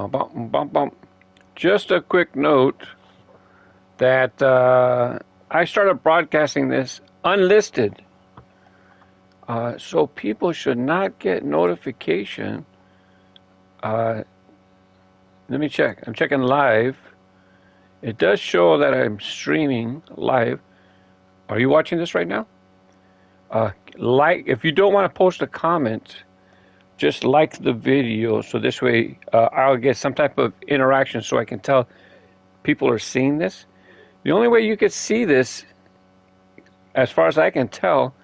Bum, bum, bum, bum. Just a quick note that I started broadcasting this unlisted. So people should not get notification. Let me check. I'm checking live. It does show that I'm streaming live. Are you watching this right now? If you don't want to post a comment, just like the video, so this way I'll get some type of interaction so I can tell people are seeing this. The only way you could see this, as far as I can tell,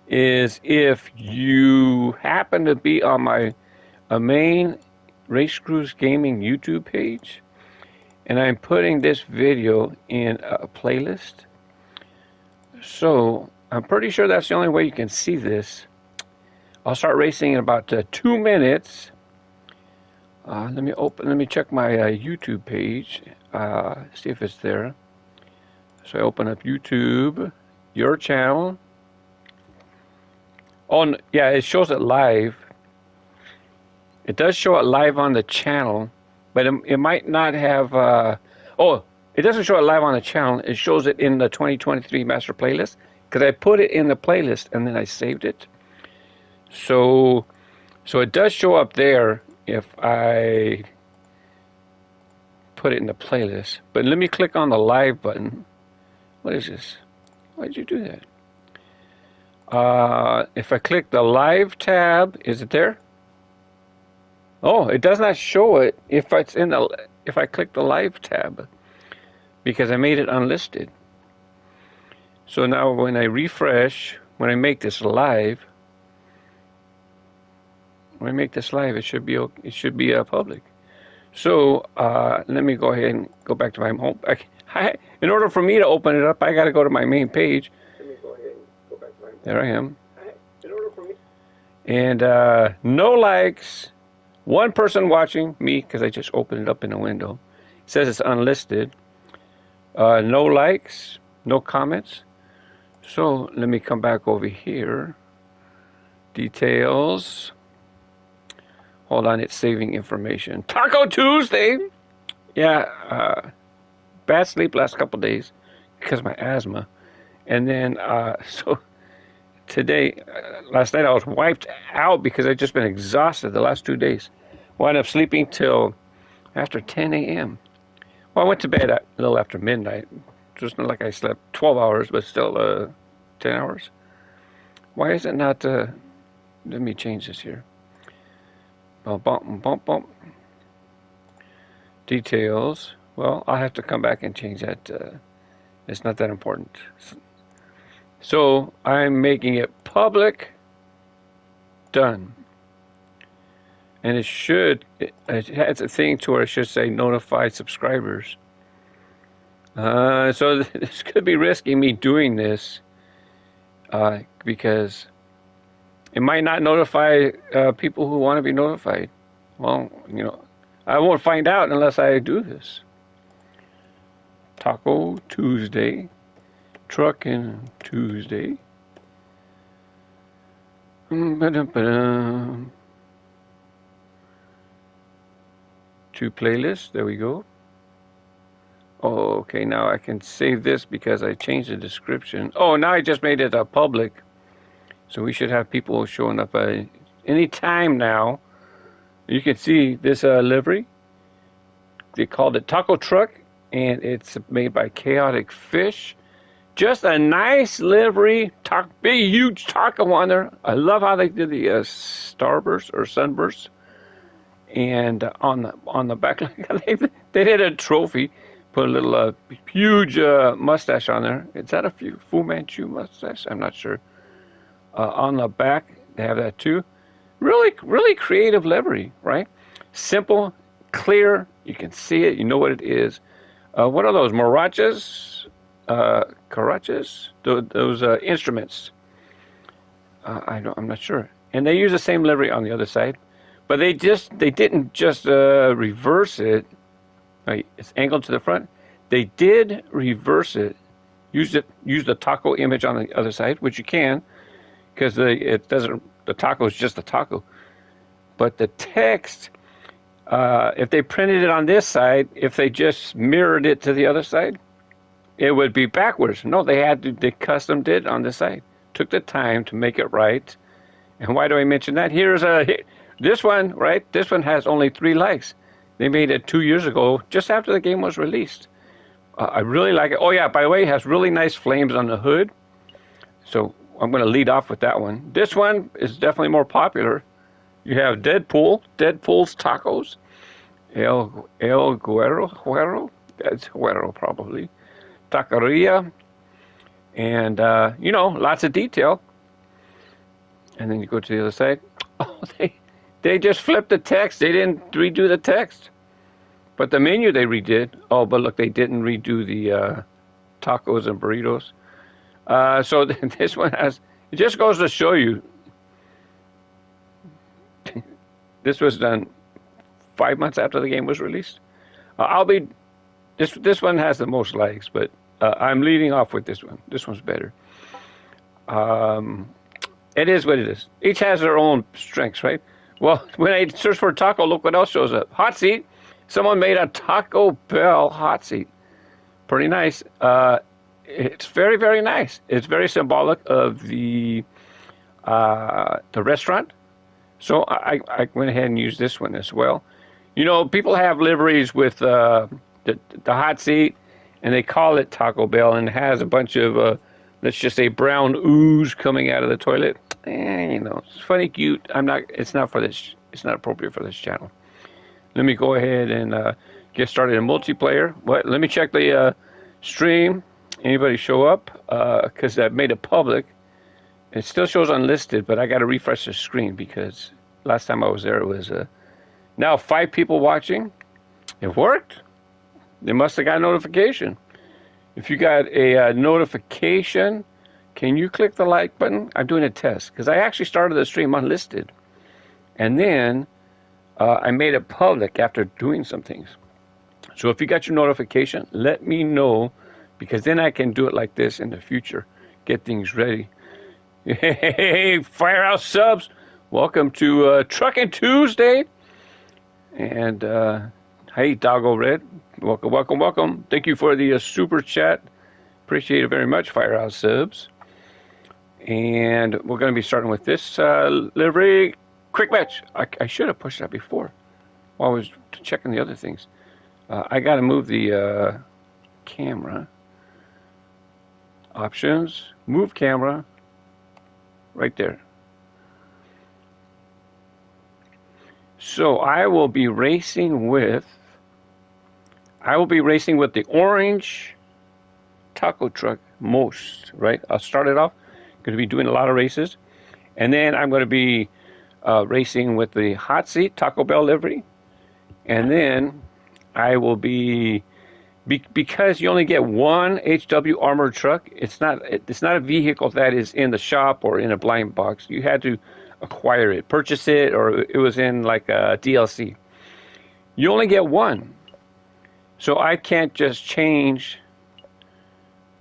is if you happen to be on my main Race Cruise Gaming YouTube page, and I'm putting this video in a playlist. So I'm pretty sure that's the only way you can see this. I'll start racing in about 2 minutes. Let me check my YouTube page. See if it's there. So I open up YouTube, your channel. Oh yeah, it shows it live. It does show it live on the channel, but it might not have. It doesn't show it live on the channel. It shows it in the 2023 master playlist because I put it in the playlist and then I saved it. So it does show up there if I put it in the playlist. But let me click on the live button. What is this? Why did you do that? If I click the live tab, is it there? Oh, it does not show it if I click the live tab because I made it unlisted. So now when I refresh, when I make this live, it should be public. So let me go ahead and go back to my home. In order for me to open it up, I got to go to my main page. Let me go ahead and go back to my main page. There I am. In order for me. And no likes. One person watching, me, because I just opened it up in a window. It says it's unlisted. No likes, no comments. So let me come back over here. Details. Hold on, it's saving information. Taco Tuesday. Yeah, bad sleep last couple days because of my asthma. And then, so today, last night I was wiped out because I've just been exhausted the last 2 days. Wound up sleeping till after 10 a.m. Well, I went to bed a little after midnight. Just not like I slept 12 hours, but still 10 hours. Why is it not, let me change this here. Bump, bump, bump, bump. Details. Well, I'll have to come back and change that. It's not that important. So I'm making it public. Done. And it has a thing to where it should say notify subscribers. So this could be risky, me doing this, because it might not notify people who want to be notified. Well, I won't find out unless I do this. Taco Tuesday, Truckin' Tuesday. To playlist, there we go. Oh, okay, now I can save this because I changed the description. Oh, now I just made it public. So we should have people showing up any time now. You can see this livery. They called it Taco Truck, and it's made by Kaoticfish. Just a nice livery, big, huge taco on there. I love how they did the starburst or sunburst. And on the back, they did a trophy, put a little huge mustache on there. Is that a Fu Manchu mustache? I'm not sure. On the back, they have that too. Really, really creative livery, right? Simple, clear. You can see it. You know what it is. What are those marachas? Carachas? Those instruments. I'm not sure. And they use the same livery on the other side. But they didn't just reverse it. Right, it's angled to the front. They did reverse it. Use the taco image on the other side, which you can, because the taco is just a taco. But the text if they printed it on this side, if they just mirrored it to the other side, it would be backwards. No, they custom did on this side. Took the time to make it right. And why do I mention that? This one, right? This one has only 3 likes. They made it 2 years ago, just after the game was released. I really like it. Oh yeah, by the way, it has really nice flames on the hood. So I'm going to lead off with that one. This one is definitely more popular. You have Deadpool's Tacos. El Guerro, that's Guerro probably. Taqueria. And, lots of detail. And then you go to the other side. Oh, they just flipped the text. They didn't redo the text. But the menu they redid. Oh, but look, they didn't redo the tacos and burritos. So this one has, it just goes to show you, this was done 5 months after the game was released. This one has the most likes, but I'm leading off with this one. This one's better. It is what it is. Each has their own strengths, right? Well, when I search for taco, look what else shows up. Hot seat. Someone made a Taco Bell hot seat. Pretty nice. It's very, very nice. It's very symbolic of the restaurant. So I went ahead and used this one as well. You know, people have liveries with the hot seat, and they call it Taco Bell, and it has a bunch of, let's just say, brown ooze coming out of the toilet. It's funny, cute. It's not for this. It's not appropriate for this channel. Let me go ahead and get started in multiplayer. Let me check the stream. Anybody show up? Because I made it public. It still shows unlisted, but I got to refresh the screen because last time I was there, it was now 5 people watching. It worked. They must have got a notification. If you got a notification, can you click the like button? I'm doing a test because I actually started the stream unlisted. And then I made it public after doing some things. So if you got your notification, let me know because then I can do it like this in the future. Get things ready. Hey, Firehouse subs. Welcome to Trucking Tuesday. And hey, Doggo Red. Welcome, welcome, welcome. Thank you for the super chat. Appreciate it very much, Firehouse subs. And we're going to be starting with this livery. Quick match. I should have pushed that before while I was checking the other things. I got to move the camera. Options. Move camera. Right there. So I will be racing with the orange taco truck most, right? I'll start it off. Going to be doing a lot of races. And then I'm going to be racing with the hot seat Taco Bell livery. And then I will be because you only get one HW armored truck. It's not a vehicle that is in the shop or in a blind box. You had to acquire it, purchase it, or it was in like a DLC. You only get one. So I can't just change.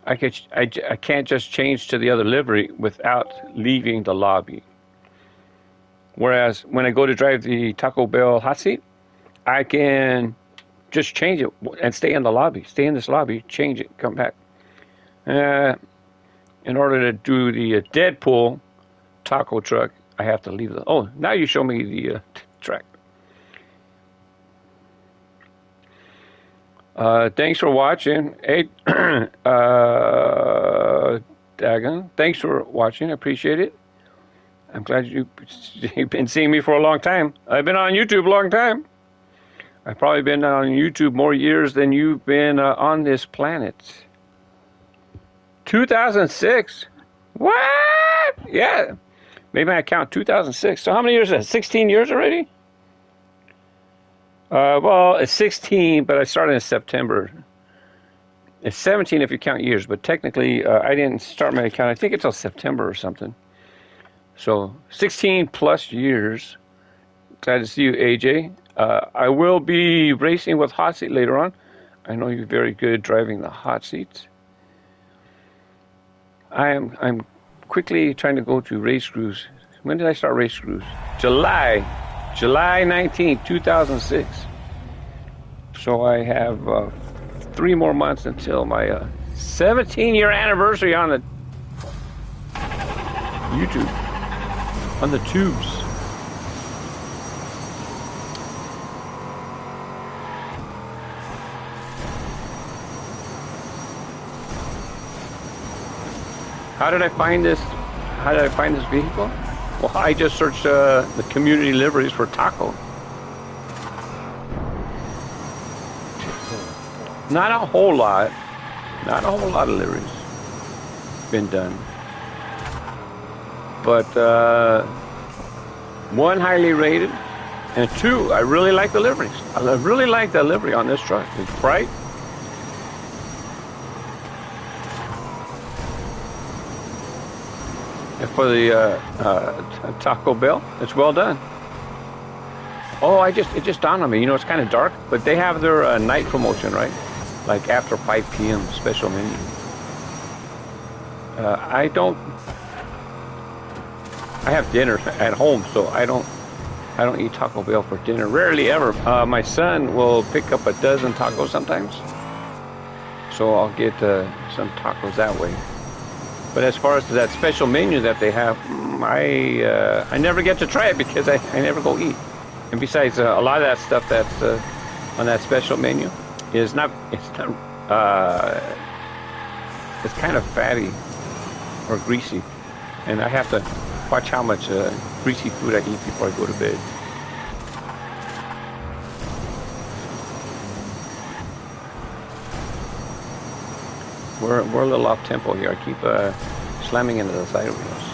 I can't just change to the other livery without leaving the lobby. Whereas when I go to drive the Taco Bell hot seat, I can just change it and stay in the lobby. Stay in this lobby, change it, come back. In order to do the Deadpool taco truck, I have to leave the... Oh, now you show me the track. Thanks for watching. Hey, Dagon, thanks for watching. I appreciate it. I'm glad you've been seeing me for a long time. I've been on YouTube a long time. I've probably been on YouTube more years than you've been on this planet. 2006? What? Yeah. Maybe I count 2006. So how many years is that? 16 years already? Well, it's 16, but I started in September. It's 17 if you count years, but technically I didn't start my account, I think until September or something. So 16 plus years. Glad to see you, AJ. I will be racing with hot seat later on. I know you're very good driving the hot seats. I'm quickly trying to go to race crews. When did I start race crews? July. July 19th, 2006. So I have 3 more months until my 17-year anniversary on the YouTube, on the tubes. How did I find this? How did I find this vehicle? Well, I just searched the community liveries for taco. Not a whole lot. Not a whole lot of liveries been done. But 1, highly rated, and 2, I really like the liveries. I really like the livery on this truck. It's bright. And for the Taco Bell, it's well done. Oh, it just dawned on me. You know, it's kind of dark, but they have their night promotion, right? Like after 5 p.m. special menu. I have dinner at home, so I don't eat Taco Bell for dinner. Rarely ever. My son will pick up a dozen tacos sometimes, so I'll get some tacos that way. But as far as that special menu that they have, I never get to try it because I never go eat. And besides, a lot of that stuff that's on that special menu is not. It's kind of fatty or greasy, and I have to watch how much greasy food I eat before I go to bed. We're a little off tempo here. I keep slamming into the side wheels.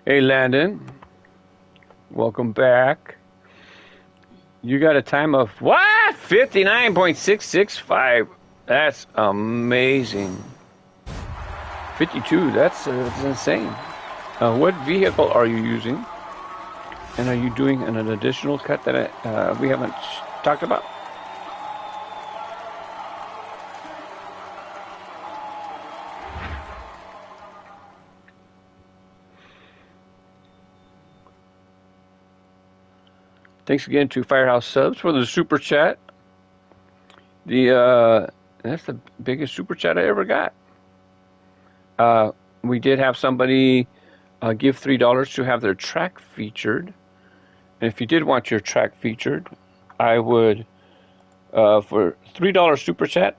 Hey Landon, welcome back. You got a time of what? 59.665. That's amazing. 52. That's insane. What vehicle are you using? And are you doing an additional cut that we haven't talked about? Thanks again to Firehouse Subs for the super chat. That's the biggest super chat I ever got. We did have somebody give $3 to have their track featured. And if you did want your track featured, I would, for $3 super chat,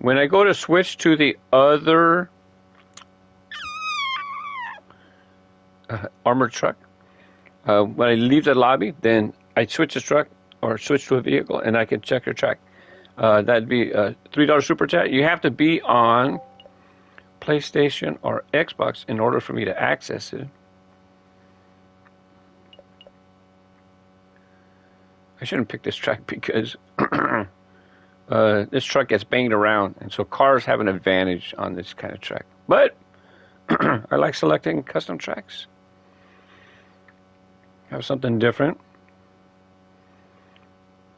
when I go to switch to the other armored truck, when I leave the lobby, then I switch the truck or switch to a vehicle, and I can check your track. That'd be a $3 super chat. You have to be on PlayStation or Xbox in order for me to access it. I shouldn't pick this track because this truck gets banged around, and so cars have an advantage on this kind of track. But I like selecting custom tracks. Have something different.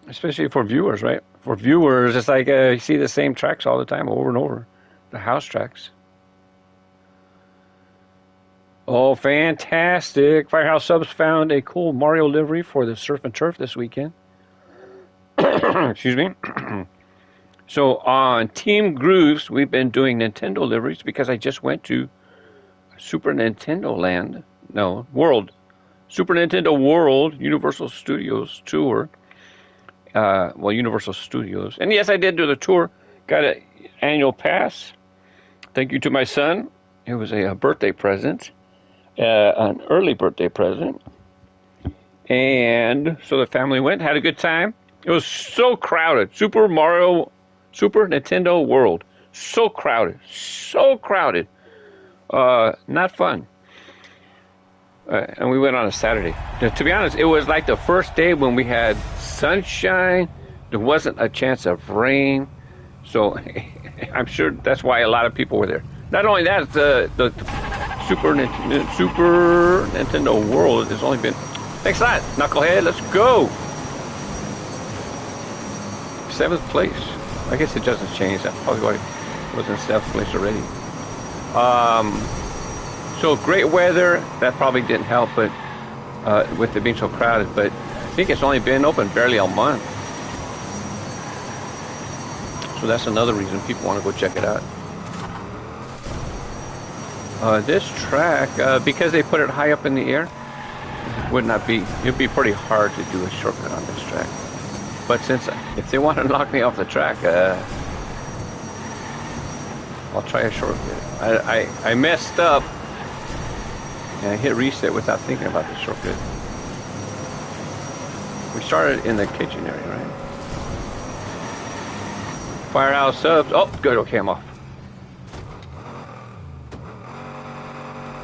Especially for viewers, right? For viewers, it's like you see the same tracks all the time, over and over. The house tracks. Oh, fantastic. Firehouse Subs found a cool Mario livery for the Surf and Turf this weekend. Excuse me. So on Team Grooves, we've been doing Nintendo liveries because I just went to Super Nintendo Land. No, World. Super Nintendo World Universal Studios tour. Universal Studios. And yes, I did do the tour. Got an annual pass. Thank you to my son. It was a birthday present. An early birthday present. And so the family went, had a good time. It was so crowded. Super Nintendo World. So crowded. So crowded. Not fun. And we went on a Saturday. Now, to be honest, it was like the first day when we had sunshine. There wasn't a chance of rain. So I'm sure that's why a lot of people were there. Not only that, the Super Nintendo World has only been... Thanks a lot, Knucklehead. Let's go. 7th place. I guess it doesn't change. That's probably why it was in 7th place already. So great weather. That probably didn't help, but with it being so crowded. But I think it's only been open barely a month. So that's another reason people want to go check it out. This track, because they put it high up in the air, would not be, it'd be pretty hard to do a shortcut on this track. But since, if they want to knock me off the track, I'll try a shortcut. I messed up, and I hit reset without thinking about the shortcut. We started in the kitchen area, right? Firehouse subs, oh, good, okay, I'm off.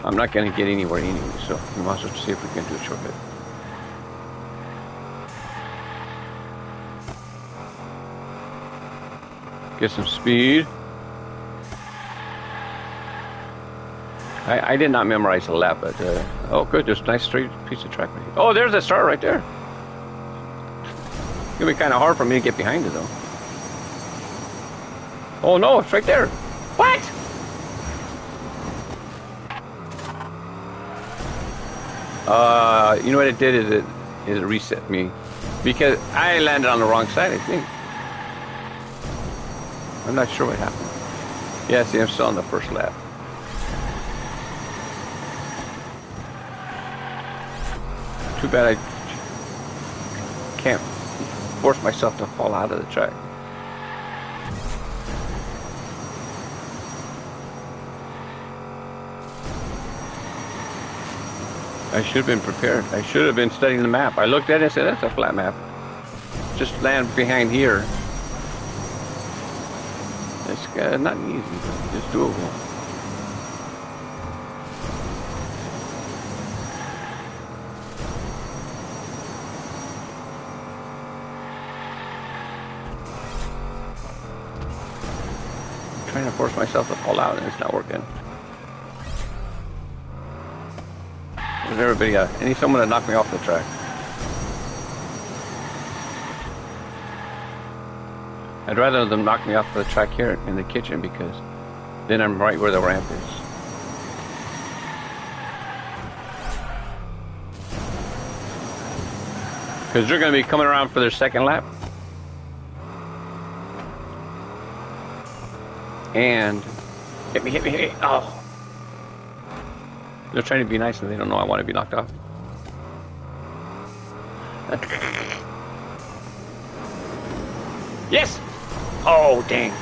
I'm not going to get anywhere anyway, so we might as well see if we can do a shortcut. Get some speed. I did not memorize the lap, but oh good, there's a nice straight piece of track right here. Oh, there's the start right there. It's gonna be kind of hard for me to get behind it though. Oh no, it's right there. What? You know what it did is it reset me because I landed on the wrong side, I think. I'm not sure what happened. Yeah, see, I'm still on the first lap. Too bad I can't force myself to fall out of the track. I should have been prepared. I should have been studying the map. I looked at it and said, that's a flat map. Just land behind here. It's not easy, but it's doable. I'm trying to force myself to fall out and it's not working. There's everybody, I need someone to knock me off the track. I'd rather them knock me off the track here in the kitchen because then I'm right where the ramp is. Because they're going to be coming around for their second lap. And hit me, hit me, hit me. Oh. They're trying to be nice and they don't know I want to be knocked off. Yes! Oh, dang.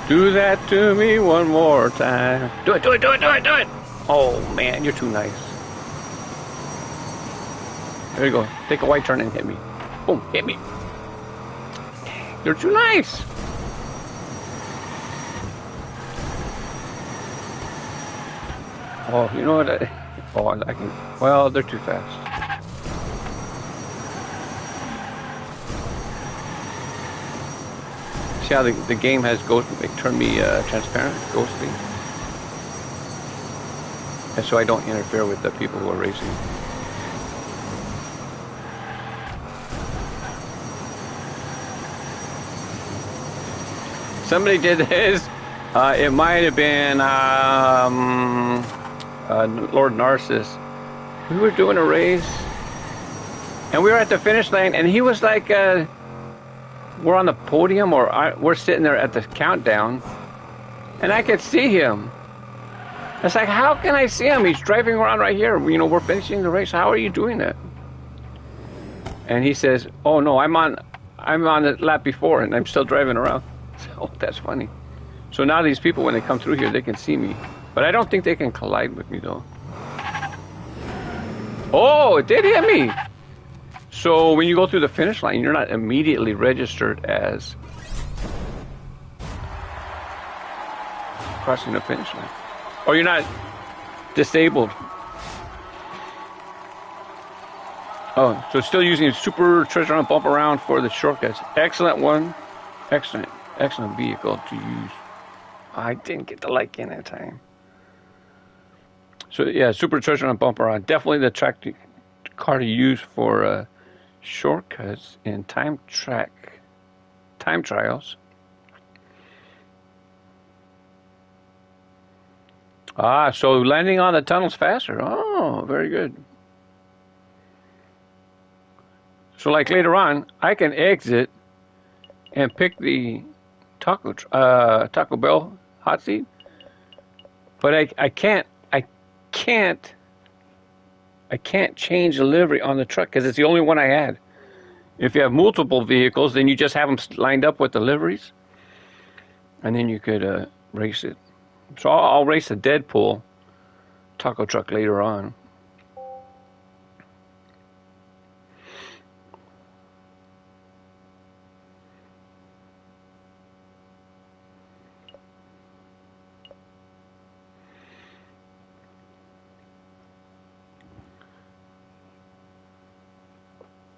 Do that to me one more time. Do it, do it, do it, do it, do it! Oh, man, you're too nice. There you go. Take a white turn and hit me. Boom, hit me. Dang, you're too nice. Oh, you know what? I can. Well, they're too fast. See how the game has ghost, it turned me transparent, ghostly, and so I don't interfere with the people who are racing. Somebody did this. It might have been Lord Narcissus. We were doing a race, and we were at the finish line, and he was like, we're on the podium, or we're sitting there at the countdown, and I could see him. It's like, how can I see him? He's driving around right here. You know, we're finishing the race. How are you doing that? And he says, oh no, I'm on the lap before, and I'm still driving around. So that's funny. So now these people, when they come through here, they can see me. But I don't think they can collide with me, though. Oh, it did hit me! So when you go through the finish line, you're not immediately registered as crossing the finish line. Or you're not disabled. Oh, so still using super treasure hunt bump around for the shortcuts. Excellent one. Excellent. excellent vehicle to use. I didn't get the like in that time. So yeah, supercharger and bumper on. Definitely the car to use for shortcuts and time trials. Ah, so landing on the tunnel's faster. Oh, very good. So like later on, I can exit and pick the Taco Bell hot seat, but I can't change the livery on the truck because it's the only one I had. If you have multiple vehicles, then you just have them lined up with the liveries, and then you could race it. So I'll race the Deadpool taco truck later on.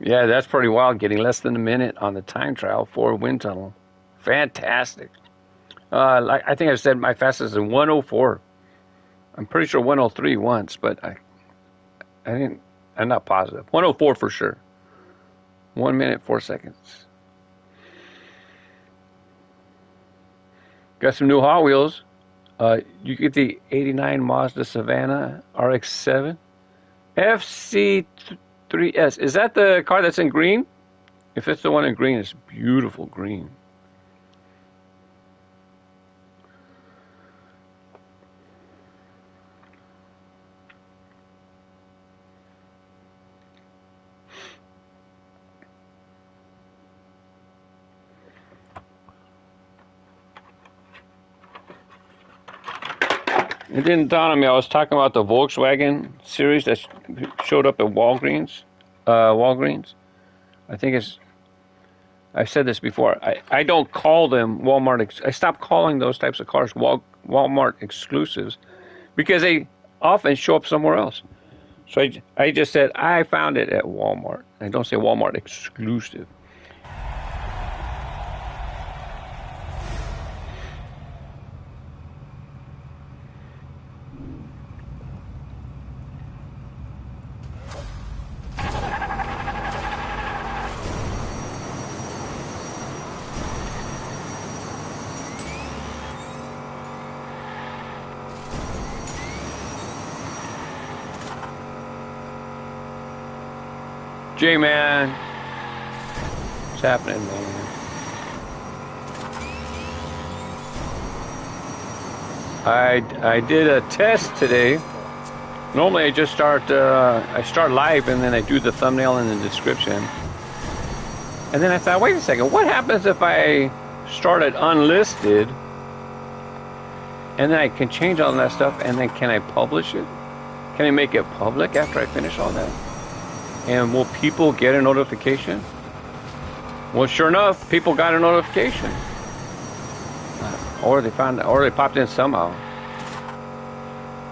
Yeah, that's pretty wild, getting less than a minute on the time trial for a wind tunnel. Fantastic. I think I said my fastest is 104. I'm pretty sure 103 once, but I'm not positive. 104 for sure. 1 minute, 4 seconds. Got some new Hot Wheels. You get the 89 Mazda Savannah RX-7. FC3S. Is that the car that's in green? If it's the one in green, it's beautiful green. It didn't dawn on me. I was talking about the Volkswagen series that showed up at Walgreens. I think I've said this before. I don't call them Walmart. I stopped calling those types of cars Walmart exclusives because they often show up somewhere else. So I just said I found it at Walmart. I don't say Walmart exclusive. J-Man, what's happening, man? I did a test today. Normally I just start live and then I do the thumbnail and the description. And then I thought, wait a second, what happens if I start it unlisted and then I can change all that stuff and then can I publish it? Can I make it public after I finish all that? And will people get a notification? Well, sure enough, people got a notification. Or they popped in somehow.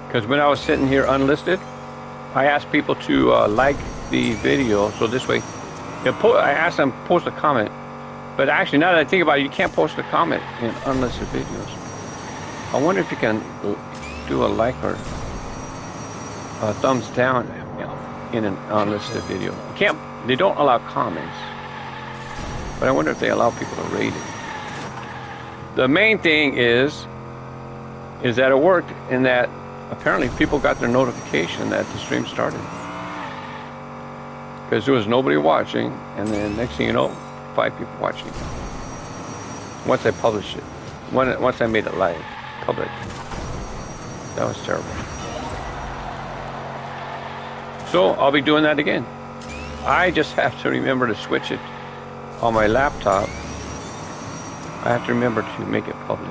Because when I was sitting here unlisted, I asked people to like the video, so this way, I asked them to post a comment. But actually, now that I think about it, you can't post a comment in unlisted videos. I wonder if you can do a like or a thumbs down in an unlisted video. They don't allow comments, but I wonder if they allow people to rate it. The main thing is that it worked in that apparently people got their notification that the stream started. Because there was nobody watching, and then next thing you know, 5 people watching. Once I published it. Once I made it live, public. That was terrible. So I'll be doing that again. I just have to remember to switch it on my laptop. I have to remember to make it public.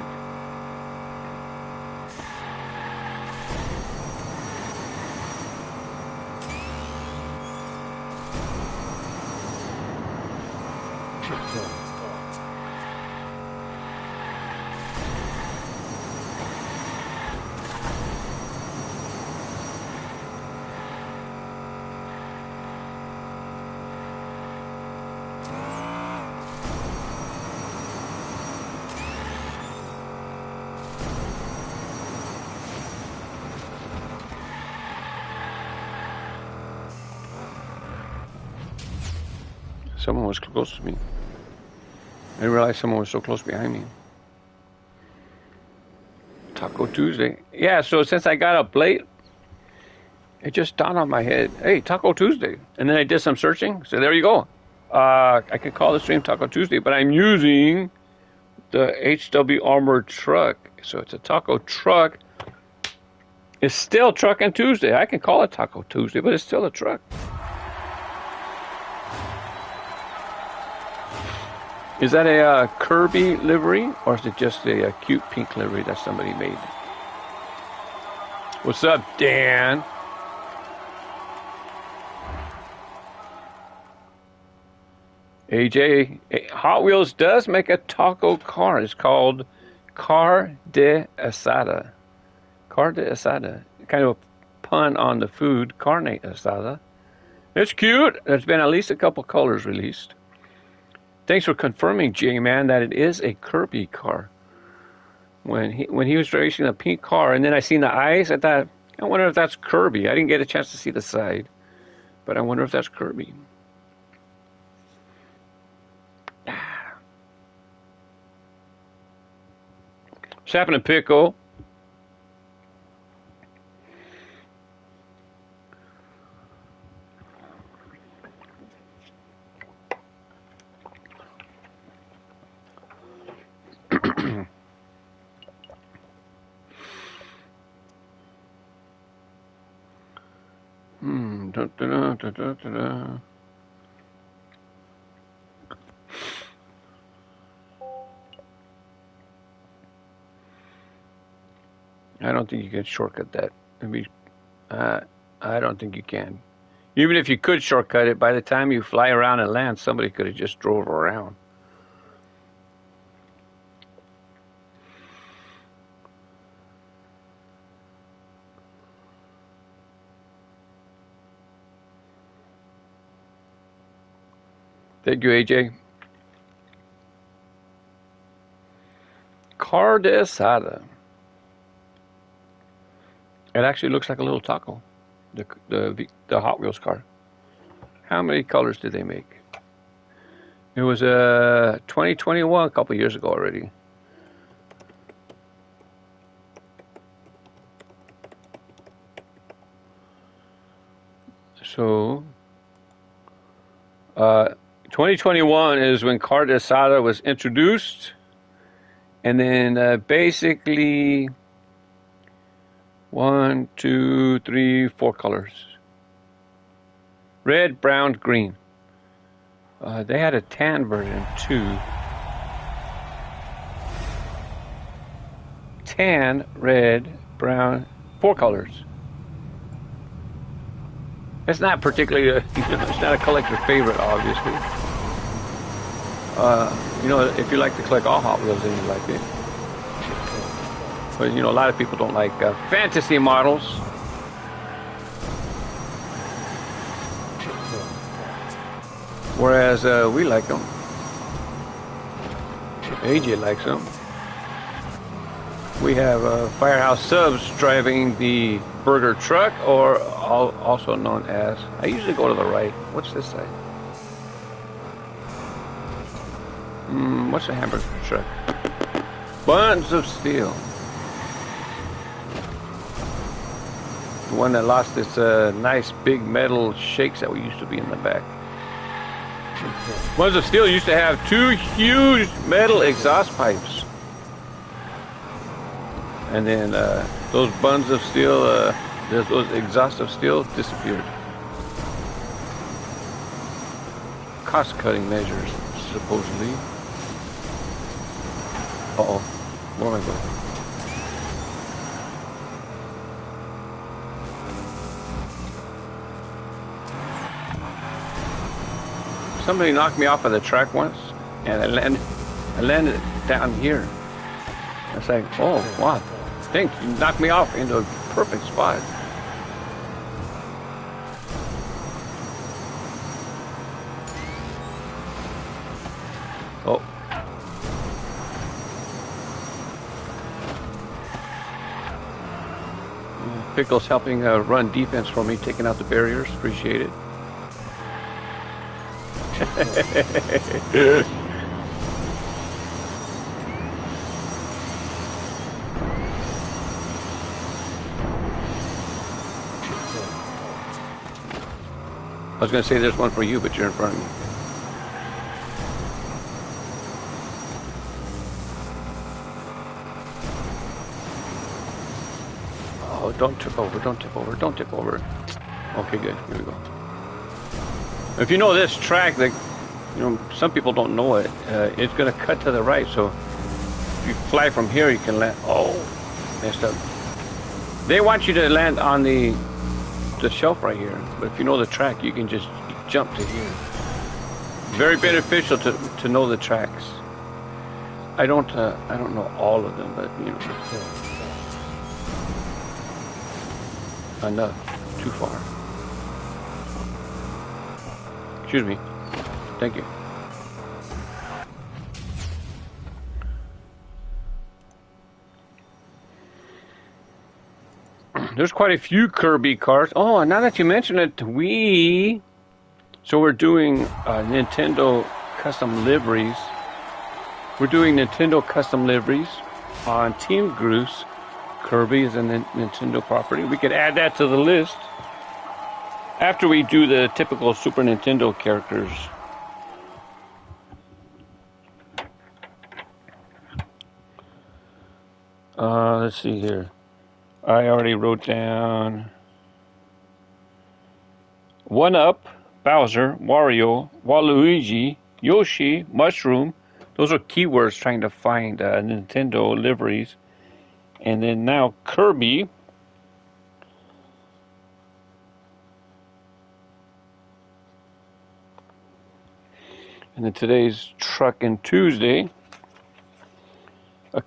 Someone was close to me. I didn't realize someone was so close behind me. Taco Tuesday. Yeah, so since I got up late, it just dawned on my head, hey, Taco Tuesday. And then I did some searching. So there you go. I could call the stream Taco Tuesday, but I'm using the HW Armored truck. So it's a taco truck. It's still Truckin' Tuesday. I can call it Taco Tuesday, but it's still a truck. Is that a Kirby livery, or is it just a cute pink livery that somebody made? What's up, Dan? AJ, Hot Wheels does make a taco car. It's called Car de Asada. Car de Asada. Kind of a pun on the food, carne asada. It's cute. There's been at least a couple colors released. Thanks for confirming, J-Man, that it is a Kirby car. When he was racing a pink car, and then I seen the eyes, I thought, I wonder if that's Kirby. I didn't get a chance to see the side, but I wonder if that's Kirby. What's happening, Pickle? I don't think you can shortcut that. I don't think you can. Even if you could shortcut it, by the time you fly around and land, somebody could have just drove around. Thank you, AJ. Car de Asada. It actually looks like a little taco, the Hot Wheels car. How many colors did they make? It was 2021, a couple years ago already. So, 2021 is when Car de Asada was introduced, and then basically 1, 2, 3, 4 colors. Red, brown, green. They had a tan version too. Tan, red, brown, 4 colors. It's not particularly, it's not a collector favorite, obviously. If you like to collect all Hot Wheels, then you like it. But, a lot of people don't like fantasy models. Whereas we like them. AJ likes them. We have Firehouse Subs driving the burger truck, or also known as, I usually go to the right. What's this side? What's the hamburger truck? Buns of Steel. The one that lost its nice big metal shakes that we used to be in the back. Buns of Steel used to have 2 huge metal exhaust pipes. And then those buns of steel, those exhausts of steel disappeared. Cost-cutting measures, supposedly. Uh-oh. Where am I going? Somebody knocked me off of the track once, and I landed down here. It's like, oh, wow. Thanks, you knocked me off into a perfect spot. Oh. Pickle's helping run defense for me, taking out the barriers. Appreciate it. I was going to say there's one for you, but you're in front of me. Oh, don't tip over, don't tip over, don't tip over. Okay, good. Here we go. If you know this track, like, you know, some people don't know it. It's going to cut to the right, so if you fly from here, you can land. Oh, messed up. They want you to land on the shelf right here, but if you know the track, you can just jump to here. Very beneficial to know the tracks. I don't know all of them, but you know, enough. Too far. Excuse me. Thank you. There's quite a few Kirby cars. Oh, now that you mention it, so we're doing Nintendo custom liveries. We're doing Nintendo custom liveries on Team Goose. Kirby is a Nintendo property. We could add that to the list after we do the typical Super Nintendo characters. Let's see here. I already wrote down 1-Up, Bowser, Wario, Waluigi, Yoshi, Mushroom. Those are keywords trying to find Nintendo liveries. And then now Kirby. And then today's Truckin' Tuesday.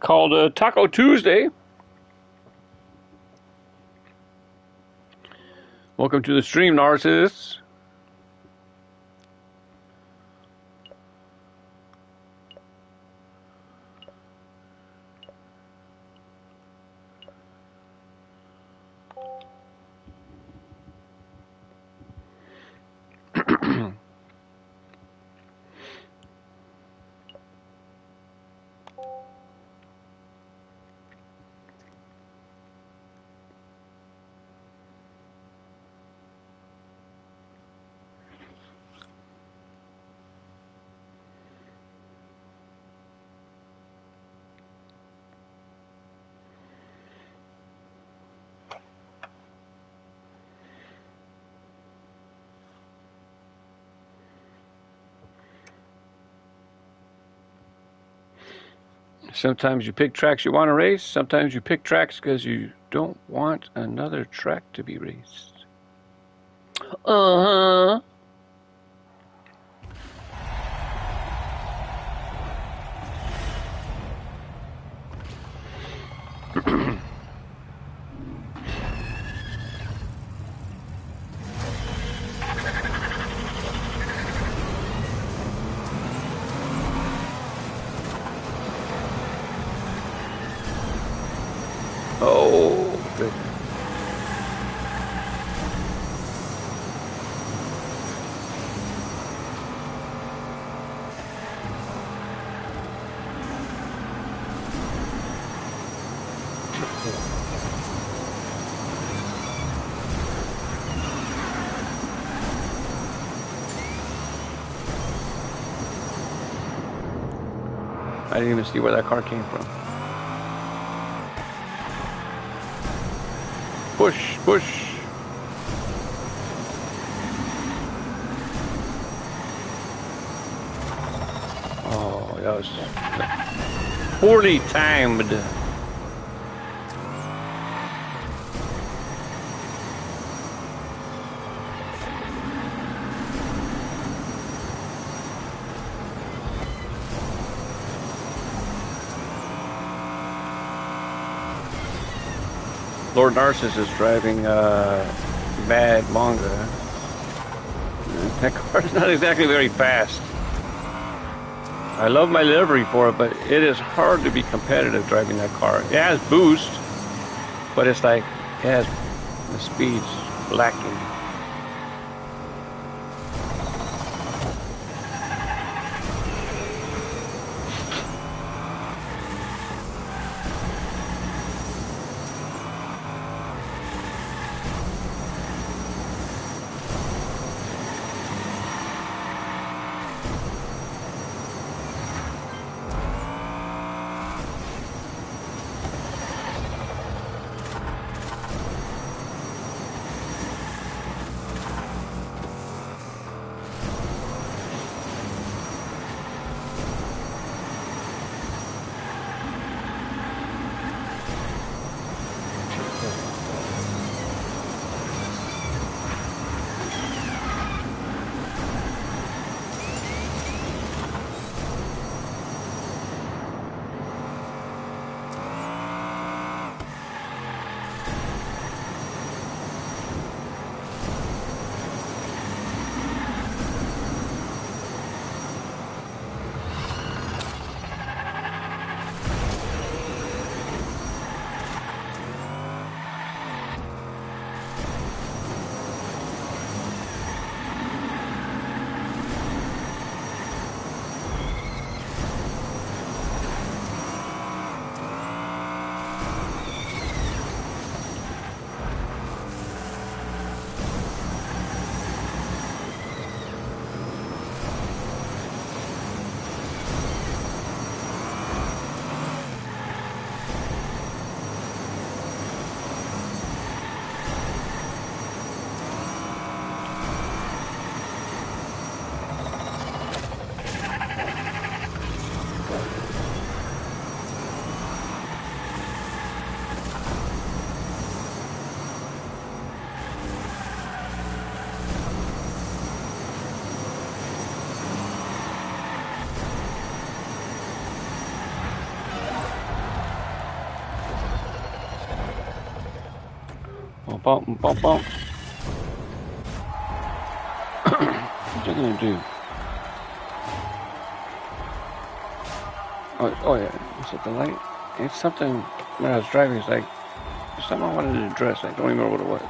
Called Taco Tuesday. Welcome to the stream, Narcissists. Sometimes you pick tracks you want to race. Sometimes you pick tracks because you don't want another track to be raced. Uh-huh. Oh, good. I didn't even see where that car came from. Push, push. Oh, that was poorly timed. Lord Narcissus is driving Mad Manga. That car's not exactly very fast. I love my livery for it, but it is hard to be competitive driving that car. It has boost, but it's like it has the speed's lacking. Bump, bump, bump, bump. What's it gonna do? Oh yeah, is it the light? It's something when I was driving, it's like something I wanted to address. I don't even remember what it was.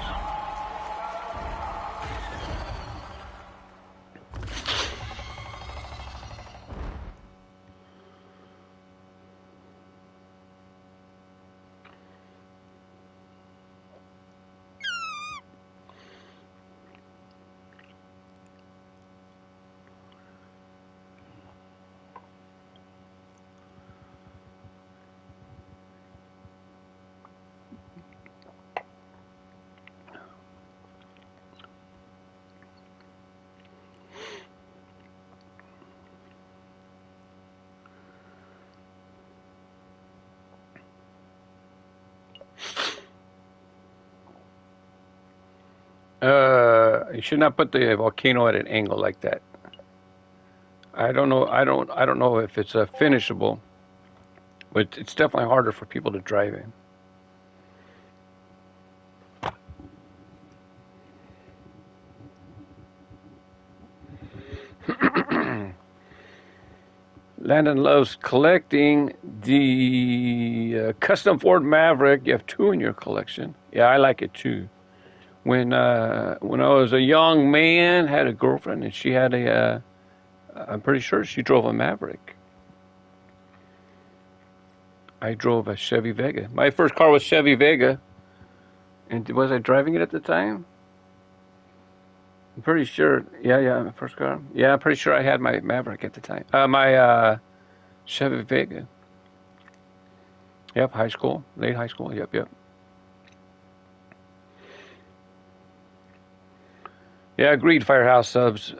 You should not put the volcano at an angle like that. I don't know. I don't know if it's finishable, but it's definitely harder for people to drive in. Landon loves collecting the custom Ford Maverick. You have 2 in your collection. Yeah, I like it too. When I was a young man, had a girlfriend, and she had a. I'm pretty sure she drove a Maverick. I drove a Chevy Vega. My first car was Chevy Vega. And was I driving it at the time? I'm pretty sure. Yeah, my first car. Yeah, I'm pretty sure I had my Maverick at the time. My Chevy Vega. Yep, high school, late high school. Yep. Yeah, agreed, Firehouse Subs.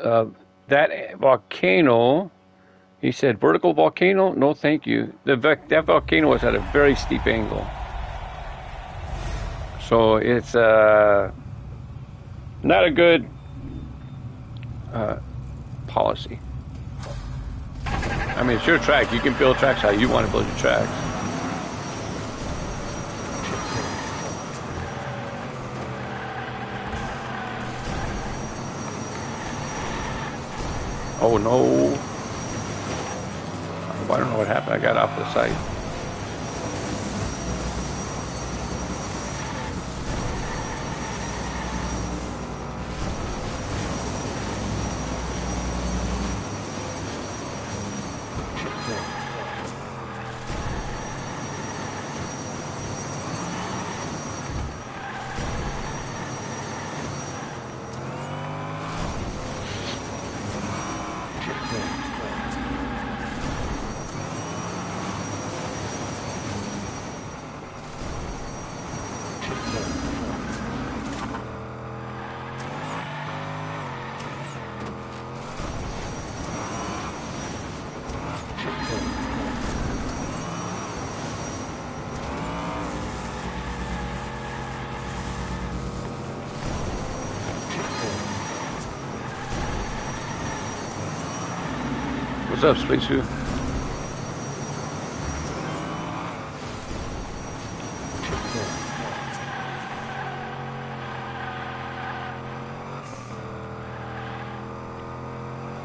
That volcano, he said, vertical volcano? No, thank you. That volcano was at a very steep angle. So it's not a good policy. I mean, it's your track. You can build tracks how you want to build your tracks. Oh no. I don't know what happened. I got off the site. What's up, Space Suit?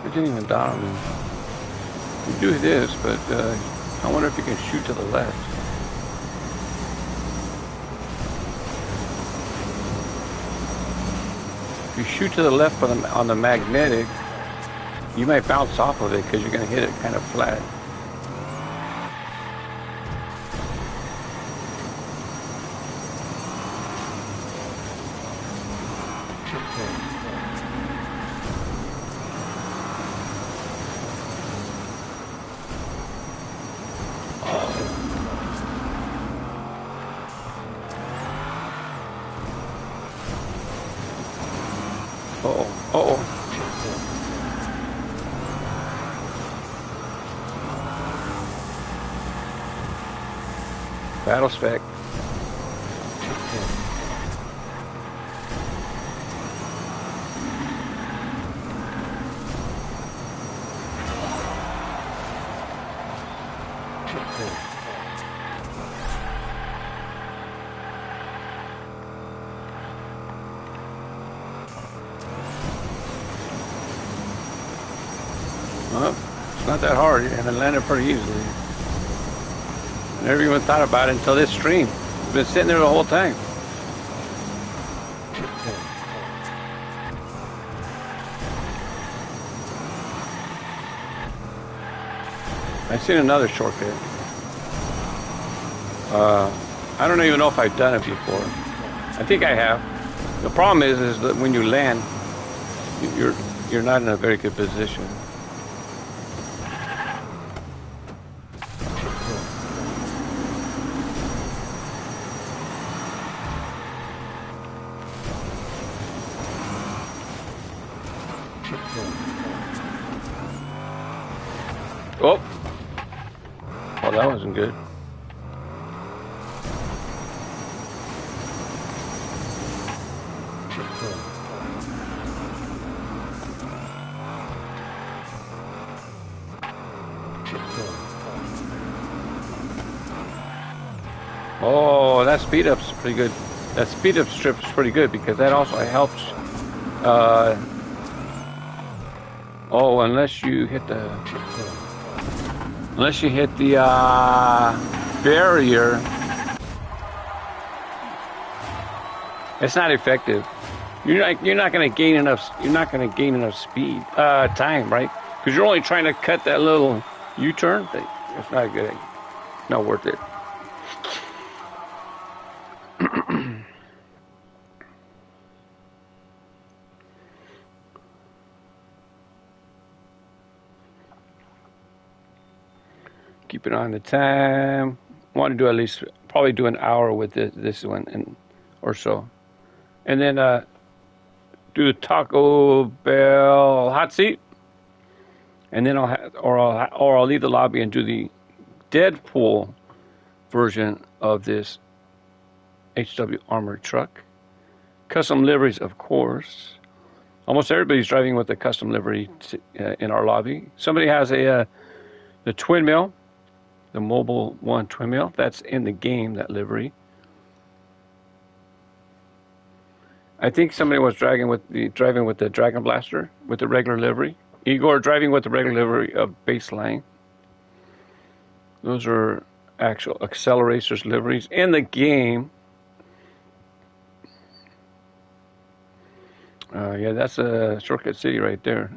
It didn't even dawn on me. You do this, but I wonder if you can shoot to the left. If you shoot to the left on the magnetic, you might bounce off of it because you're going to hit it kind of flat. Uh-oh. Battle spec. Well, it's not that hard, and it landed pretty easily. Never even thought about it until this stream. It's been sitting there the whole time. I've seen another shortcut. I don't even know if I've done it before. I think I have. The problem is that when you land, you're not in a very good position. Oh, well, that wasn't good. Oh, that speed up's pretty good. That speed up strip is pretty good because that also helps. Oh, unless you hit the barrier, it's not effective. You're not going to gain enough. You're not going to gain enough speed time, right? Because you're only trying to cut that little U-turn thing. It's not good. Not worth it. Keep it on the time. Want to do at least probably do an hour with this one and or so, and then do the Taco Bell hot seat, and then I'll leave the lobby and do the Deadpool version of this HW armored truck. Custom liveries, of course. Almost everybody's driving with a custom livery in our lobby. Somebody has the twin mill. The Mobile One twin mill, that's in the game, that livery. I think somebody was driving with the Dragon Blaster with the regular livery. Igor driving with the regular livery of Baseline. Those are actual accelerators liveries in the game. Yeah, that's a Shortcut City right there.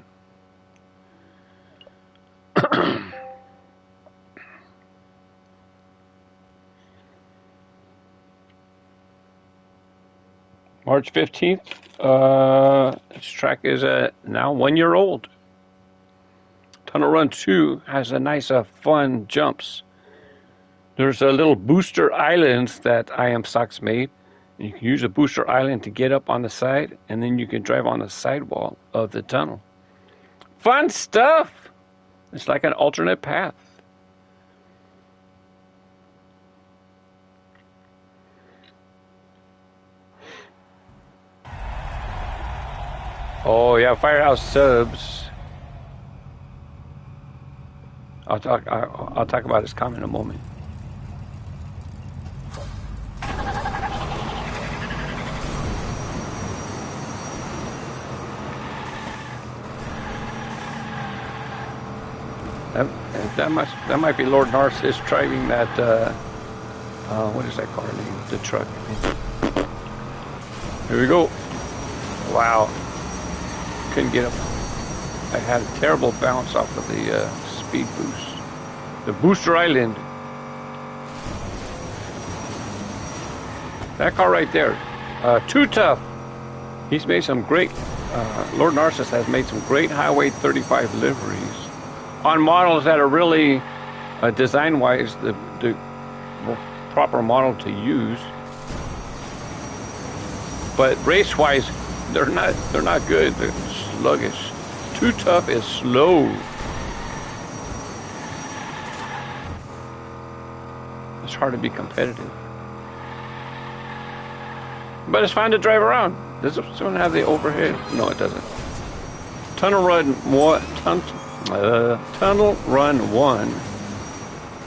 March 15th, this track is now 1 year old. Tunnel Run 2 has a nice fun jumps. There's a little booster islands that I Am Socks made. You can use a booster island to get up on the side, and then you can drive on the sidewall of the tunnel. Fun stuff! It's like an alternate path. Oh yeah, Firehouse subs. I'll talk about his comment in a moment. That might be Lord Narcissus driving that. What is that car name? The truck. Here we go. Wow. Couldn't get up. I had a terrible bounce off of the speed boost. The booster island. That car right there. Too Tough. He's made some great. Lord Narcissus has made some great Highway 35 liveries on models that are really design-wise the proper model to use. But race-wise, they're not good. They're sluggish. Too Tough is slow. It's hard to be competitive. But it's fun to drive around. Does this one have the overhead? No, it doesn't. Tunnel Run 1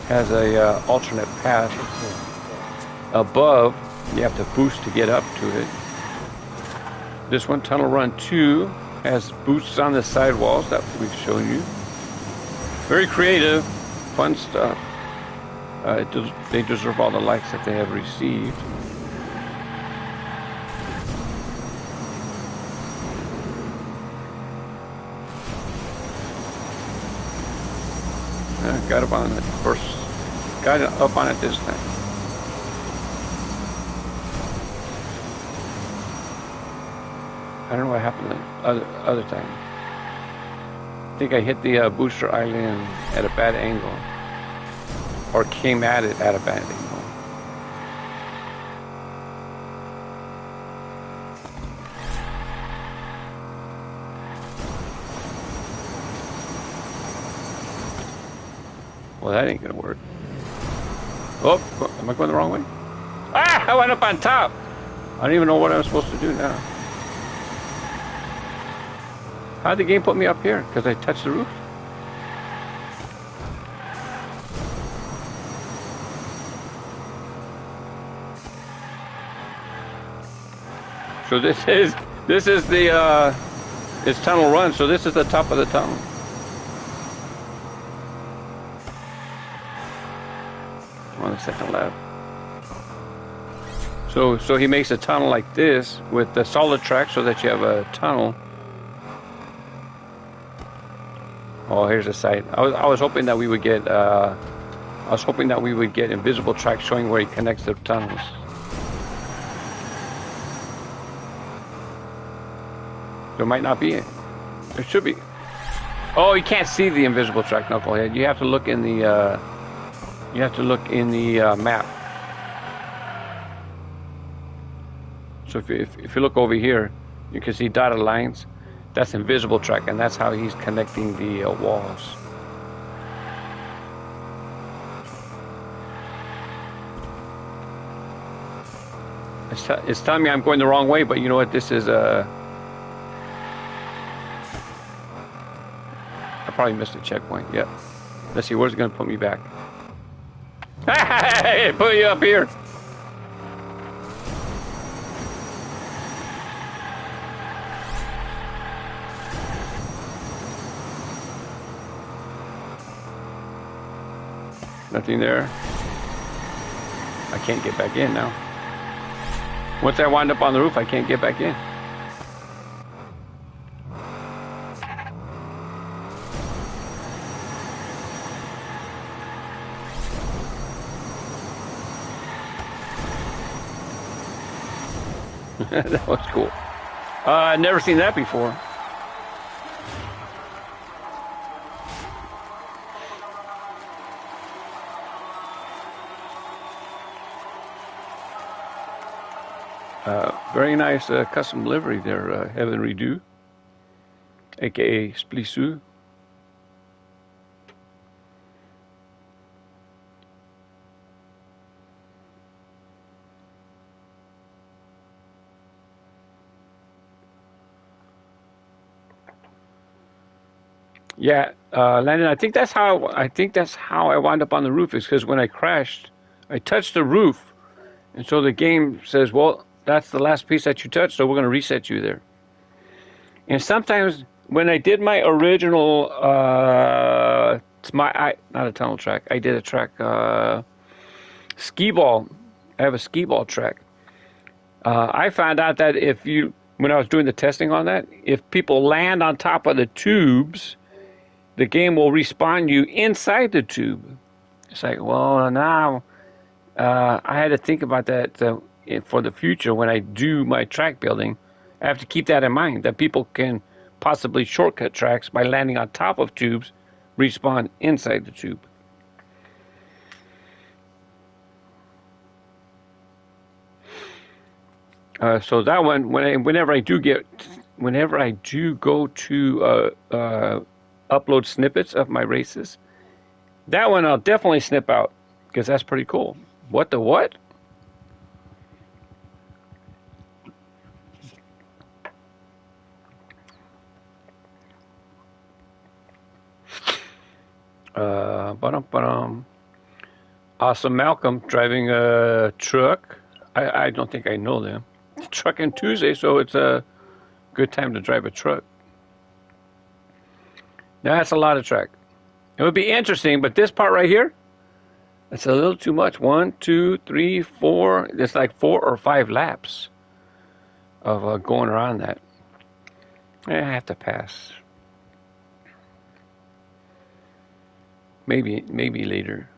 has a alternate path. Above, you have to boost to get up to it. This one, Tunnel Run 2, has boosts on the sidewalls that we've shown you. Very creative, fun stuff. They deserve all the likes that they have received. Got up on it first. Got up on it this time. I don't know what happened the other time. I think I hit the booster island at a bad angle. Or came at it at a bad angle. Well, that ain't gonna work. Oh, am I going the wrong way? Ah, I went up on top. I don't even know what I'm supposed to do now. How'd the game put me up here? Because I touched the roof? So this is the it's tunnel run. So this is the top of the tunnel. On the second lap. So he makes a tunnel like this with the solid track so that you have a tunnel. Oh, here's the site. I was hoping that we would get invisible track showing where he connects the tunnels. There might not be it. There should be. Oh, you can't see the invisible track, Knucklehead. You have to look in the map. So if you look over here, you can see dotted lines. That's invisible track, and that's how he's connecting the walls. It's telling me I'm going the wrong way, but you know what? This is I probably missed a checkpoint. Yep. Let's see, where's it going to put me back? Hey, put you up here. Nothing there. I can't get back in now. Once I wind up on the roof, I can't get back in. That was cool. I've never seen that before. Very nice custom livery there, Heaven Redo, aka Splissu. Yeah, Landon. I think that's how I wound up on the roof. Is because when I crashed, I touched the roof, and so the game says, "Well, that's the last piece that you touched, so we're going to reset you there." And sometimes when I did my original, not a tunnel track. I did a track, skee ball. I have a skee ball track. I found out that when I was doing the testing on that, if people land on top of the tubes, the game will respawn you inside the tube. It's like, well, now I had to think about that for the future when I do my track building. I have to keep that in mind, that people can possibly shortcut tracks by landing on top of tubes, respawn inside the tube. So that one, whenever I do go to upload snippets of my races, that one I'll definitely snip out because that's pretty cool. What the what? Awesome Malcolm driving a truck. I don't think I know them. Trucking Tuesday, so it's a good time to drive a truck. Now that's a lot of track. It would be interesting, but this part right here, it's a little too much. 1, 2, 3, 4. It's like 4 or 5 laps of going around that. I have to pass. Maybe later.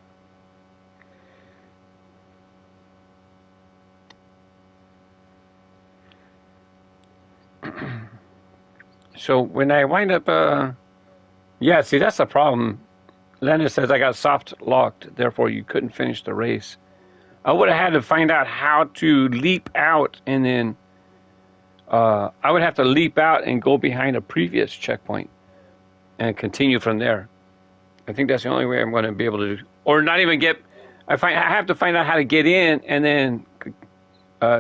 So when I wind up, yeah, see, that's the problem. Lennon says I got soft locked, therefore you couldn't finish the race. I would have had to find out how to leap out, and then I would have to leap out and go behind a previous checkpoint and continue from there. I think that's the only way I'm going to be able to do, or not even get. I have to find out how to get in and then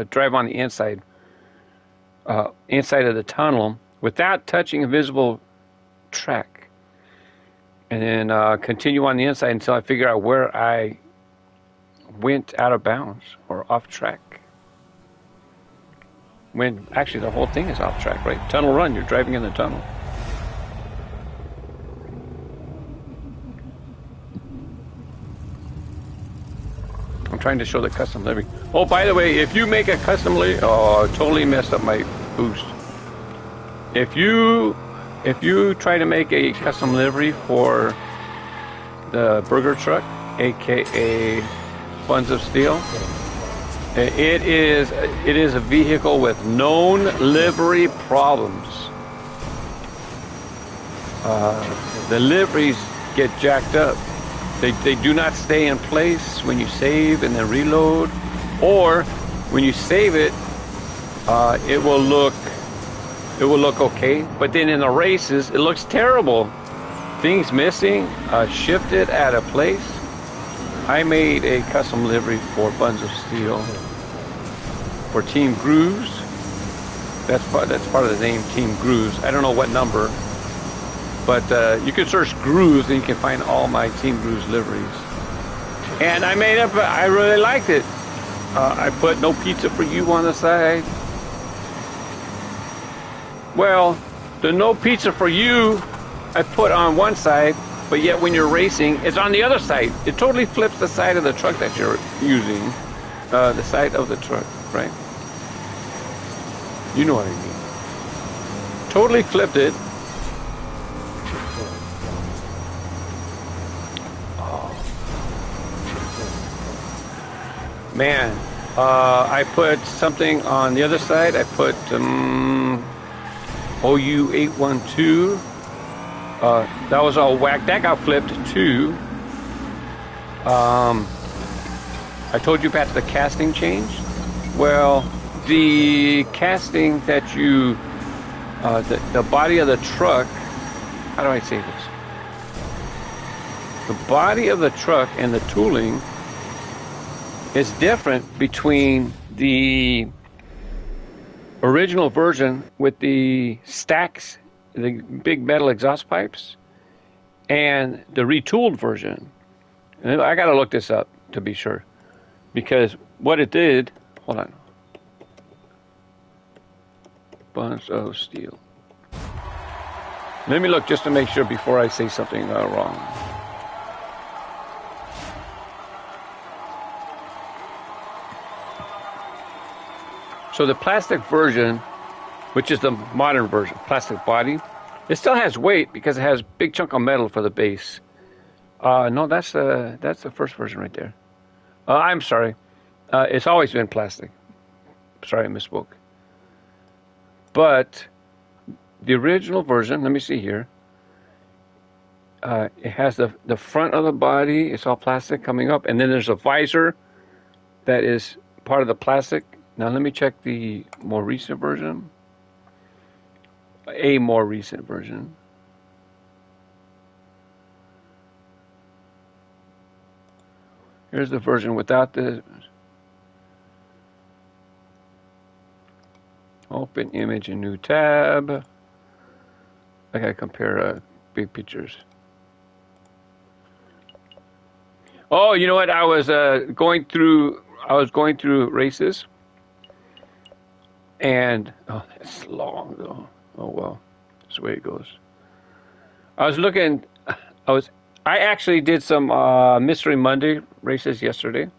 drive on the inside of the tunnel without touching a visible track, and then continue on the inside until I figure out where I went out of bounds or off track. When actually the whole thing is off track, right? Tunnel run, you're driving in the tunnel. I'm trying to show the custom livery. Oh, by the way, if you make a custom livery, oh, I totally messed up my boost. If you try to make a custom livery for the burger truck, aka Buns of Steel, it is a vehicle with known livery problems. The liveries get jacked up. They do not stay in place when you save and then reload, or when you save it, it will look okay, but then in the races it looks terrible. Things missing, shifted out of place. I made a custom livery for Buns of Steel for Team Grooves. That's part of the name, Team Grooves. I don't know what number, but you can search Grooves and you can find all my Team Grooves liveries. And I really liked it. I put "No Pizza for You" on the side. Well, the "No Pizza for You" I put on one side, but yet when you're racing, it's on the other side. It totally flips the side of the truck that you're using. The side of the truck, right? You know what I mean. Totally flipped it. Oh. Man, I put something on the other side. I put OU812. That was all whacked. That got flipped too. I told you about the casting change. Well, the casting that you, the body of the truck, how do I say this? The body of the truck and the tooling is different between the original version with the stacks, the big metal exhaust pipes, and the retooled version. And I got to look this up to be sure, because what it did, hold on. Buns of Steel. Let me look just to make sure before I say something wrong. So the plastic version, which is the modern version, plastic body, it still has weight because it has a big chunk of metal for the base. No, that's the first version right there. I'm sorry. It's always been plastic. Sorry, I misspoke. But the original version, let me see here. It has the front of the body, it's all plastic coming up, and then there's a visor that is part of the plastic. Now let me check the more recent version. A more recent version. Here's the version without the open image and new tab. I gotta compare big pictures. Oh, you know what? I was going through races, and oh, that's long though. Oh well, that's the way it goes. I was I actually did some Mystery Monday races yesterday,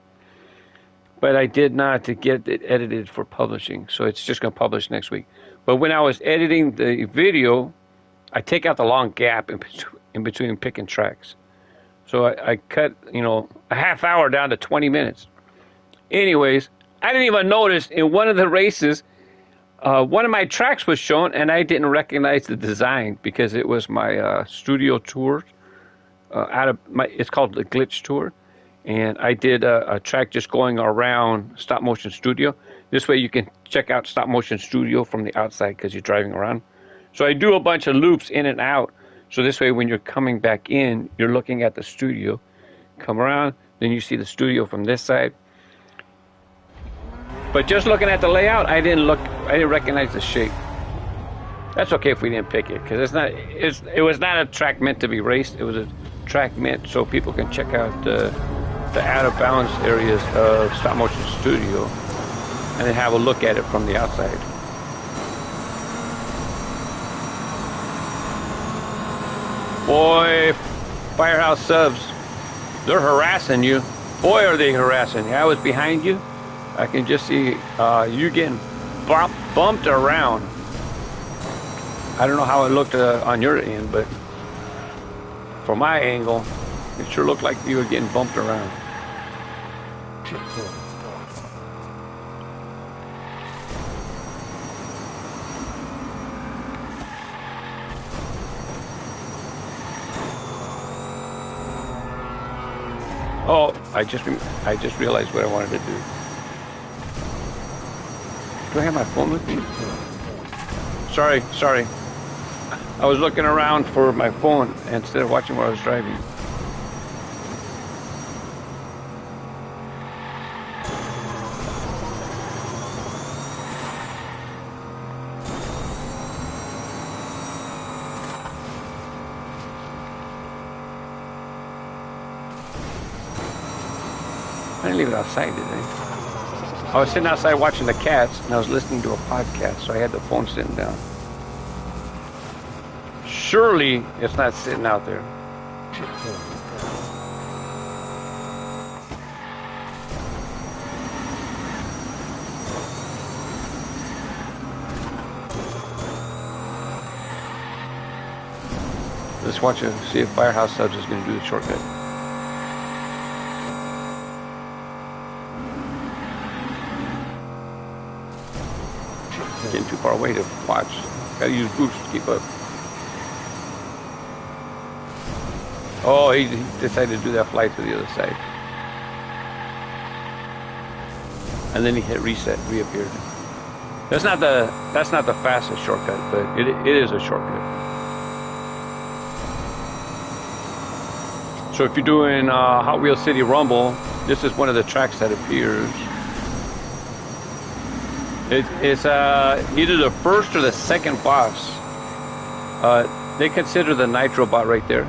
but I did not to get it edited for publishing, so it's just going to publish next week. But when I was editing the video, I take out the long gap in between picking tracks. So I cut, a half hour down to 20 minutes. Anyways, I didn't even notice in one of the races, one of my tracks was shown, and I didn't recognize the design because it was my studio tour. It's called the Glitch Tour, and I did a track just going around Stop Motion Studio. This way you can check out Stop Motion Studio from the outside because you're driving around. So I do a bunch of loops in and out. So this way when you're coming back in, you're looking at the studio. Come around, then you see the studio from this side. But just looking at the layout, I didn't recognize the shape. That's okay if we didn't pick it, because it was not a track meant to be raced. It was a track meant so people can check out the out of bounds areas of Stop Motion Studio and then have a look at it from the outside. Boy, Firehouse subs, they're harassing you. Boy, are they harassing you. I was behind you. I can just see you getting bumped around. I don't know how it looked on your end, but from my angle, it sure looked like you were getting bumped around. Oh, I just realized what I wanted to do. Do I have my phone with me? Sorry. I was looking around for my phone instead of watching where I was driving. I didn't leave it outside, did I? I was sitting outside watching the cats, and I was listening to a podcast, so I had the phone sitting down. Surely it's not sitting out there. Let's watch it, see if Firehouse Subs is going to do the shortcut. Getting too far away to watch. Gotta use boost to keep up. Oh, he decided to do that flight to the other side. And then he hit reset, reappeared. That's not the fastest shortcut, but it is a shortcut. So if you're doing Hot Wheels City Rumble, this is one of the tracks that appears. It's either the first or the second boss. They consider the Nitro bot right there.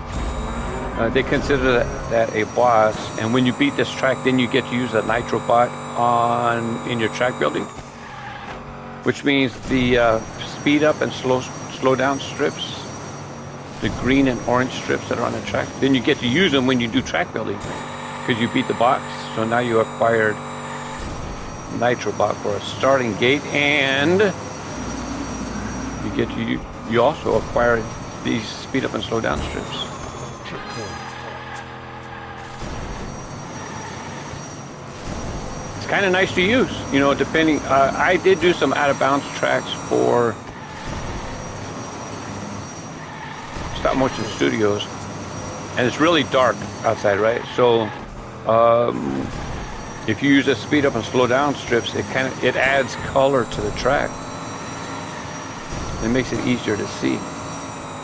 They consider that a boss, and when you beat this track, then you get to use the Nitro bot in your track building, which means the speed up and slow down strips, the green and orange strips that are on the track. Then you get to use them when you do track building because you beat the box. So now you acquired Nitro bot for a starting gate, and you also acquire these speed up and slow down strips. It's kind of nice to use, depending. I did do some out of bounds tracks for Stop Motion Studios, and it's really dark outside, right? So if you use the speed up and slow down strips, it adds color to the track. It makes it easier to see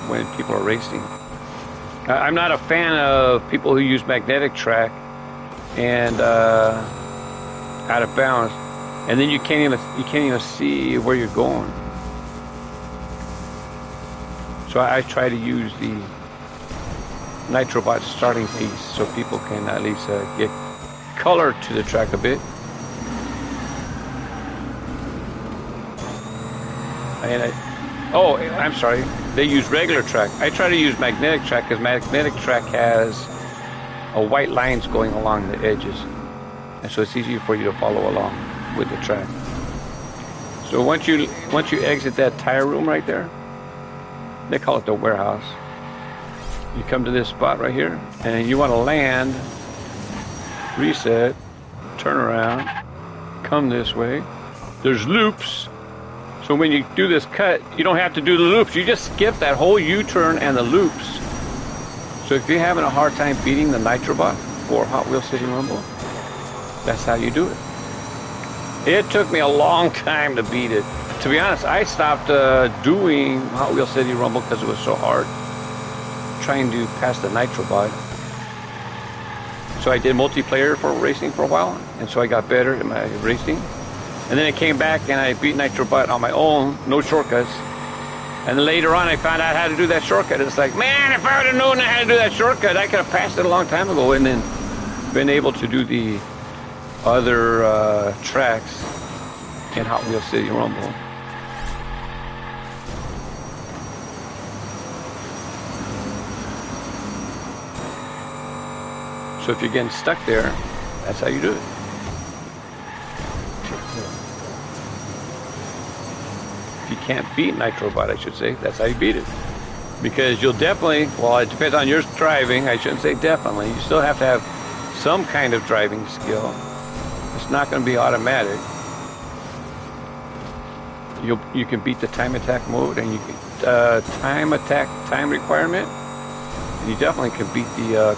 when people are racing. I'm not a fan of people who use magnetic track and out of bounds, and then you can't even see where you're going. So I try to use the NitroBot starting piece so people can at least get color to the track a bit. And I'm sorry. they use regular track. I try to use magnetic track because magnetic track has a white lines going along the edges, and so it's easier for you to follow along with the track. So once you exit that tire room right there, they call it the warehouse. You come to this spot right here, and you want to land, reset, turn around, come this way. There's loops, so when you do this cut, you don't have to do the loops. You just skip that whole U-turn and the loops. So if you're having a hard time beating the Nitrobot for Hot Wheels City Rumble, that's how you do it. It took me a long time to beat it. To be honest, I stopped doing Hot Wheels City Rumble because it was so hard trying to pass the Nitrobot. So I did multiplayer for racing for a while, and so I got better at my racing. And then I came back and I beat Nitrobot on my own, no shortcuts. And then later on I found out how to do that shortcut. It's like, man, if I would have known how to do that shortcut, I could have passed it a long time ago and then been able to do the other tracks in Hot Wheels City Rumble. So if you're getting stuck there, that's how you do it. If you can't beat Nitrobot, I should say, that's how you beat it. Because you'll definitely, well, it depends on your driving. I shouldn't say definitely. You still have to have some kind of driving skill. It's not going to be automatic. You can beat the time attack mode, and you can time attack time requirement. And you definitely can beat the.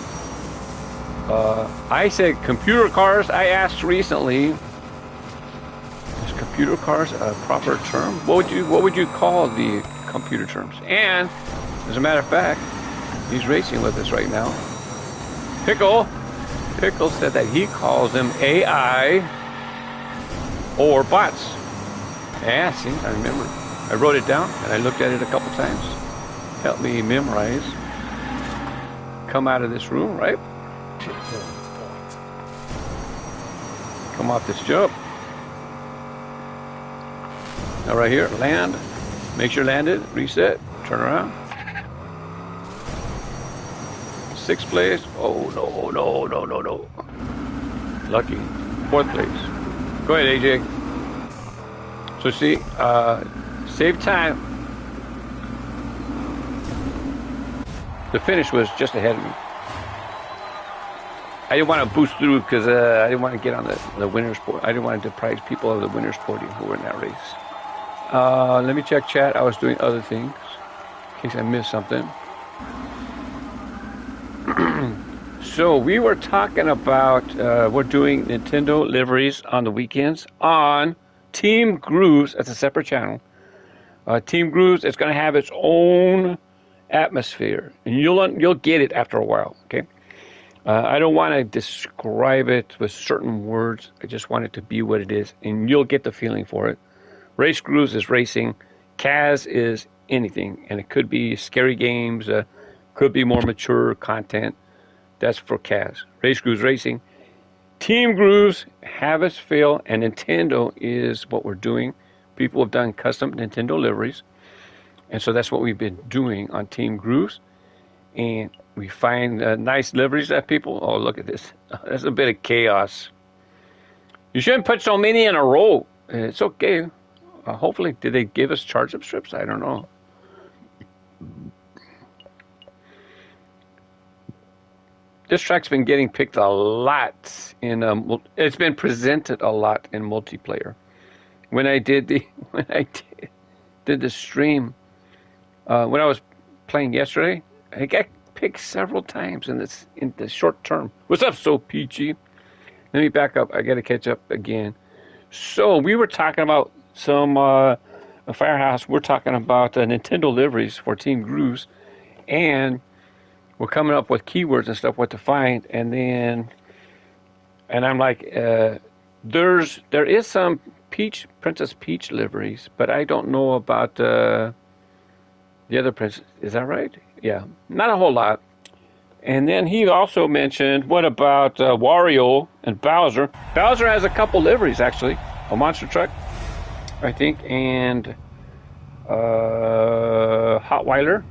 I said computer cars. I asked recently. Is computer cars a proper term? What would you call the computer terms? And as a matter of fact, he's racing with us right now. Pickle said that he calls them AI or bots. Yeah, see, I remember. I wrote it down and I looked at it a couple times. Helped me memorize. Come out of this room, right? Come off this jump. Now right here, land. Make sure landed, reset, turn around. Sixth place. Oh no. Lucky. Fourth place. Go ahead, AJ. So see, save time. The finish was just ahead of me. I didn't want to boost through because I didn't want to get on the winner's podium. I didn't want to deprive people of the winner's podium who were in that race. Let me check chat. I was doing other things in case I missed something. So we were talking about we're doing Nintendo liveries on the weekends on Team Grooves. That's a separate channel. Team Grooves is going to have its own atmosphere, and you'll get it after a while. Okay. I don't want to describe it with certain words. I just want it to be what it is, and you'll get the feeling for it. Race Grooves is racing. Kaz is anything, and it could be scary games, could be more mature content. That's for Kaz. Race Grooves racing. Team Grooves, have us fail, and Nintendo is what we're doing. People have done custom Nintendo liveries, and so that's what we've been doing on Team Grooves. And we find nice liveries that people, oh, look at this. There's a bit of chaos. You shouldn't put so many in a row. It's okay. Hopefully, did they give us charge-up strips? I don't know. This track's been getting picked a lot in, it's been presented a lot in multiplayer. When I did the stream, when I was playing yesterday, I got picked several times in the short term. What's up, So Peachy? Let me back up. I got to catch up again. So we were talking about some Firehouse. We're talking about Nintendo liveries for Team Grooves, and we're coming up with keywords and stuff, what to find, and I'm like, there is some Princess Peach liveries, but I don't know about the other princess. Is that right? Yeah, not a whole lot. And then he also mentioned, what about Wario and Bowser? Bowser has a couple liveries, actually. A monster truck, I think, and Hotweiler.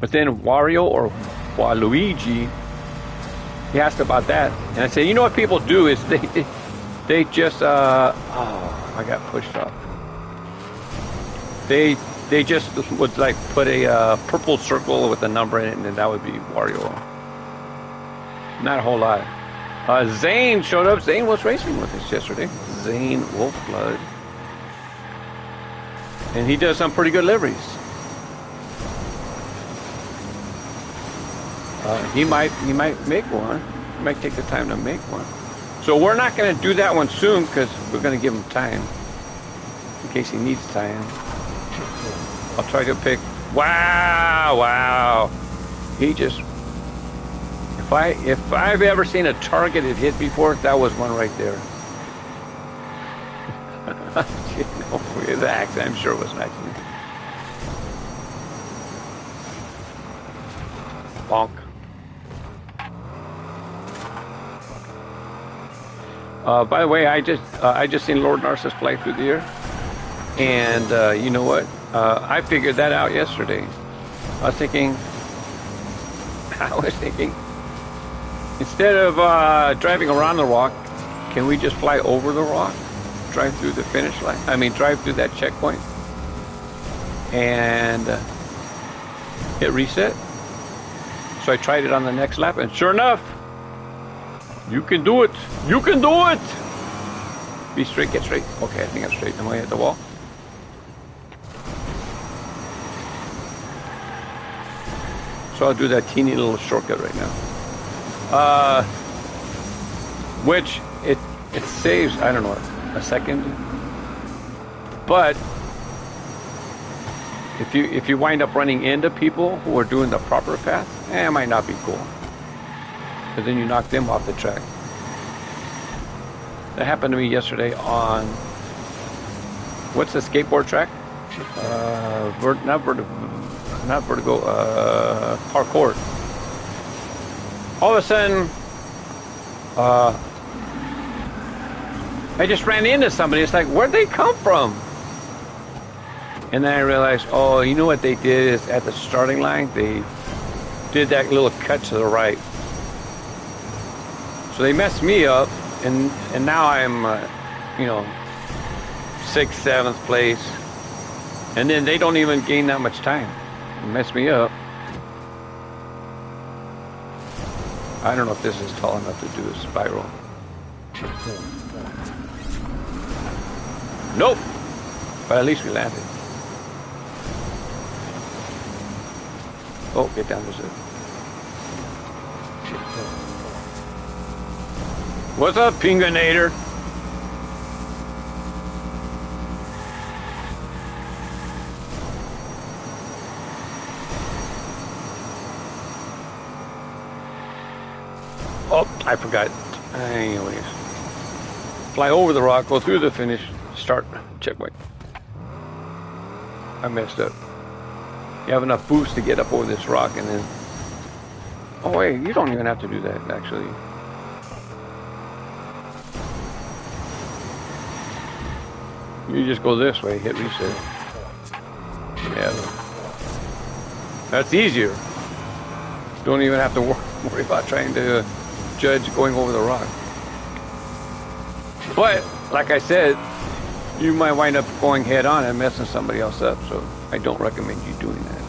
But then Wario or Waluigi, he asked about that. And I said, you know what people do is they just, oh, I got pushed off. They just would like put a purple circle with a number in it, and then that would be Wario. Not a whole lot. Zane showed up. Zane was racing with us yesterday. Zane Wolfblood. And he does some pretty good liveries. He might make one. He might take the time to make one. So we're not going to do that one soon because we're going to give him time in case he needs time. I'll try to pick. Wow. He just. If I've ever seen a targeted hit before, that was one right there. With the accident, I'm sure it was an accident. Bonk. By the way, I just seen Lord Narcissus fly through the air, and you know what? I figured that out yesterday. I was thinking, instead of driving around the rock, can we just fly over the rock, drive through the finish line? I mean, drive through that checkpoint, and hit reset. So I tried it on the next lap, and sure enough, you can do it. You can do it. Be straight, get straight. Okay, I think I'm straight. Am I at the wall? So I'll do that teeny little shortcut right now. Which it saves, I don't know, a second. But if you wind up running into people who are doing the proper path, it might not be cool. Because then you knock them off the track. That happened to me yesterday on, what's the skateboard track? Not vertigo, parkour. All of a sudden, I just ran into somebody. It's like, where'd they come from? And then I realized, oh, you know what they did is at the starting line, they did that little cut to the right. So they messed me up, and now I'm, 6th, 7th place. And then they don't even gain that much time. They mess me up. I don't know if this is tall enough to do a spiral. Nope. But at least we landed. Oh, get down, there's it. What's up, Pinganator? Oh, I forgot. Anyways. Fly over the rock, go through the finish, start, checkpoint. I messed up. You have enough boost to get up over this rock and then... Oh wait, you don't even have to do that, actually. You just go this way, hit reset. Yeah. That's easier. Don't even have to worry about trying to judge going over the rock. But, like I said, you might wind up going head on and messing somebody else up, so I don't recommend you doing that.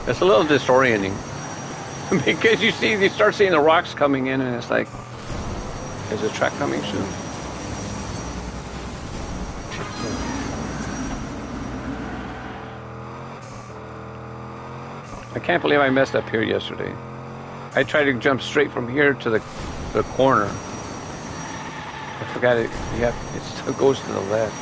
It's a little disorienting because you start seeing the rocks coming in, and it's like, is the track coming soon? I can't believe I messed up here yesterday. I tried to jump straight from here to the corner. I forgot it. Yeah, it still goes to the left.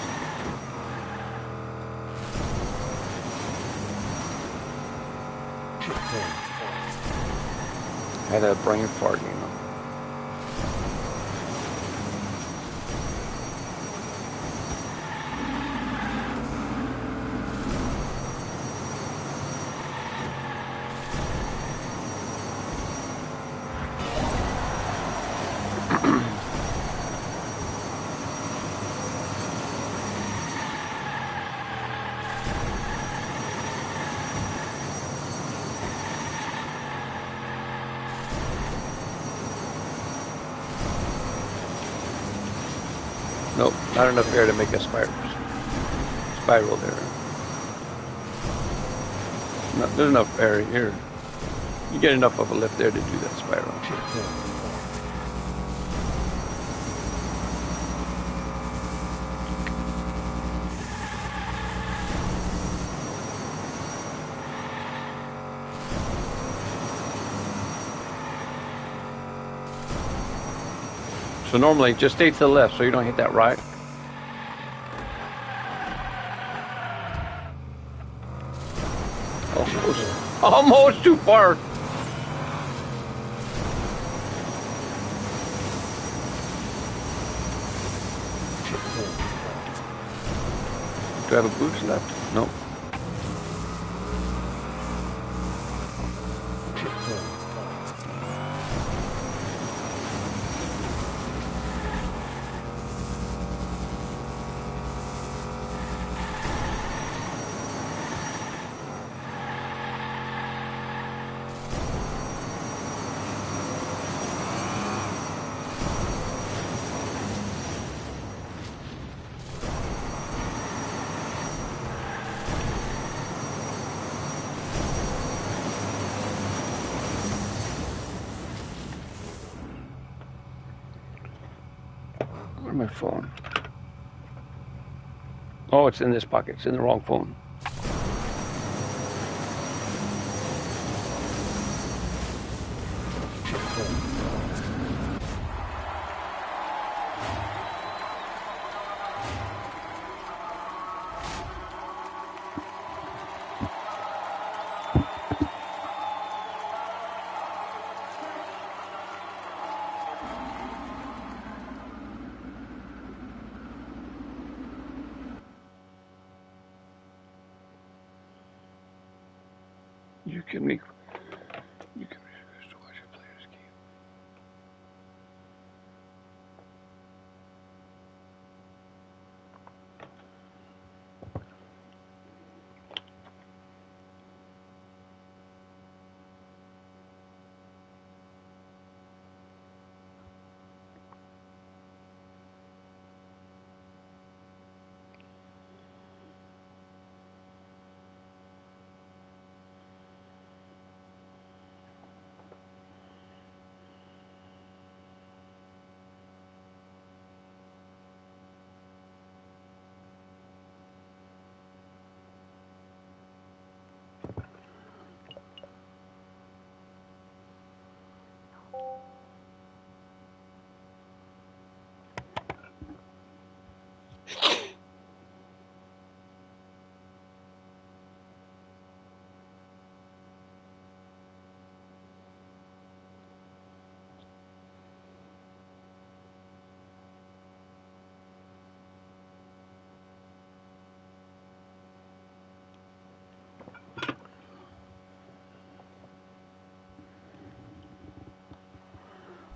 I had a brain fart, you know. Not enough air to make a spiral there. No, there's enough air here. You get enough of a lift there to do that spiral. So normally just stay to the left so you don't hit that right. Almost too far. Do I have a boost left? Nope. Where's my phone? Oh, it's in this pocket. It's in the wrong phone. You can to watch a player's game.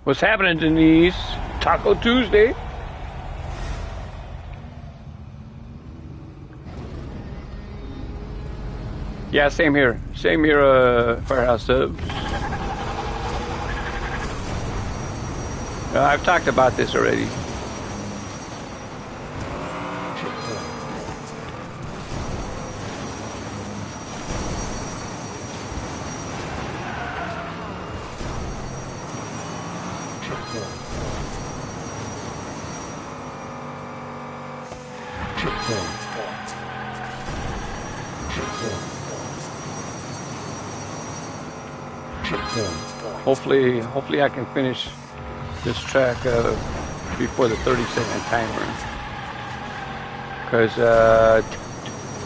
What's happening, Denise? Taco Tuesday. Yeah, same here. Same here, Firehouse Subs. I've talked about this already. Hopefully I can finish this track before the 30-second timer. Because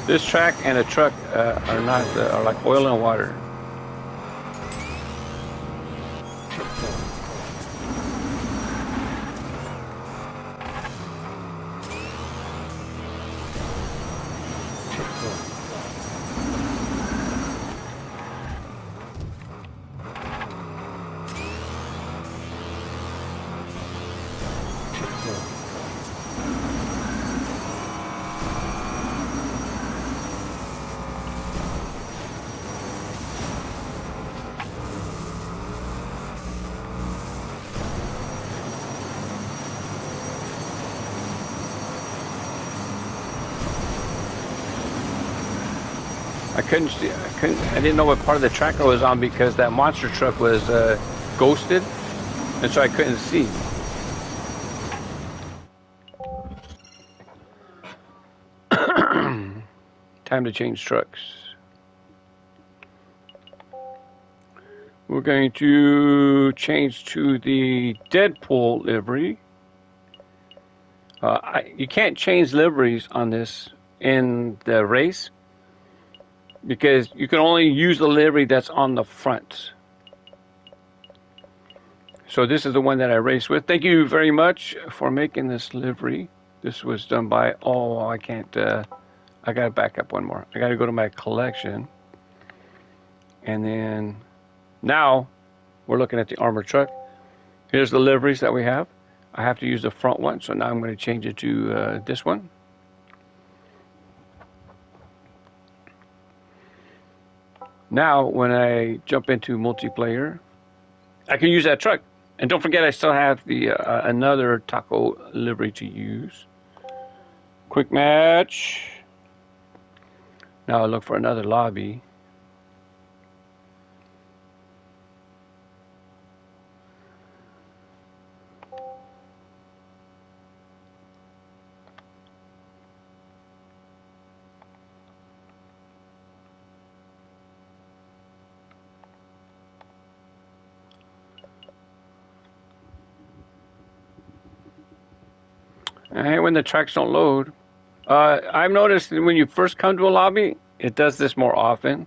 this track and a truck are like oil and water. I couldn't see. I didn't know what part of the track I was on because that monster truck was ghosted, and so I couldn't see. Time to change trucks. We're going to change to the Deadpool livery. You can't change liveries on this in the race because you can only use the livery that's on the front. So this is the one that I raced with. Thank you very much for making this livery. This was done by, I can't, I gotta back up one more. I gotta go to my collection. And then now we're looking at the armored truck. Here's the liveries that we have. I have to use the front one, so now I'm going to change it to this one. Now, when I jump into multiplayer, I can use that truck. And don't forget, I still have the another taco livery to use. Quick match. Now I look for another lobby. And when the tracks don't load, I've noticed that when you first come to a lobby, it does this more often,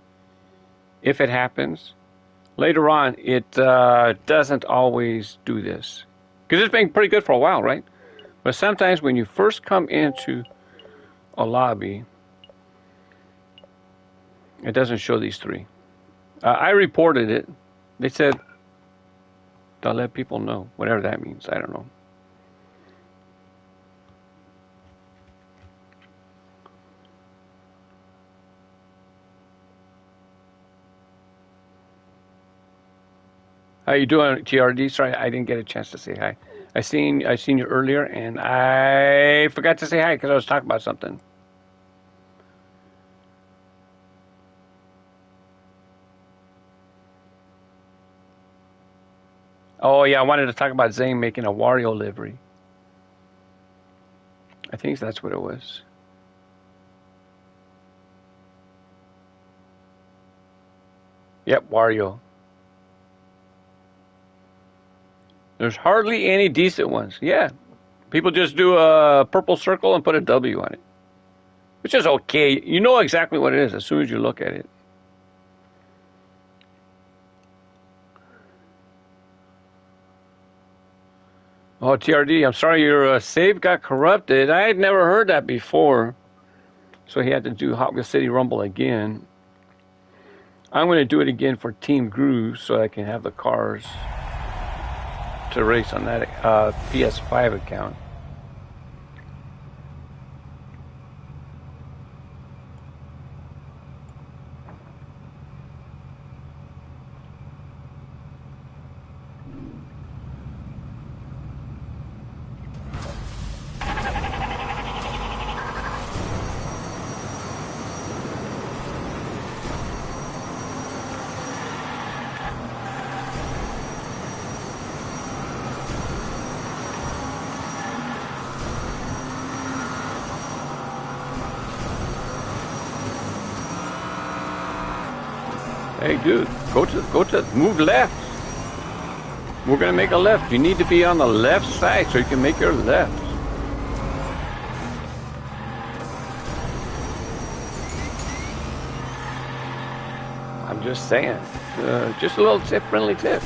if it happens. Later on, it doesn't always do this. Because it's been pretty good for a while, right? But sometimes when you first come into a lobby, it doesn't show these three. I reported it. They said, they'll let people know, whatever that means. I don't know. How you doing, TRD? Sorry, I didn't get a chance to say hi. I seen you earlier, and I forgot to say hi because I was talking about something. Oh yeah, I wanted to talk about Zane making a Wario livery. I think that's what it was. Yep, Wario. There's hardly any decent ones. Yeah. People just do a purple circle and put a W on it. Which is okay. You know exactly what it is as soon as you look at it. Oh, TRD, I'm sorry your save got corrupted. I had never heard that before. So he had to do Hot Wheels City Rumble again. I'm going to do it again for Team Groove so I can have the cars to race on that PS5 account. Hey, dude, go to, move left. We're gonna make a left. You need to be on the left side so you can make your left. I'm just saying, just a little tip, friendly tip.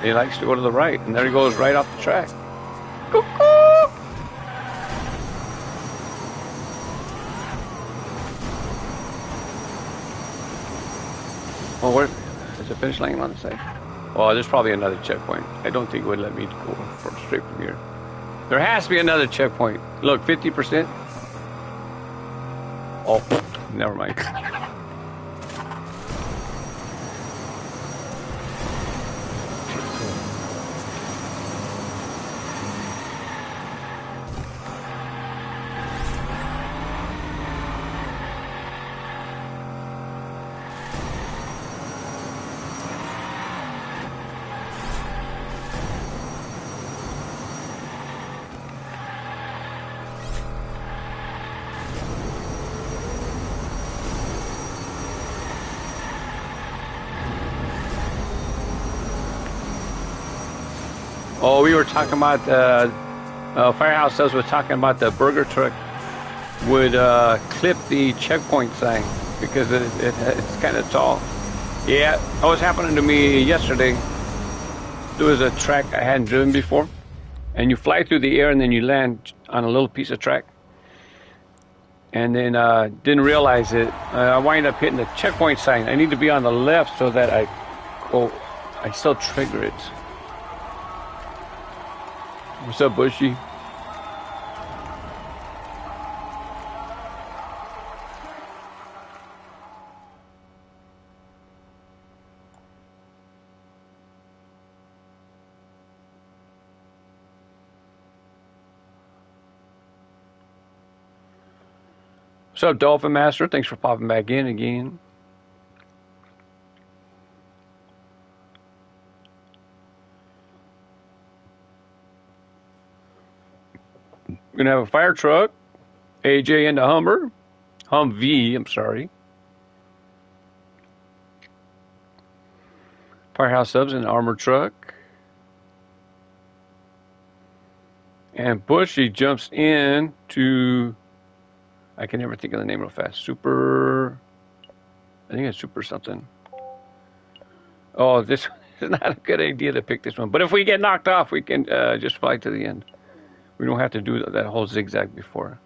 He likes to go to the right, and there he goes right off the track. Cuckoo! Well, where is the finish line on the side? Oh, there's probably another checkpoint. I don't think it would let me go straight from here. There has to be another checkpoint. Look, 50%. Oh, never mind. Oh, we were talking about Firehouse Subs was talking about the burger truck would clip the checkpoint sign because it's kind of tall. Yeah, that was happening to me yesterday. There was a track I hadn't driven before, and you fly through the air and then you land on a little piece of track. And then didn't realize it. I wind up hitting the checkpoint sign. I need to be on the left so that I still trigger it. What's up, Bushy? What's up, Dolphin Master? Thanks for popping back in again. We're going to have a fire truck, AJ and a Humvee, I'm sorry. Firehouse Subs and armored truck. And Bushy jumps in to, I can never think of the name real fast. Super, I think it's Super something. Oh, this is not a good idea to pick this one. But if we get knocked off, we can just fly to the end. We don't have to do that whole zigzag before.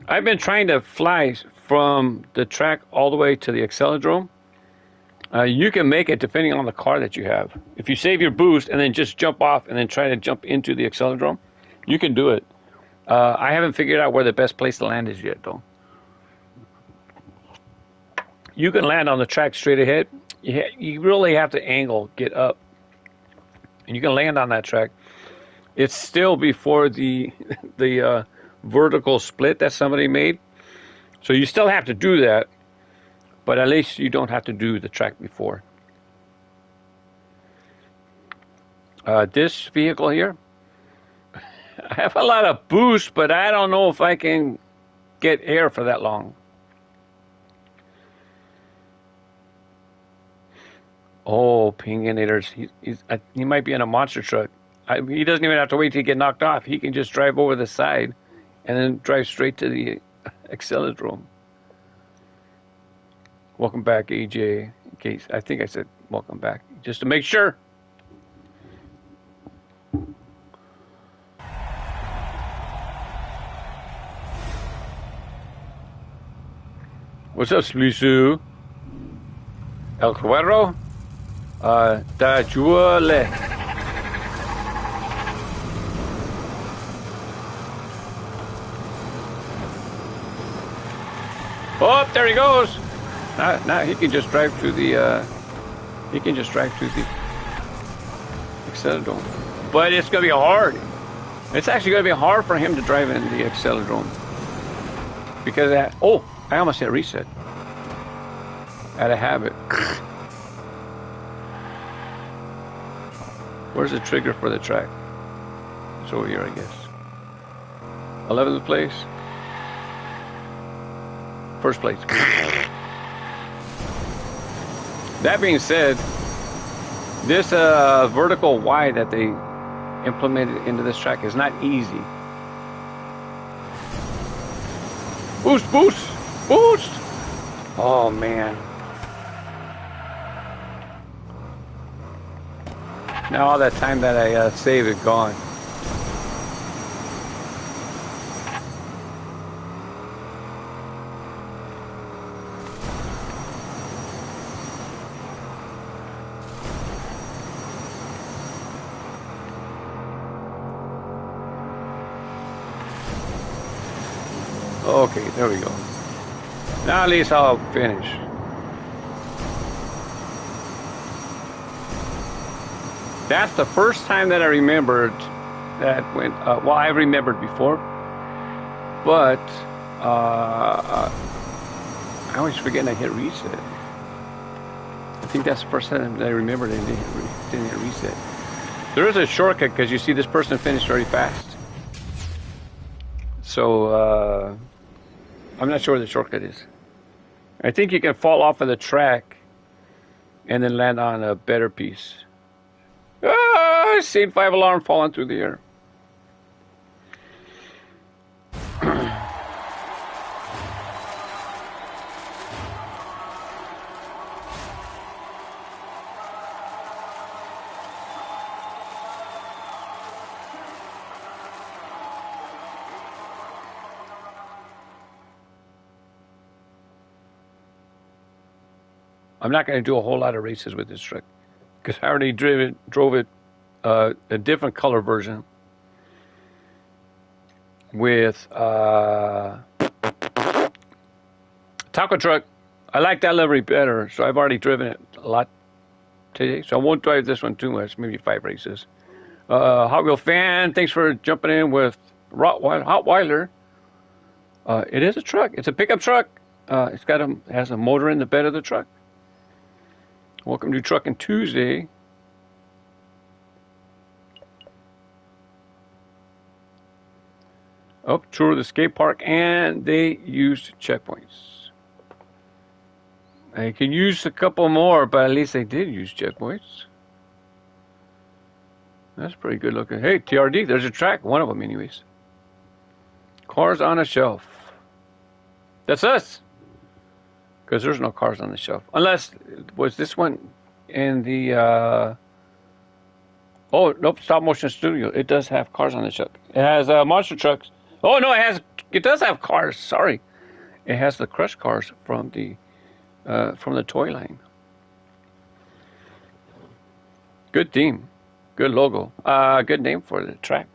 I've been trying to fly from the track all the way to the Accelodrome. You can make it depending on the car that you have. If you save your boost and then just jump off and then try to jump into the Accelodrome, you can do it. I haven't figured out where the best place to land is yet, though. You can land on the track straight ahead. You really have to angle, get up, and you can land on that track. It's still before the vertical split that somebody made, so you still have to do that, but at least you don't have to do the track before. This vehicle here, I have a lot of boost, but I don't know if I can get air for that long. Oh, Pinginators. He might be in a monster truck. He doesn't even have to wait till he get knocked off. He can just drive over the side and then drive straight to the Accelodrome. Welcome back, AJ. In case, I think I said welcome back, just to make sure. What's up, Splisu? El Cuero? Da Juele. Oh, there he goes. Now he can just drive to the Accelodrome. But it's gonna be hard. It's actually gonna be hard for him to drive in the Accelodrome. Because I almost hit reset. Out of habit. Where's the trigger for the track? It's over here, I guess. 11th place. First place. That being said, this vertical Y that they implemented into this track is not easy. Boost, boost, boost! Oh, man. Now all that time that I saved is gone. Okay, there we go. Now at least I'll finish. That's the first time that I remembered that when, well, I remembered before, but I always forget I hit reset. I think that's the first time that I remembered and didn't hit reset. There is a shortcut because you see this person finished very fast. So, I'm not sure where the shortcut is. I think you can fall off of the track and then land on a better piece. Ah, scene 5 alarm falling through the air. I'm not going to do a whole lot of races with this truck because I already drove it a different color version with taco truck. I like that livery better, so I've already driven it a lot today. So I won't drive this one too much, maybe 5 races. Hot Wheel Fan, thanks for jumping in with Hotweiler. It is a truck. It's a pickup truck. It's has a motor in the bed of the truck. Welcome to Trucking Tuesday. Oh, tour of the skate park, and they used checkpoints. I can use a couple more, but at least they did use checkpoints. That's pretty good looking. Hey, TRD, there's a track. One of them, anyways. Cars on a shelf. That's us. Because there's no cars on the shelf. Unless, was this one in the, oh, nope, Stop Motion Studio. It does have cars on the shelf. It has monster trucks. Oh, no, it does have cars. Sorry. It has the Crush cars from the toy line. Good theme. Good logo. Good name for the track.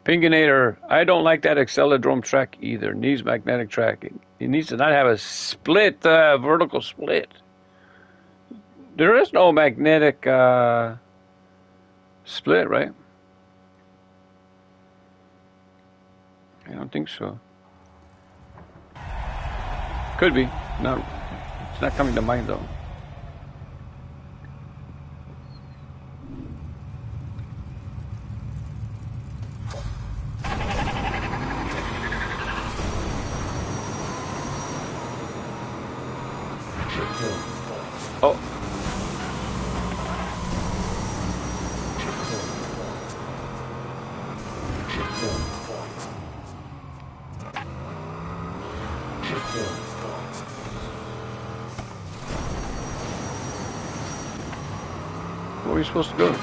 Pinginator, I don't like that Accelodrome track either. It needs magnetic track. It needs to not have a split, vertical split. There is no magnetic split, right? I don't think so. Could be. No, it's not coming to mind though. Oh. Where are we supposed to go?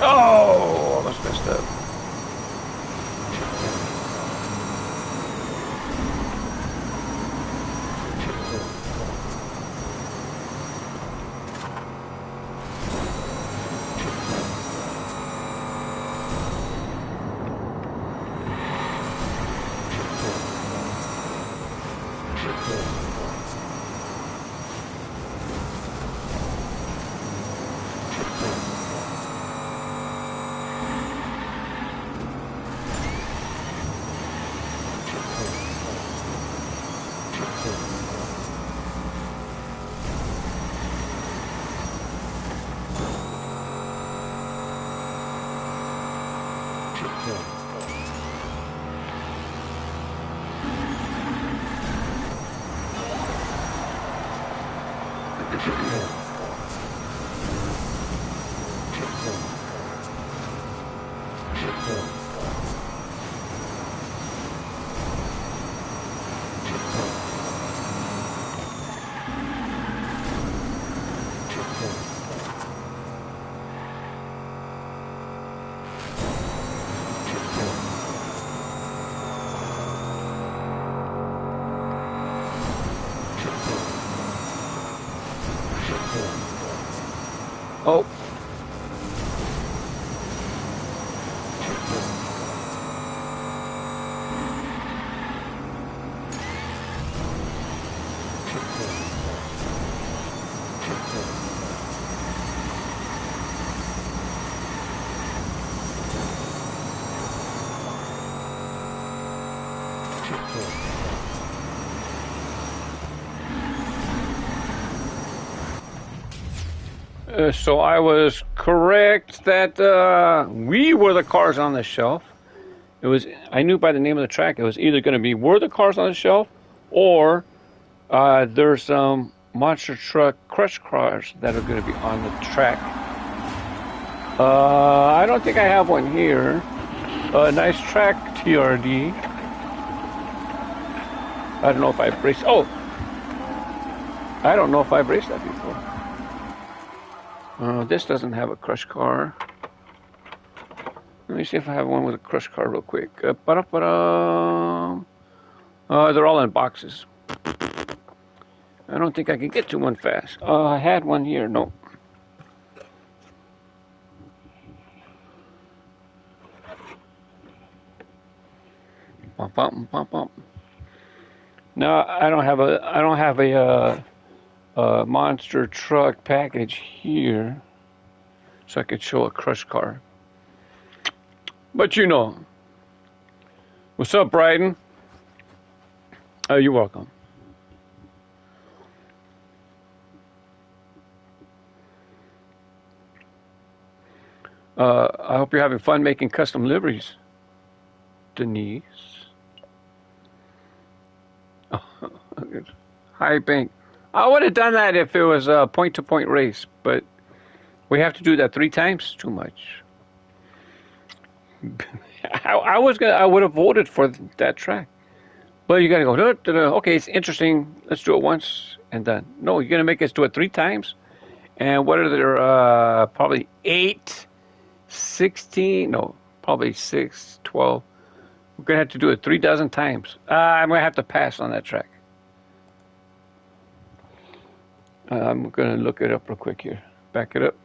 Oh, almost messed up. Oh. So I was correct that we were the cars on the shelf. It was, I knew by the name of the track, it was either going to be we're the cars on the shelf, or there's some monster truck crush cars that are going to be on the track. I don't think I have one here. Nice track, TRD. I don't know if I braced. Oh, I don't know if I braced that before. This doesn't have a crush car. Let me see if I have one with a crush car real quick. They're all in boxes. I don't think I can get to one fast. I had one here. No. Bump, bump, bump, bump. No, I don't have a monster truck package here, so I could show a crush car. But you know, what's up, Bryden? Oh, you're welcome. I hope you're having fun making custom liveries, Denise. Hi, Bank. I would have done that if it was a point-to-point race, but we have to do that 3 times. Too much. I would have voted for that track, but you gotta go. Okay, it's interesting. Let's do it once and done. No, you're gonna make us do it 3 times. And what are there? Probably 8, 16. No, probably 6, 12. We're gonna have to do it 3 dozen times. I'm gonna have to pass on that track. I'm going to look it up real quick here. Back it up.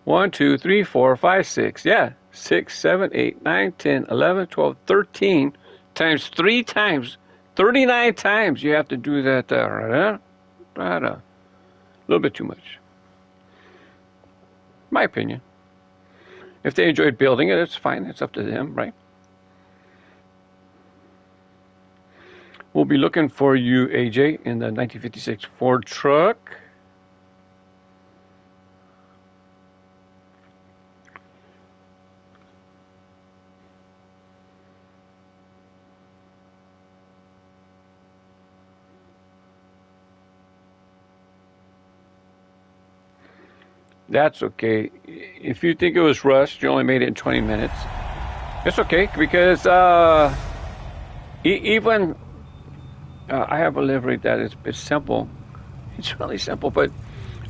One, 2, 3, 4, 5, 6. Yeah. 6, 7, 8, 9, 10, 11, 12, 13 times 3 times. 39 times you have to do that. A little bit too much. My opinion. If they enjoyed building it, it's fine. It's up to them, right? We'll be looking for you, AJ, in the 1956 Ford truck. That's okay. If you think it was rushed, you only made it in 20 minutes. It's okay, because even I have a livery that is simple. It's really simple, but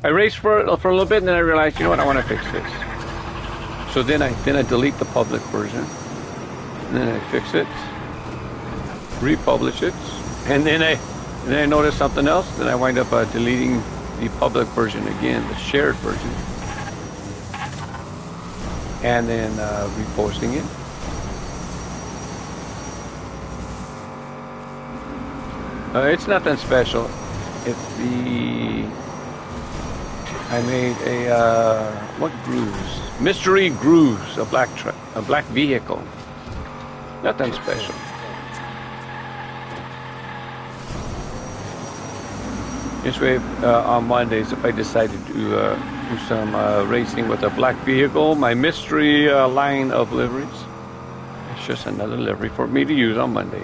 I raced for a little bit, and then I realized, you know what, I want to fix this. So then I delete the public version, and then I fix it, republish it, and then I notice something else. Then I wind up deleting the public version again, the shared version, and then reposting it. It's nothing special. It's I made a what grooves? Mystery grooves, a black vehicle. Nothing special. This way, on Mondays, if I decide to do Do some racing with a black vehicle, my mystery line of liveries. It's just another livery for me to use on Mondays.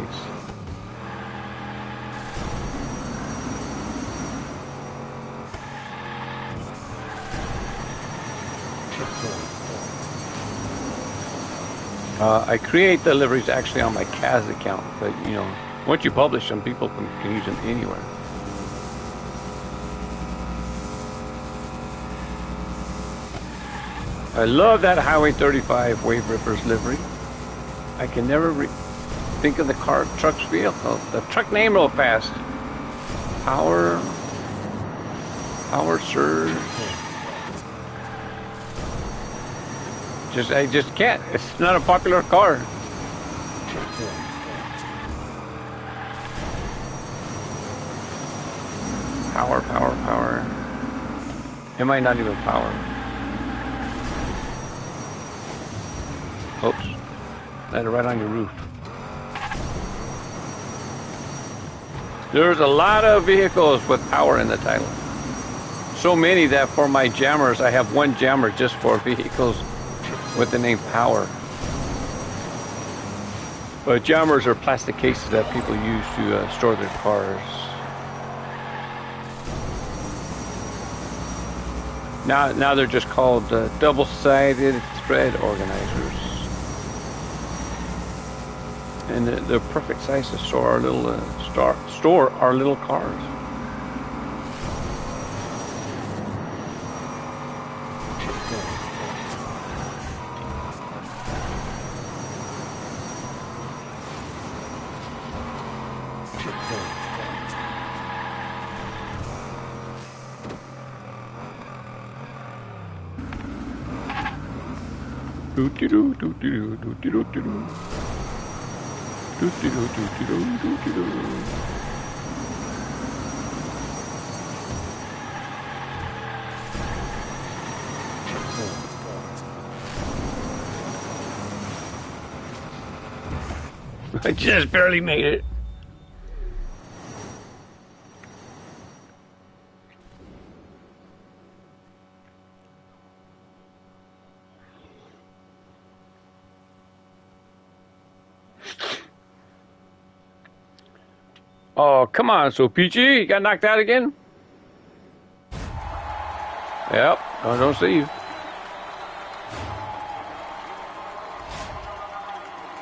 I create the liveries actually on my Kaz account, but you know, once you publish them, people can use them anywhere. I love that Highway 35 Wave Rippers livery. I can never think of the truck's vehicle. The truck name real fast. Power Surge. I just can't. It's not a popular car. Power. It might not even power. Oops. That's right on your roof. There's a lot of vehicles with power in the title. So many that for my jammers, I have one jammer just for vehicles with the name Power. But jammers are plastic cases that people use to store their cars. Now they're just called double-sided thread organizers. And they're perfect size to store our little cars. I just barely made it. Oh, come on, so peachy. You got knocked out again? Yep, I don't see you.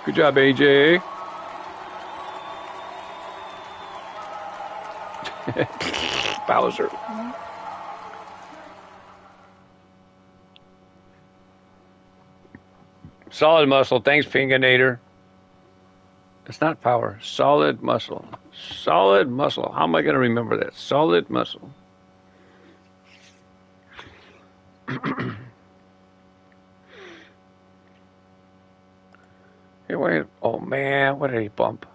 Good job, AJ. Bowser. Solid muscle. Thanks, Pinganator. It's not power. Solid muscle. Solid muscle. How am I going to remember that? Solid muscle. Hey, wait. Oh, man. What did he bump?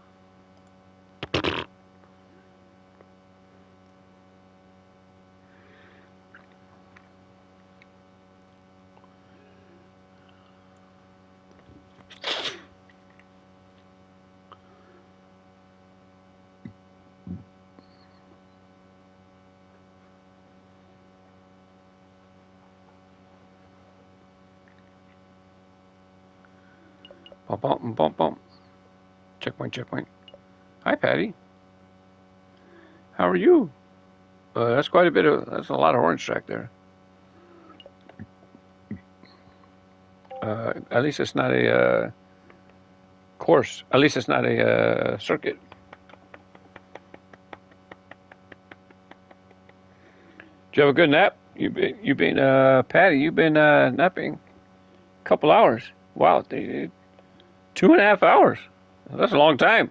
Bump. Checkpoint. Hi, Patty. How are you? That's quite a bit of, that's a lot of orange track there. At least it's not a course. At least it's not a circuit. Did you have a good nap? You've been Patty, you've been napping a couple hours. Wow, 2.5 hours. That's a long time.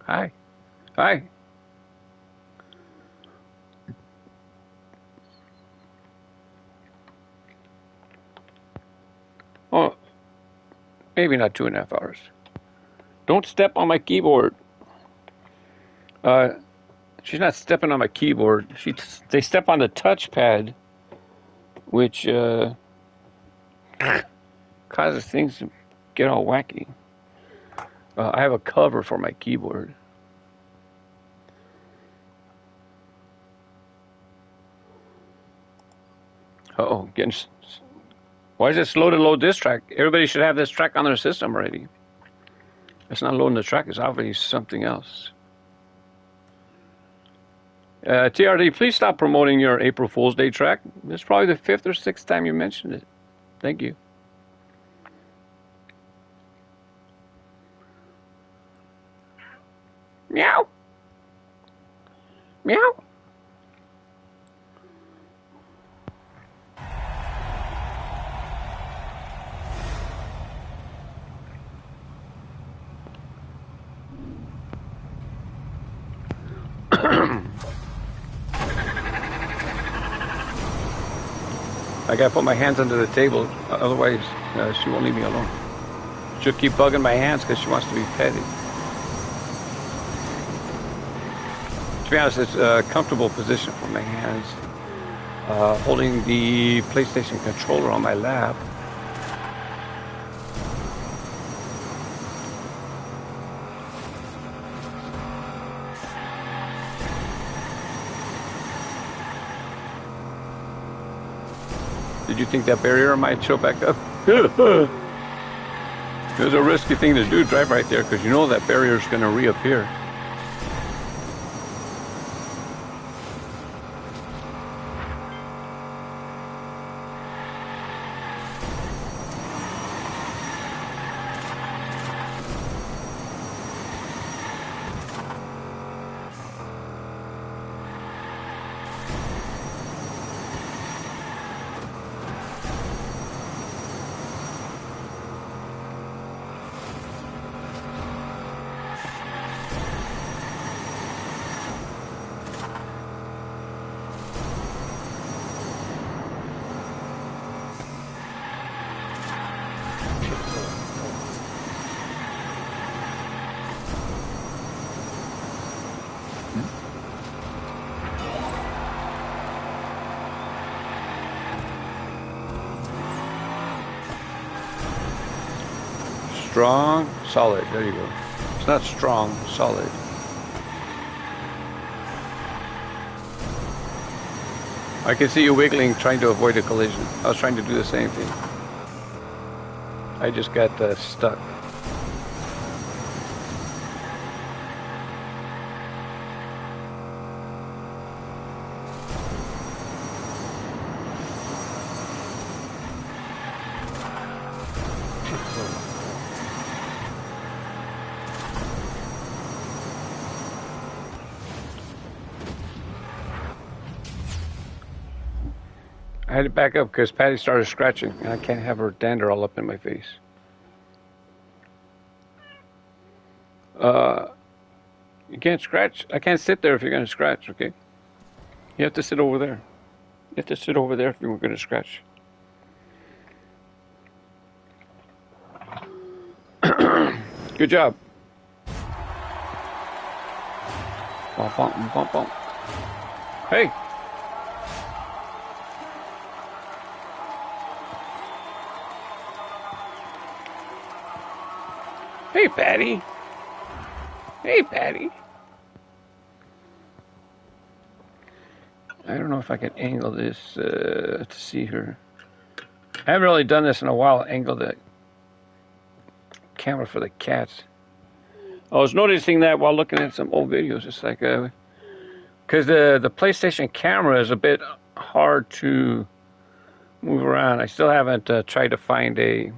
Hi. Oh, maybe not 2.5 hours. Don't step on my keyboard. She's not stepping on my keyboard. They step on the touchpad, which causes things to get all wacky. I have a cover for my keyboard. Uh-oh, why is it slow to load this track? Everybody should have this track on their system already. It's not loading the track, it's obviously something else. TRD, please stop promoting your April Fool's Day track. It's probably the 5th or 6th time you mentioned it. Thank you. Meow. Meow. I gotta put my hands under the table, otherwise she won't leave me alone. She'll keep bugging my hands because she wants to be petted. To be honest, it's a comfortable position for my hands. Holding the PlayStation controller on my lap. Did you think that barrier might show back up? It was a risky thing to do, drive right there, because you know that barrier is going to reappear. Strong, solid. There you go. It's not strong, solid. I can see you wiggling, trying to avoid a collision. I was trying to do the same thing. I just got stuck. I had to back up because Patty started scratching, and I can't have her dander all up in my face. You can't scratch. I can't sit there if you're going to scratch, okay? You have to sit over there. You have to sit over there if you were going to scratch. Good job. Bump, bump, bump, bump. Hey! Hey, Patty. Hey, Patty. I don't know if I can angle this to see her. I haven't really done this in a while, angle the camera for the cats. I was noticing that while looking at some old videos. It's like, because the PlayStation camera is a bit hard to move around. I still haven't tried to find a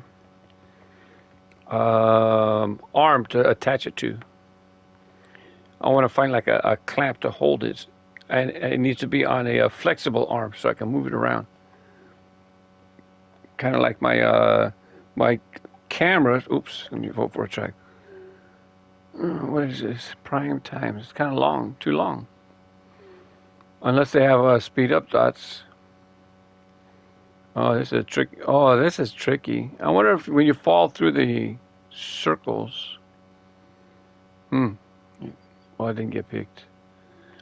arm to attach it to. I want to find like a clamp to hold it, and it needs to be on a flexible arm so I can move it around. Kind of like my my camera. Oops, let me vote for a track. What is this? Prime time. It's kind of long, too long. Unless they have speed up dots. Oh, this is tricky. Oh, this is tricky. I wonder if when you fall through the circles. Well, I didn't get picked.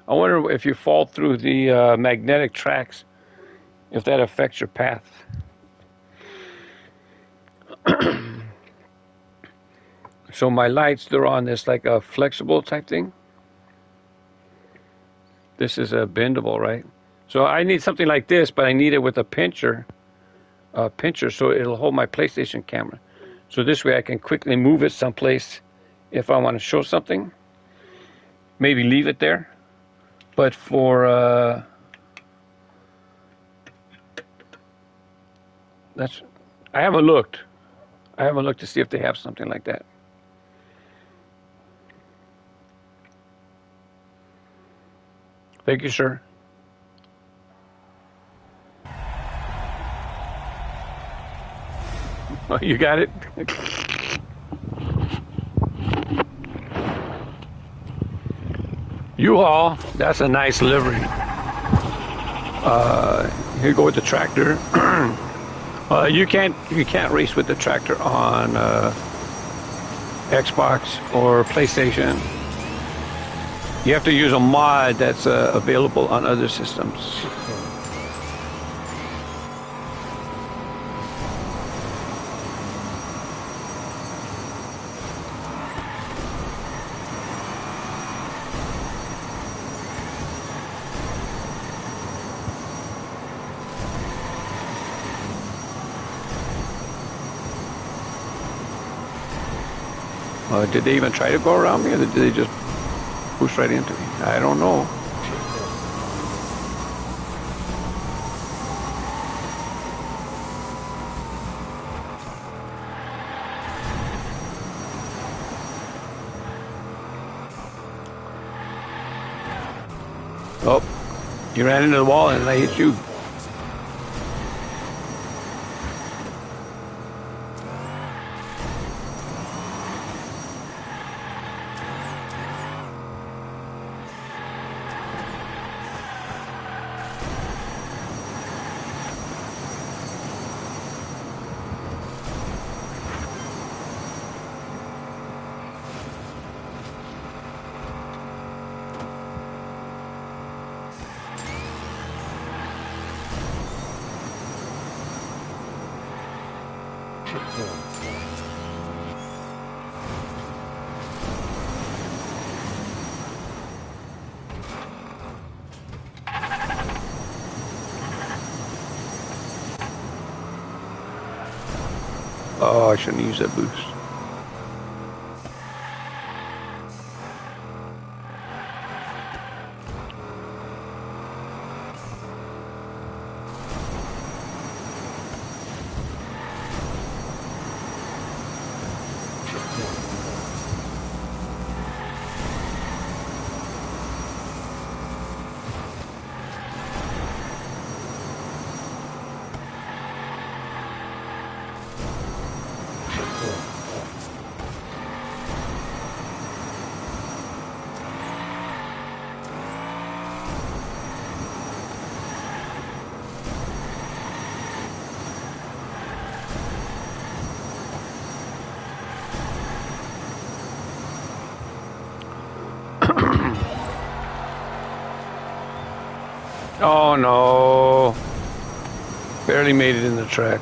I wonder if you fall through the magnetic tracks, if that affects your path. So my lights, they're on this like a flexible type thing. This is a bendable, right? So I need something like this, but I need it with a pincher, so it'll hold my PlayStation camera. So this way I can quickly move it someplace if I want to show something. Maybe leave it there. But for that's, I haven't looked. I haven't looked to see if they have something like that. Thank you, sir. Oh, you got it? U-Haul, that's a nice livery. Here you go with the tractor. You can't race with the tractor on Xbox or PlayStation. You have to use a mod that's available on other systems. Did they even try to go around me, or did they just push right into me? I don't know. Oh, you ran into the wall and I hit you. Oh, I shouldn't use that boost. Oh no, barely made it in the track.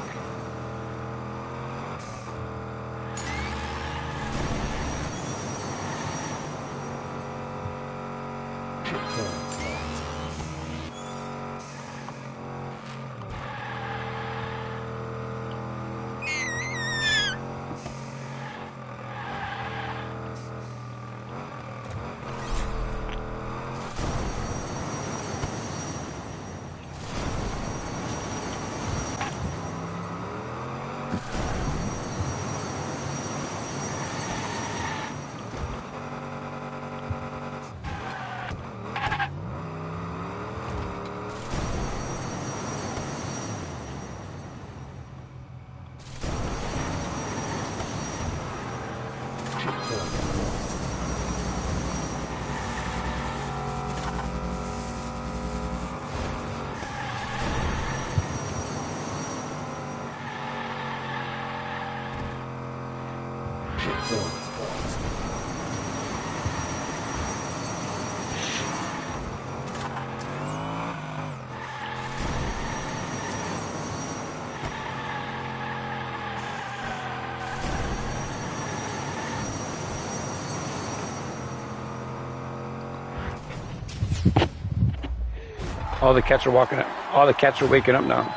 All the cats are walking up. All the cats are waking up now.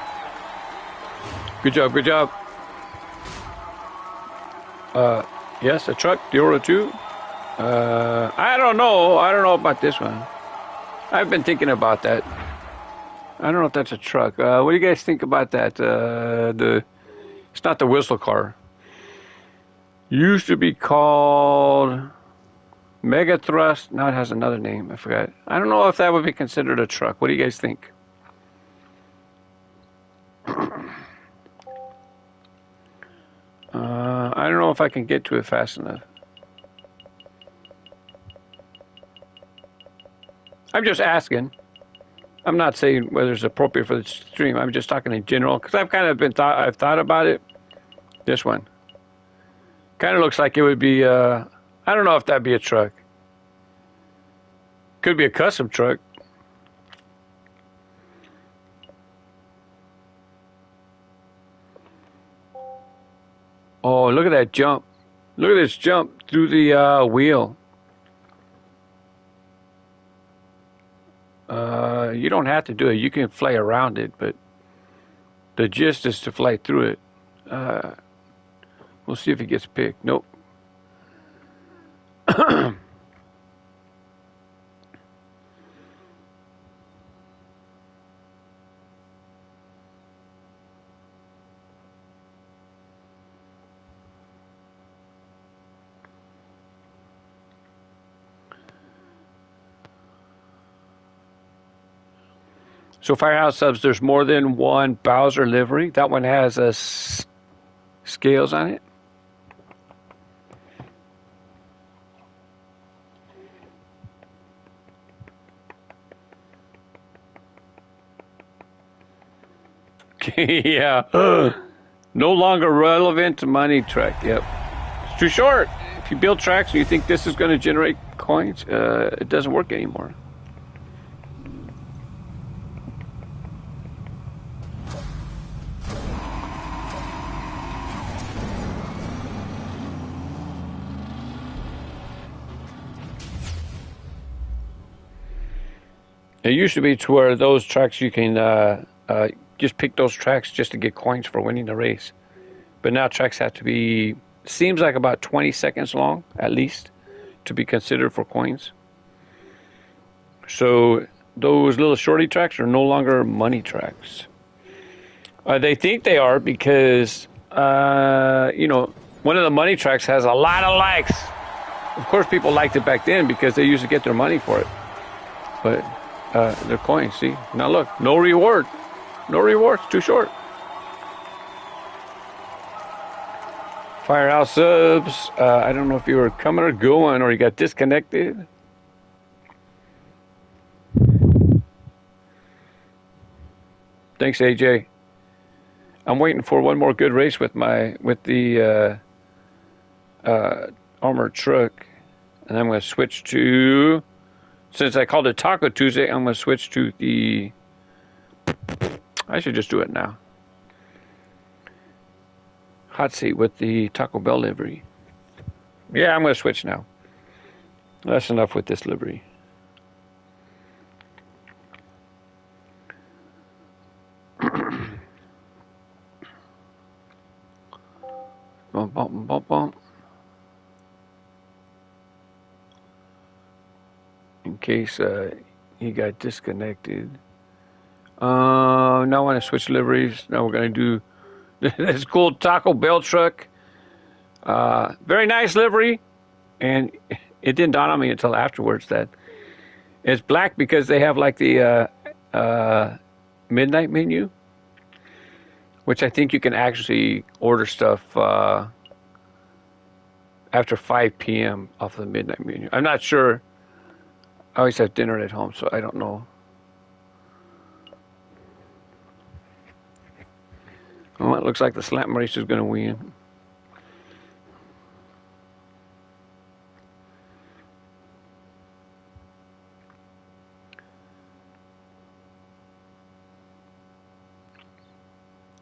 Good job, good job. Yes, a truck, the Oro 2. I don't know. I don't know about this one. I've been thinking about that. I don't know if that's a truck. What do you guys think about that? It's not the whistle car. Used to be called Mega Thrust. Now it has another name. I forgot. I don't know if that would be considered a truck. What do you guys think? I don't know if I can get to it fast enough. I'm just asking. I'm not saying whether it's appropriate for the stream. I'm just talking in general because I've kind of I've thought about it. This one kind of looks like it would be. I don't know if that'd be a truck. Could be a custom truck. Oh, look at that jump. Look at this jump through the wheel. You don't have to do it. You can fly around it, but the gist is to fly through it. We'll see if it gets picked. Nope. So Firehouse Subs, there's more than one Bowser livery. That one has scales on it. Yeah. No longer relevant to money track. Yep. It's too short. If you build tracks and you think this is going to generate coins, it doesn't work anymore. It used to be to where those tracks you can just pick those tracks just to get coins for winning the race. But now tracks have to be, seems like about 20 seconds long at least to be considered for coins. So those little shorty tracks are no longer money tracks. They think they are because, you know, one of the money tracks has a lot of likes. Of course people liked it back then because they used to get their money for it. But they're coins, see? Now look, no reward. No reward, it's too short. Firehouse Subs, I don't know if you were coming or going or you got disconnected. Thanks, AJ. I'm waiting for one more good race with the armored truck. And I'm going to switch to, since I called it Taco Tuesday, I'm going to switch to the, I should just do it now. Hot seat with the Taco Bell livery. Yeah, I'm going to switch now. That's enough with this livery. Bump, bump, bump, bump. In case he got disconnected. Now I want to switch liveries. Now we're going to do this cool Taco Bell truck. Very nice livery. And it didn't dawn on me until afterwards that it's black because they have like the midnight menu, which I think you can actually order stuff after 5 p.m. off the midnight menu. I'm not sure. I always have dinner at home, so I don't know. Well, it looks like the slam race is going to win.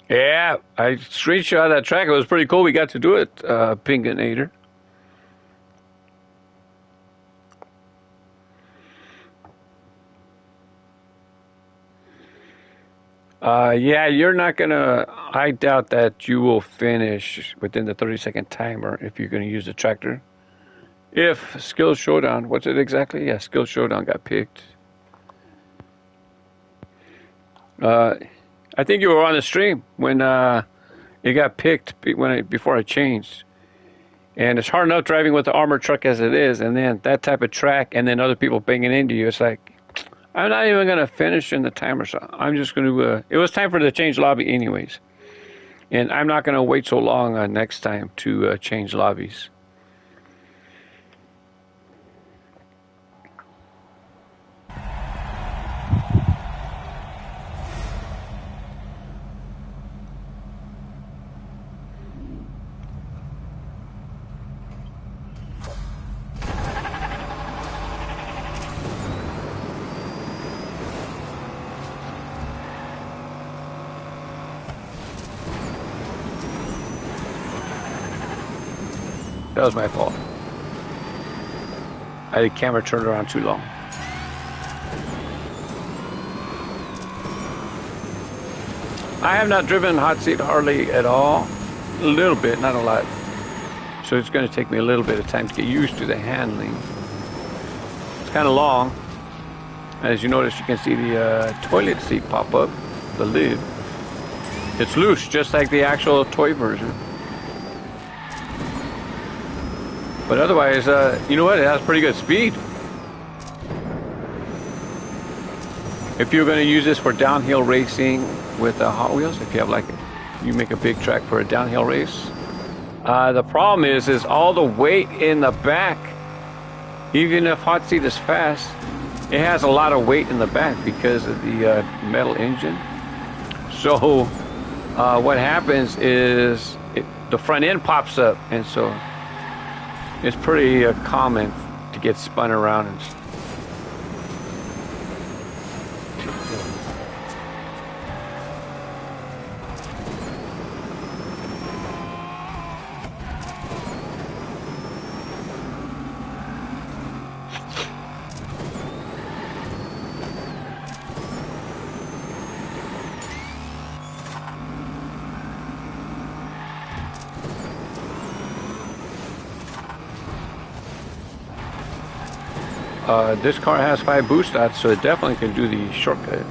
Yeah, I screenshot that track. It was pretty cool. We got to do it, Pinganator. Yeah, you're not gonna. I doubt that you will finish within the 30-second timer if you're gonna use the tractor. If Skill Showdown, what's it exactly? Yeah, Skill Showdown got picked. I think you were on the stream when it got picked before I changed. And it's hard enough driving with the armored truck as it is, and then that type of track, and then other people banging into you. It's like, I'm not even going to finish in the timer, so I'm just going to, it was time for the change lobby anyways. And I'm not going to wait so long next time to change lobbies. That was my fault. I had the camera turned around too long. I have not driven hot seat hardly at all. A little bit, not a lot. So it's going to take me a little bit of time to get used to the handling. It's kind of long. As you notice, you can see the toilet seat pop up, the lid. It's loose, just like the actual toy version. But otherwise, you know what? It has pretty good speed. If you're going to use this for downhill racing with Hot Wheels, if you have like, you make a big track for a downhill race. The problem is all the weight in the back. Even if hot seat is fast, it has a lot of weight in the back because of the metal engine. So what happens is the front end pops up, and so it's pretty common to get spun around and this car has 5 boost dots, so it definitely can do the shortcut.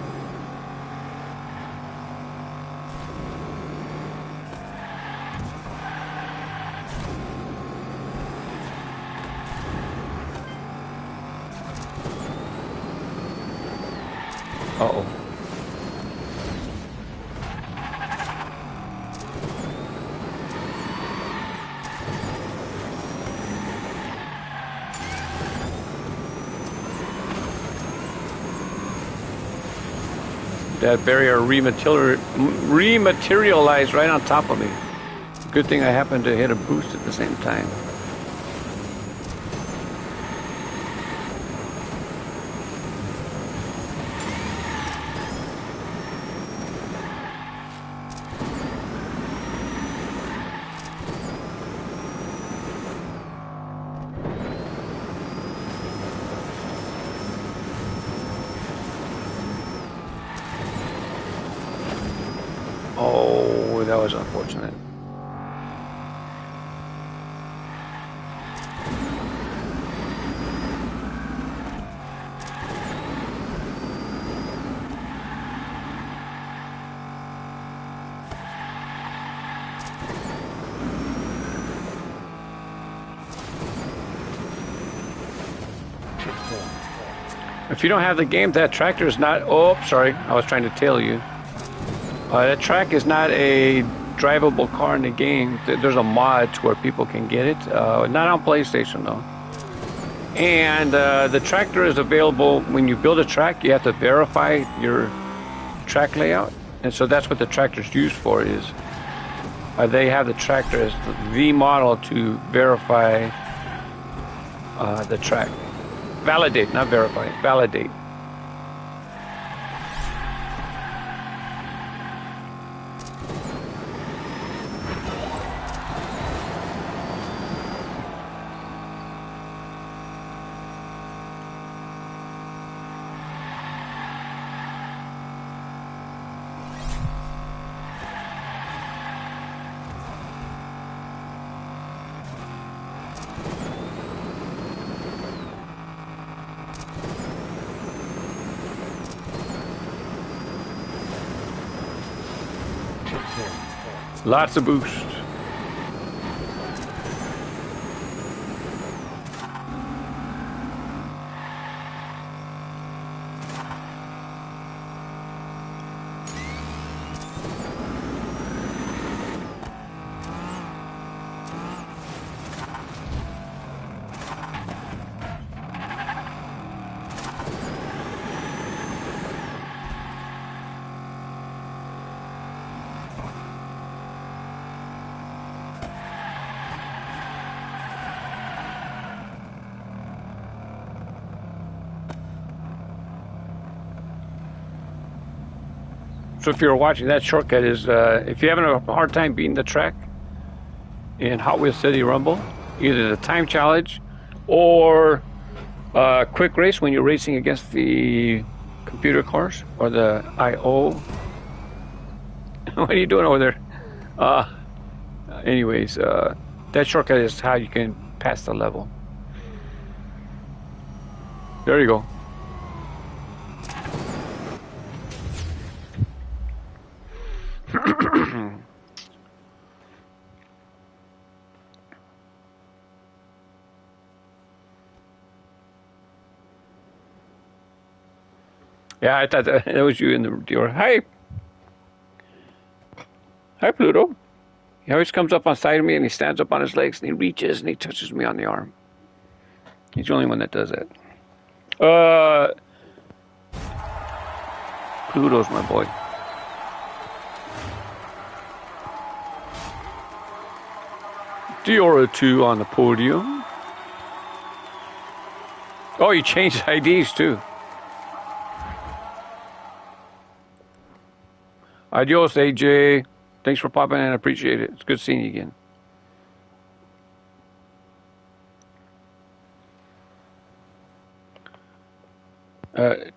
Uh-oh. That barrier rematerialized right on top of me. Good thing I happened to hit a boost at the same time. Oh, that was unfortunate. If you don't have the game, that tractor is not... Oh, sorry. I was trying to tell you. That track is not a drivable car in the game. There's a mod to where people can get it. Not on PlayStation, though. And the tractor is available when you build a track. You have to verify your track layout. And so that's what the tractor's used for is they have the tractor as the model to verify the track. Validate, not verify. Validate. Lots of boost. So if you're watching, that shortcut is, if you're having a hard time beating the track in Hot Wheels City Rumble, either the time challenge or quick race when you're racing against the computer cars or the I/O. What are you doing over there? Anyways, that shortcut is how you can pass the level. There you go. Yeah, I thought that was you in the door. Hi. Hi, Pluto. He always comes up on side of me and he stands up on his legs and he reaches and he touches me on the arm. He's the only one that does that. Pluto's my boy. Diora 2 on the podium. Oh, you changed IDs too. Adios, AJ. Thanks for popping in. I appreciate it. It's good seeing you again.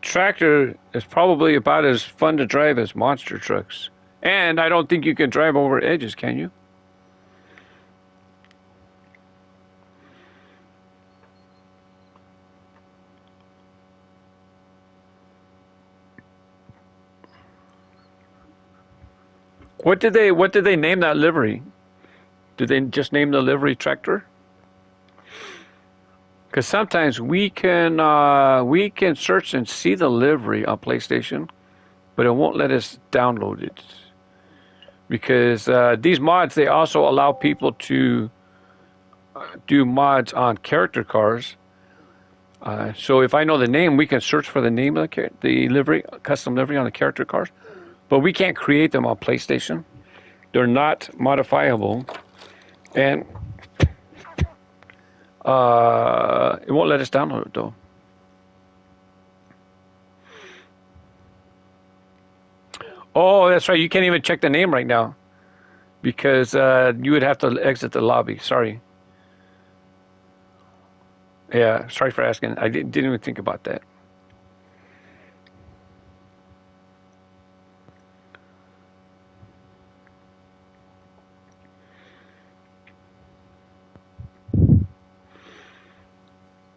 Tractor is probably about as fun to drive as monster trucks. And I don't think you can drive over edges, can you? What did they name that livery? Did they just name the livery tractor? Because sometimes we can search and see the livery on PlayStation, but it won't let us download it. Because these mods, they also allow people to do mods on character cars. So if I know the name, we can search for the name of the livery, custom livery on the character cars. But we can't create them on PlayStation. They're not modifiable. And it won't let us download it, though. Oh, that's right. You can't even check the name right now. Because you would have to exit the lobby. Sorry. Yeah, sorry for asking. I didn't even think about that.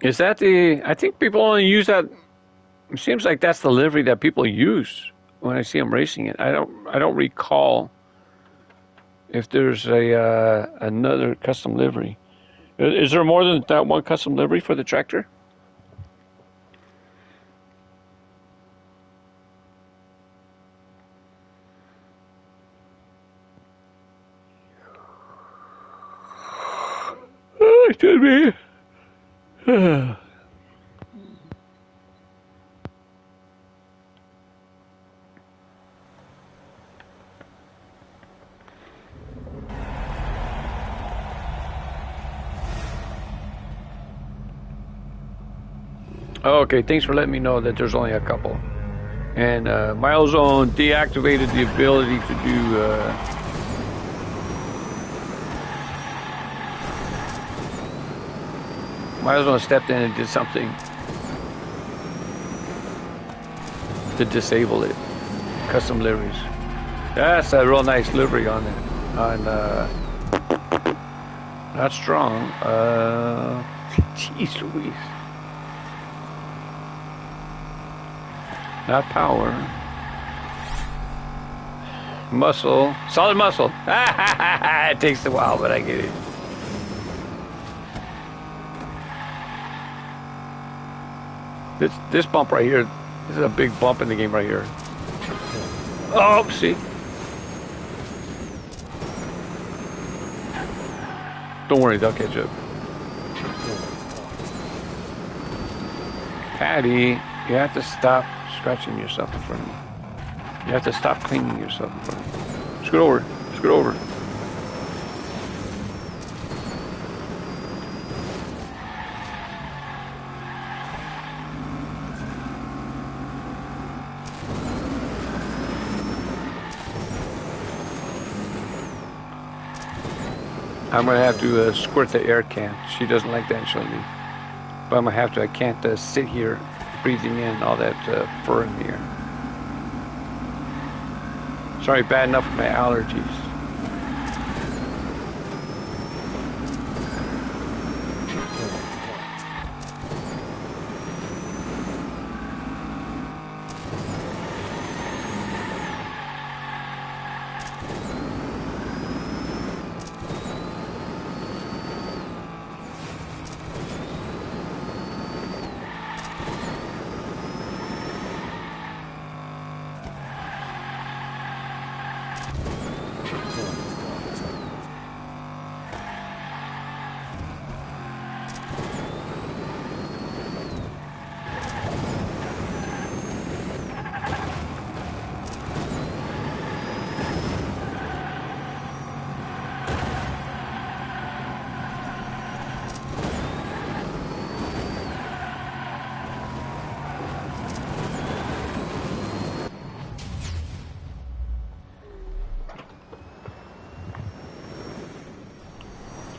Is that the? I think people only use that. It seems like that's the livery that people use when I see them racing it. I don't recall if there's another custom livery. Is there more than that one custom livery for the tractor? Oh, tell me. Okay, thanks for letting me know that there's only a couple. And Milezone deactivated the ability to do Milezone stepped in and did something to disable it. Custom liveries. That's a real nice livery on it. On not strong. Jeez Louise. Not power. Muscle. Solid muscle. It takes a while, but I get it. This bump right here, this is a big bump in the game right here. Oh, see? Don't worry, they'll catch up. Patty, you have to stop scratching yourself in front of me. You have to stop cleaning yourself in front of me. Scoot over, scoot over. I'm going to have to squirt the air can. She doesn't like that, she'll leave. But I'm going to have to, I can't sit here breathing in all that fur in the air. Sorry, bad enough with my allergies.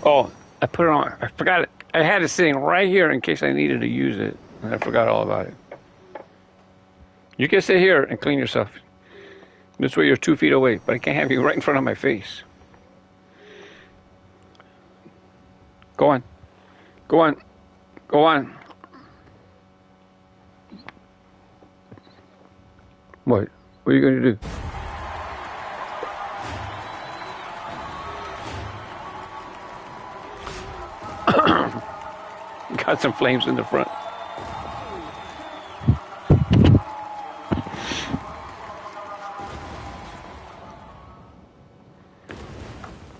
Oh, I put it on. I forgot it. I had it sitting right here in case I needed to use it, and I forgot all about it. You can sit here and clean yourself. This way you're 2 feet away, but I can't have you right in front of my face. Go on. Go on. Go on. What? What are you going to do? Got some flames in the front.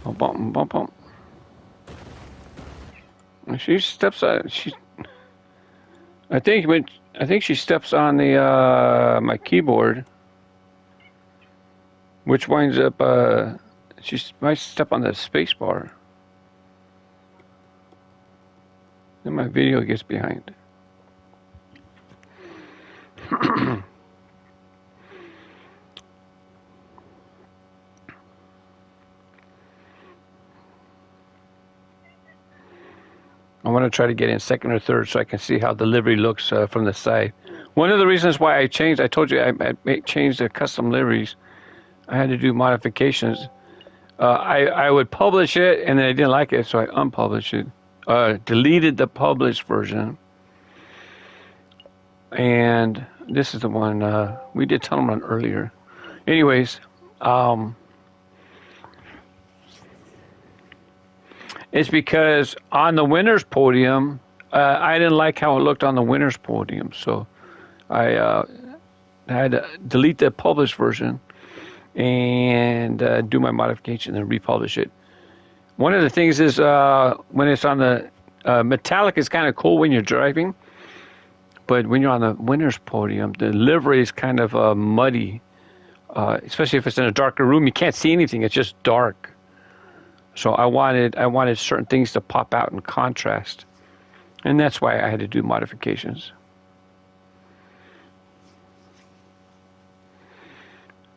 Bump, bump, bump, bump. She steps on. I think she steps on the my keyboard, which winds up. She might step on the space bar. Then my video gets behind. I want to try to get in second or third so I can see how the livery looks from the side. One of the reasons why I changed, I told you I changed the custom liveries. I had to do modifications. I would publish it and then I didn't like it, so I unpublished it. Deleted the published version, and this is the one we did Tunnel Run earlier. Anyways, it's because on the winner's podium, I didn't like how it looked on the winner's podium, so I had to delete the published version and do my modification and republish it. One of the things is when it's on the metallic, it's kind of cool when you're driving, but when you're on the winner's podium, the livery is kind of muddy, especially if it's in a darker room. You can't see anything; it's just dark. So I wanted certain things to pop out in contrast, and that's why I had to do modifications.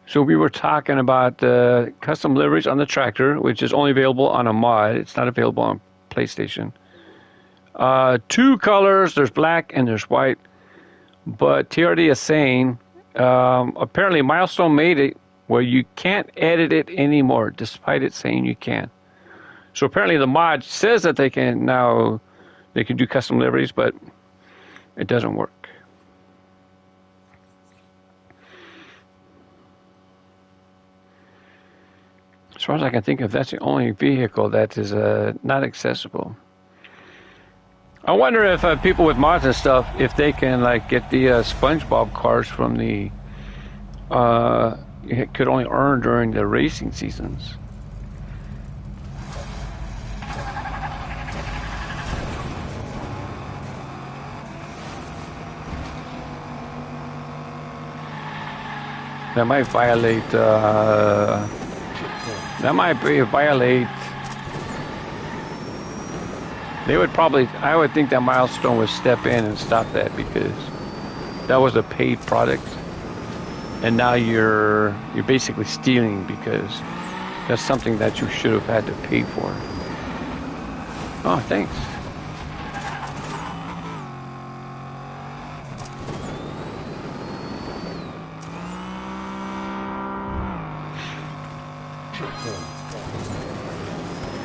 So we were talking about the custom liveries on the tractor, which is only available on a mod. It's not available on PlayStation. 2 colors, there's black and there's white. But TRD is saying, apparently Milestone made it where you can't edit it anymore, despite it saying you can. So apparently the mod says that they can do custom liveries, but it doesn't work. As far as I can think of, that's the only vehicle that is not accessible. I wonder if people with mods and stuff, if they can like get the SpongeBob cars from the it could only earn during the racing seasons. That might violate. They would probably. I would think that Milestone would step in and stop that because that was a paid product, and now you're basically stealing because that's something that you should have had to pay for. Oh, thanks.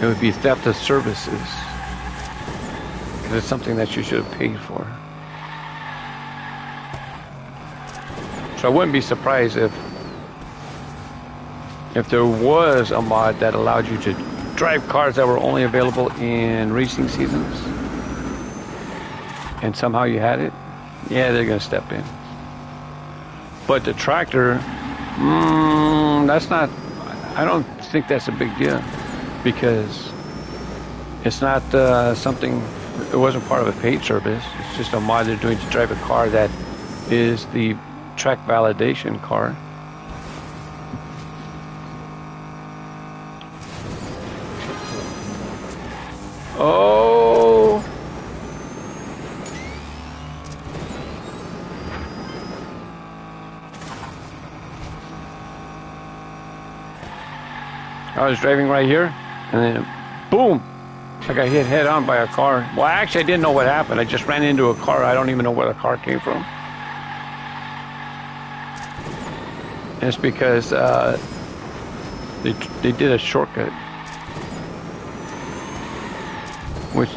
It would be theft of services. Because it's something that you should have paid for. So I wouldn't be surprised if there was a mod that allowed you to drive cars that were only available in racing seasons. And somehow you had it. Yeah, they're going to step in. But the tractor, that's not, I don't think that's a big deal. Because it's not something, it wasn't part of a paid service. It's just a mod they're doing to drive a car that is the track validation car. Oh! I was driving right here. And then, boom! I got hit head on by a car. Well, actually, I didn't know what happened. I just ran into a car. I don't even know where the car came from. And it's because they did a shortcut. Which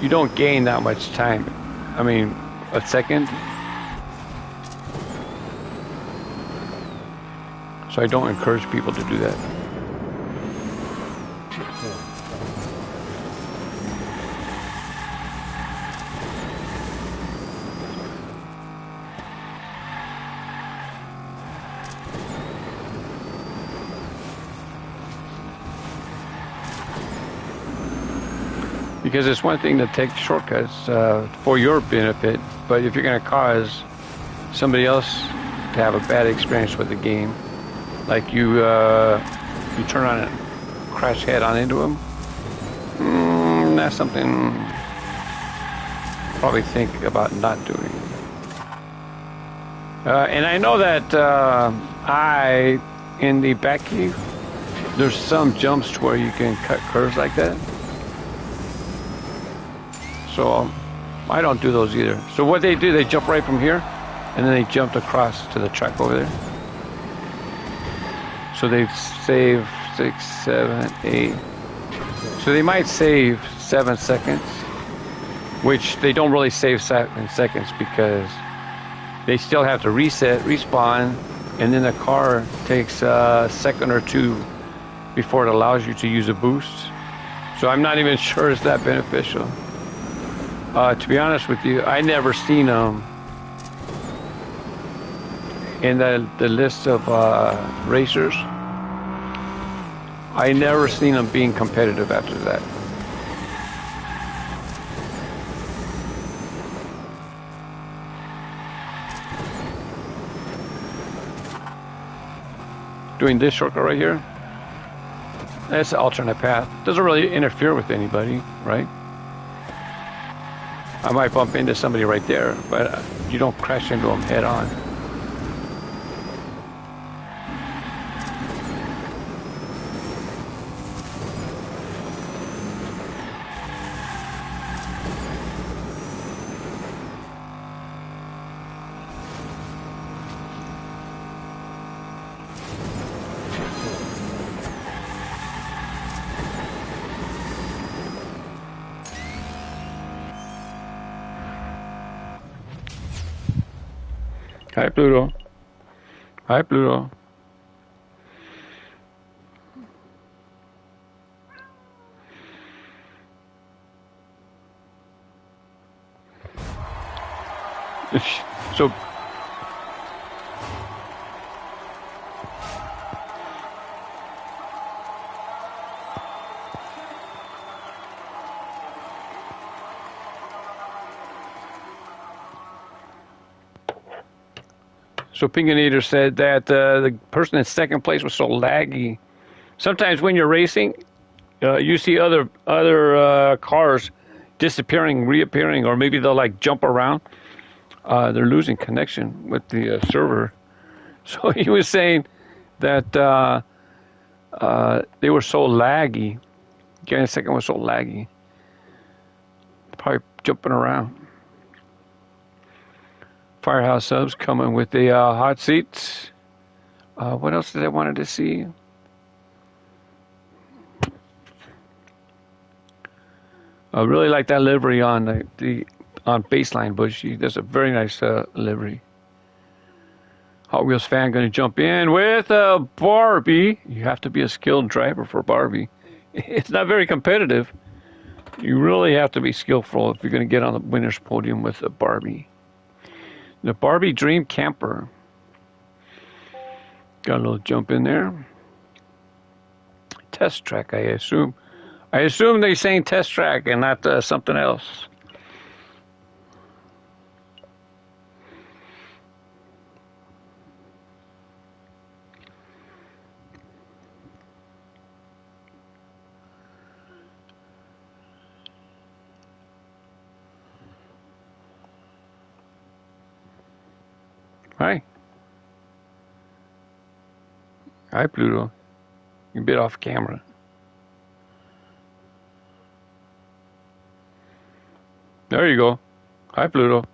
you don't gain that much time. I mean, a second. So I don't encourage people to do that. Because it's one thing to take shortcuts for your benefit, but if you're going to cause somebody else to have a bad experience with the game, like you turn on and crash head on into them, that's something probably think about not doing. And I know that in the back cave, there's some jumps to where you can cut curves like that. So I don't do those either. So what they do, they jump right from here, and then they jumped across to the track over there. So they save 6, 7, 8. So they might save 7 seconds, which they don't really save 7 seconds because they still have to reset, respawn, and then the car takes a second or two before it allows you to use a boost. So I'm not even sure it's that beneficial. To be honest with you, I never seen them in the list of racers. I never seen them being competitive after that. Doing this shortcut right here, that's the alternate path. Doesn't really interfere with anybody, right? I might bump into somebody right there, but you don't crash into them head on. Hi, Pluto. Hi, Pluto. So Pinganator said that the person in second place was so laggy. Sometimes when you're racing, you see other cars disappearing, reappearing, or maybe they'll like jump around. They're losing connection with the server. So he was saying that they were so laggy. Getting second was so laggy. Probably jumping around. Firehouse subs coming with the hot seats. What else did I wanted to see? I really like that livery on the on Baseline Bushy. That's a very nice livery. Hot Wheels fan going to jump in with a Barbie. You have to be a skilled driver for Barbie. It's not very competitive. You really have to be skillful if you're going to get on the winner's podium with a Barbie. The Barbie Dream Camper. Got a little jump in there. Test track, I assume. I assume they're saying test track and not something else. Hi. Hi, Pluto. You're a bit off camera. There you go. Hi, Pluto.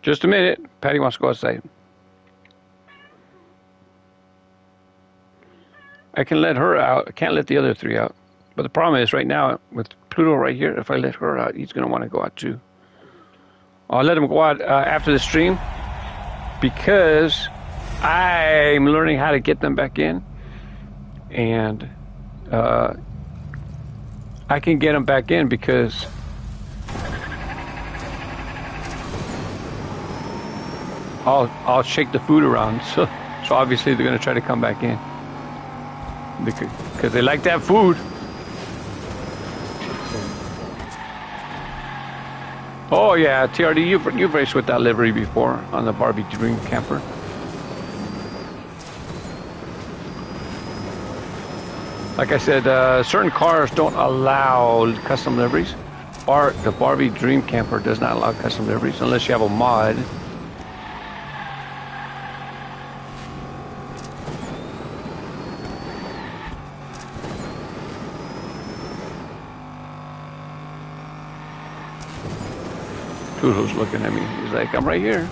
Just a minute. Patty wants to go outside. I can let her out. I can't let the other three out. But the problem is right now with Pluto right here, if I let her out, he's going to want to go out too. I'll let him go out after the stream because I'm learning how to get them back in. And I can get them back in because I'll shake the food around. So obviously they're going to try to come back in. Because they like that food. Oh yeah, TRD, you've raced with that livery before on the Barbie Dream Camper. Like I said, certain cars don't allow custom liveries. The Barbie Dream Camper does not allow custom liveries unless you have a mod. Pluto's looking at me. He's like, I'm right here.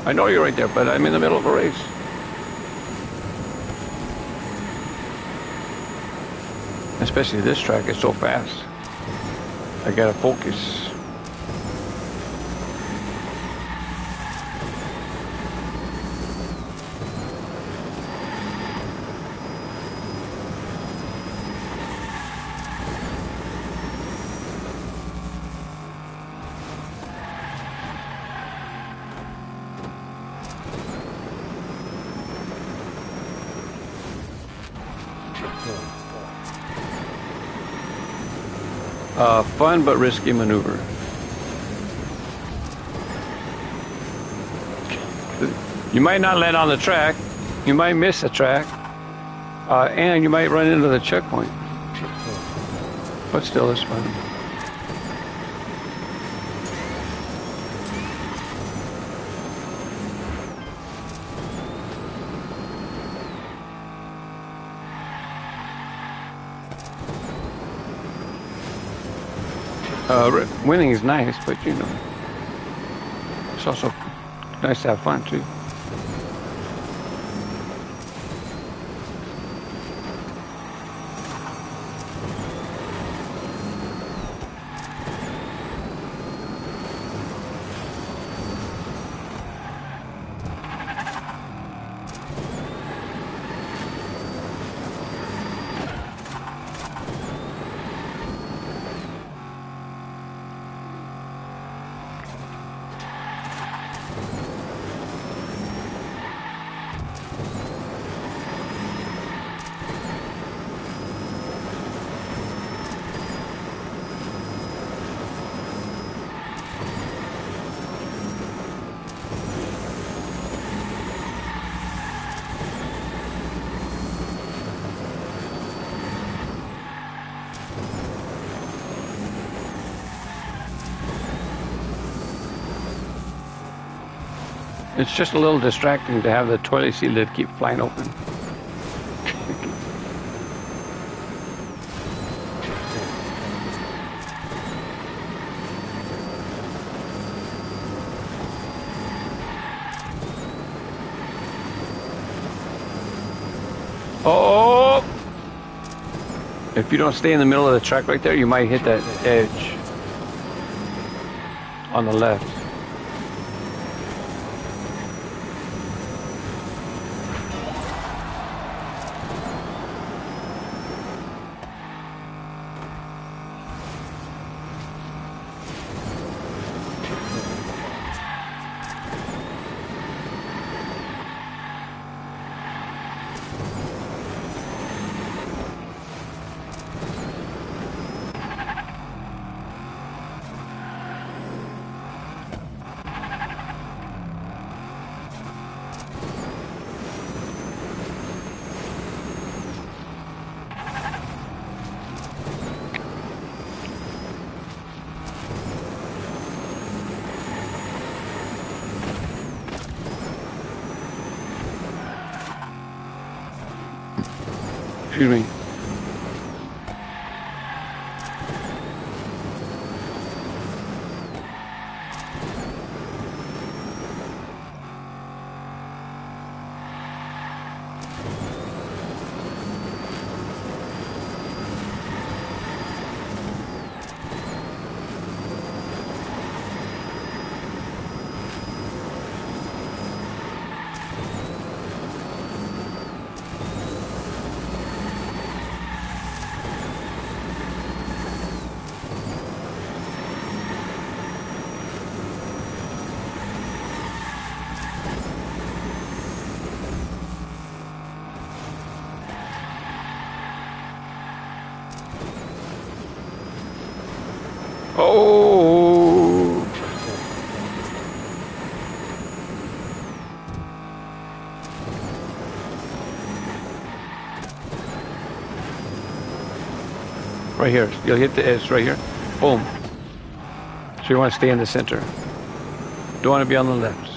I know you're right there, but I'm in the middle of a race. Especially this track, it's so fast. I gotta focus. Fun but risky maneuver. You might not land on the track, you might miss the track, and you might run into the checkpoint. But still, it's fun. Winning is nice, but you know, it's also nice to have fun too. It's just a little distracting to have the toilet seat lid keep flying open. Oh! If you don't stay in the middle of the track right there, you might hit that edge on the left. Excuse me. Oh! Right here. You'll hit the edge right here. Boom. So you want to stay in the center. Don't want to be on the left.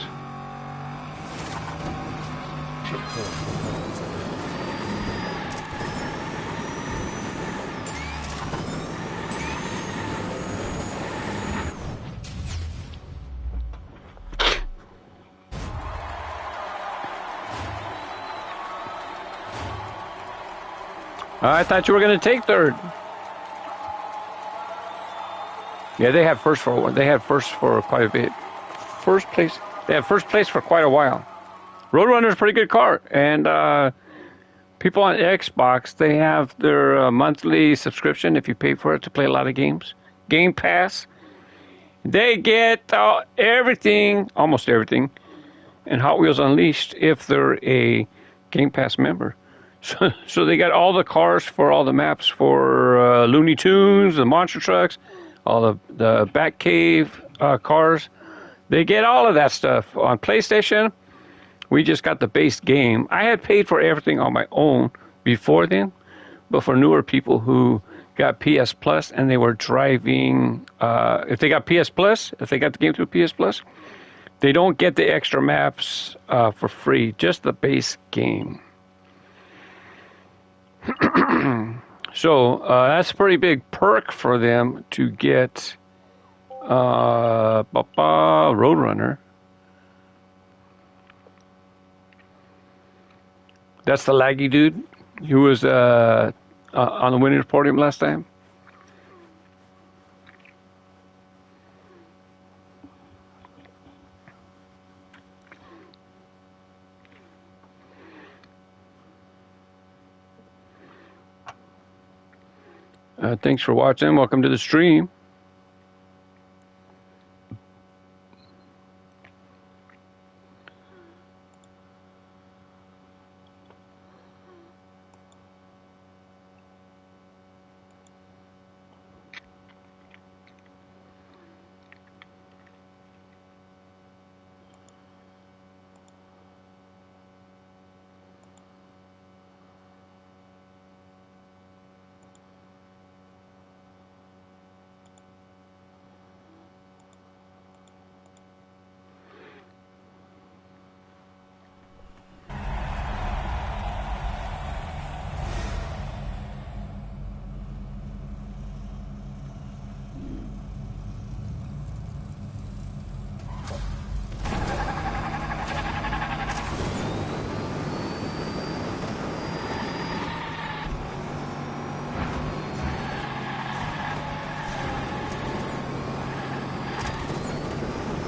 I thought you were going to take third. Yeah, they had first for one. They had first for quite a bit. First place. They had first place for quite a while. Roadrunner's a pretty good car, and people on Xbox, they have their monthly subscription if you pay for it to play a lot of games. Game Pass. They get everything, almost everything, and Hot Wheels Unleashed if they're a Game Pass member. So they got all the cars for all the maps for Looney Tunes, the monster trucks, all the Batcave cars. They get all of that stuff. On PlayStation, we just got the base game. I had paid for everything on my own before then, but for newer people who got PS Plus and they were driving, if they got PS Plus, if they got the game through PS Plus, they don't get the extra maps for free, just the base game. So that's a pretty big perk for them to get Roadrunner. That's the laggy dude who was on the winner's podium last time. Thanks for watching. Welcome to the stream.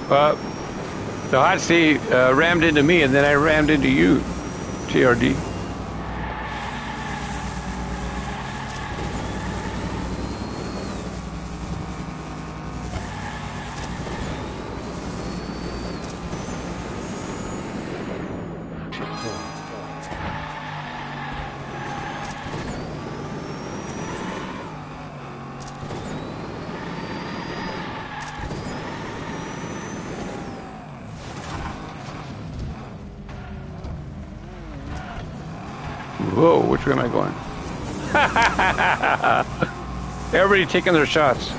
The hot seat rammed into me, and then I rammed into you, TRD. Whoa, which way am I going? Everybody taking their shots.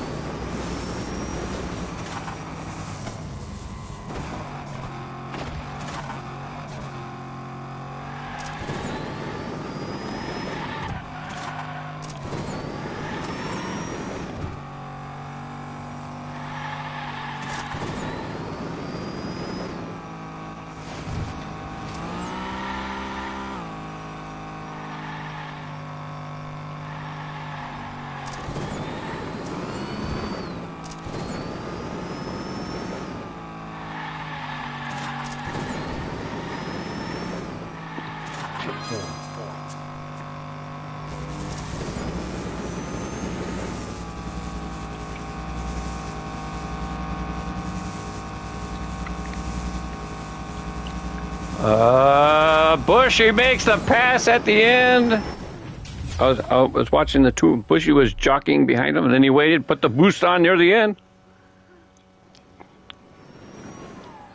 Bushy makes the pass at the end. I was watching the two. Bushy was jockeying behind him, and then he waited, put the boost on near the end.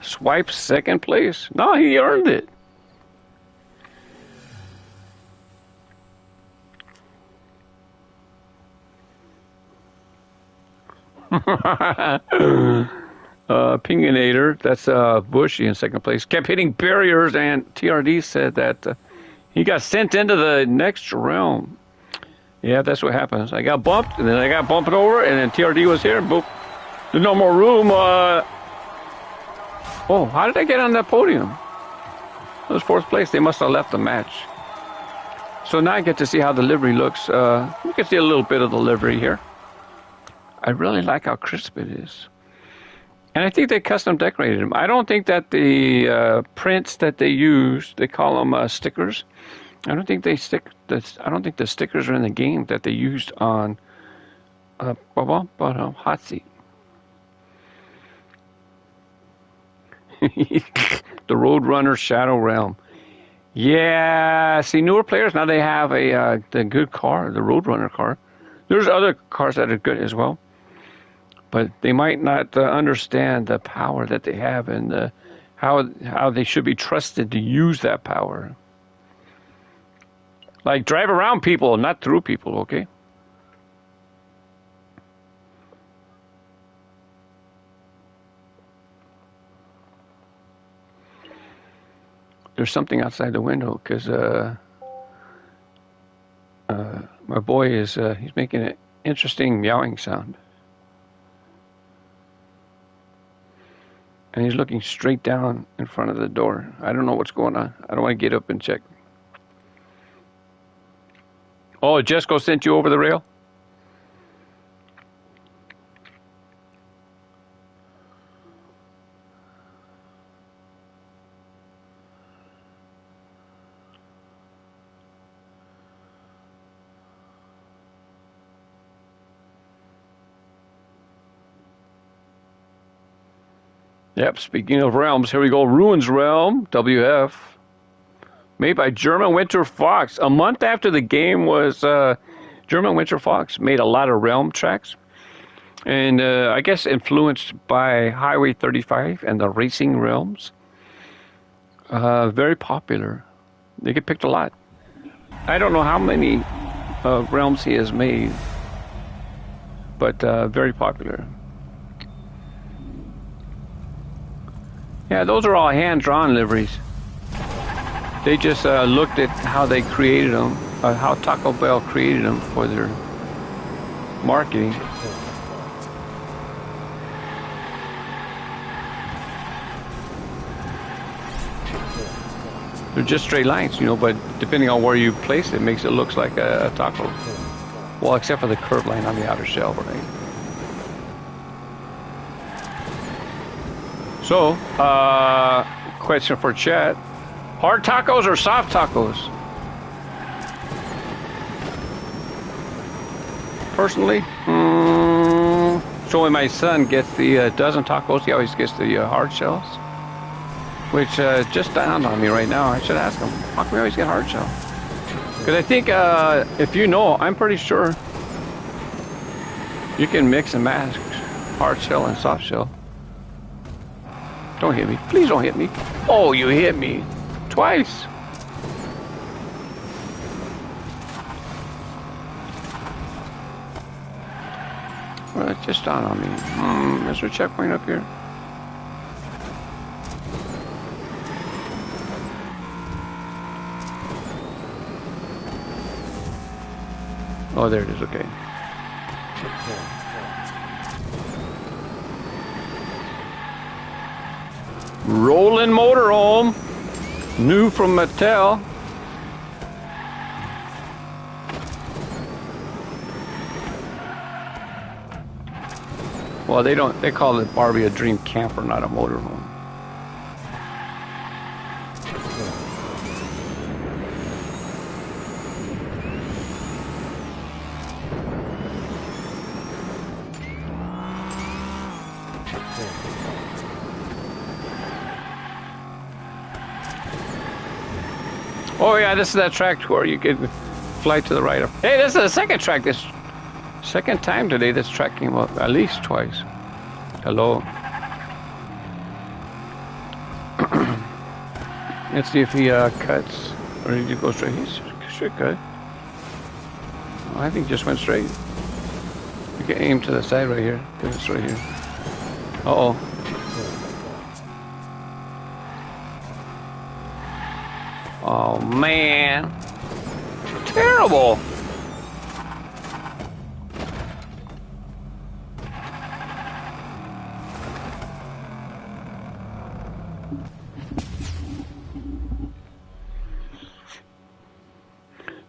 Swipe second place. No, he earned it. Opinionator, that's Bushy in second place, kept hitting barriers, and TRD said that he got sent into the next realm. Yeah, that's what happens. I got bumped, and then I got bumped over, and then TRD was here. Boop. There's no more room. Oh, how did I get on that podium? It was fourth place. They must have left the match. So now I get to see how the livery looks. You can see a little bit of the livery here. I really like how crisp it is. And I think they custom decorated them. I don't think that the prints that they use, they call them stickers. I don't think they stick. I don't think the stickers are in the game that they used on Hot Seat. The Roadrunner Shadow Realm. Yeah, see, newer players now they have the good car, the Roadrunner car. There's other cars that are good as well. But they might not understand the power that they have and how they should be trusted to use that power. Like drive around people, not through people, okay? There's something outside the window because my boy is he's making an interesting meowing sound. And he's looking straight down in front of the door. I don't know what's going on. I don't want to get up and check. Oh, Jesco sent you over the rail? Yep, speaking of realms, here we go. Ruins Realm, WF. Made by German Winter Fox. A month after the game was, German Winter Fox made a lot of realm tracks. And I guess influenced by Highway 35 and the racing realms. Very popular. They get picked a lot. I don't know how many realms he has made, but very popular. Yeah, those are all hand-drawn liveries. They just looked at how they created them, how Taco Bell created them for their marketing. They're just straight lines, you know, but depending on where you place it, makes it look like a taco. Well, except for the curved line on the outer shell, right? So, question for chat. Hard tacos or soft tacos? Personally, so when my son gets the dozen tacos, he always gets the hard shells. Which just dawned on me right now. I should ask him, how come we always get hard shell? Because I think, if you know, I'm pretty sure you can mix and match hard shell and soft shell. Don't hit me. Please don't hit me. Oh, you hit me. Twice. Well, it just dawned on me. Is there a checkpoint up here? Oh, there it is. Okay. Rolling motorhome. New from Mattel. Well, they call it Barbie a dream camper, not a motorhome. Oh yeah, this is that track where you can fly to the right. Hey, this is the second track. This second time today this track came up at least twice. Hello. Let's see if he cuts or did he go straight? He should cut. Oh, I think he just went straight. You can aim to the side right here. It's right here. Uh-oh. Oh man, terrible.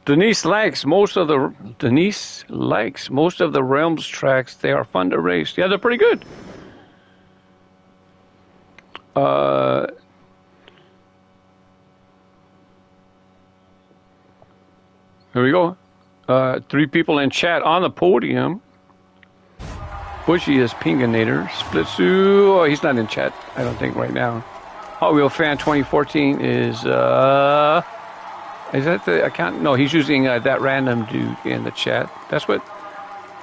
Denise likes most of the Realms tracks. They are fun to race. Yeah, they're pretty good. Here we go. 3 people in chat on the podium. Bushy is Pinganator. Splitsu. Oh, he's not in chat, I don't think, right now. Hot Wheel Fan 2014 is that the account? No, he's using that random dude in the chat. That's what,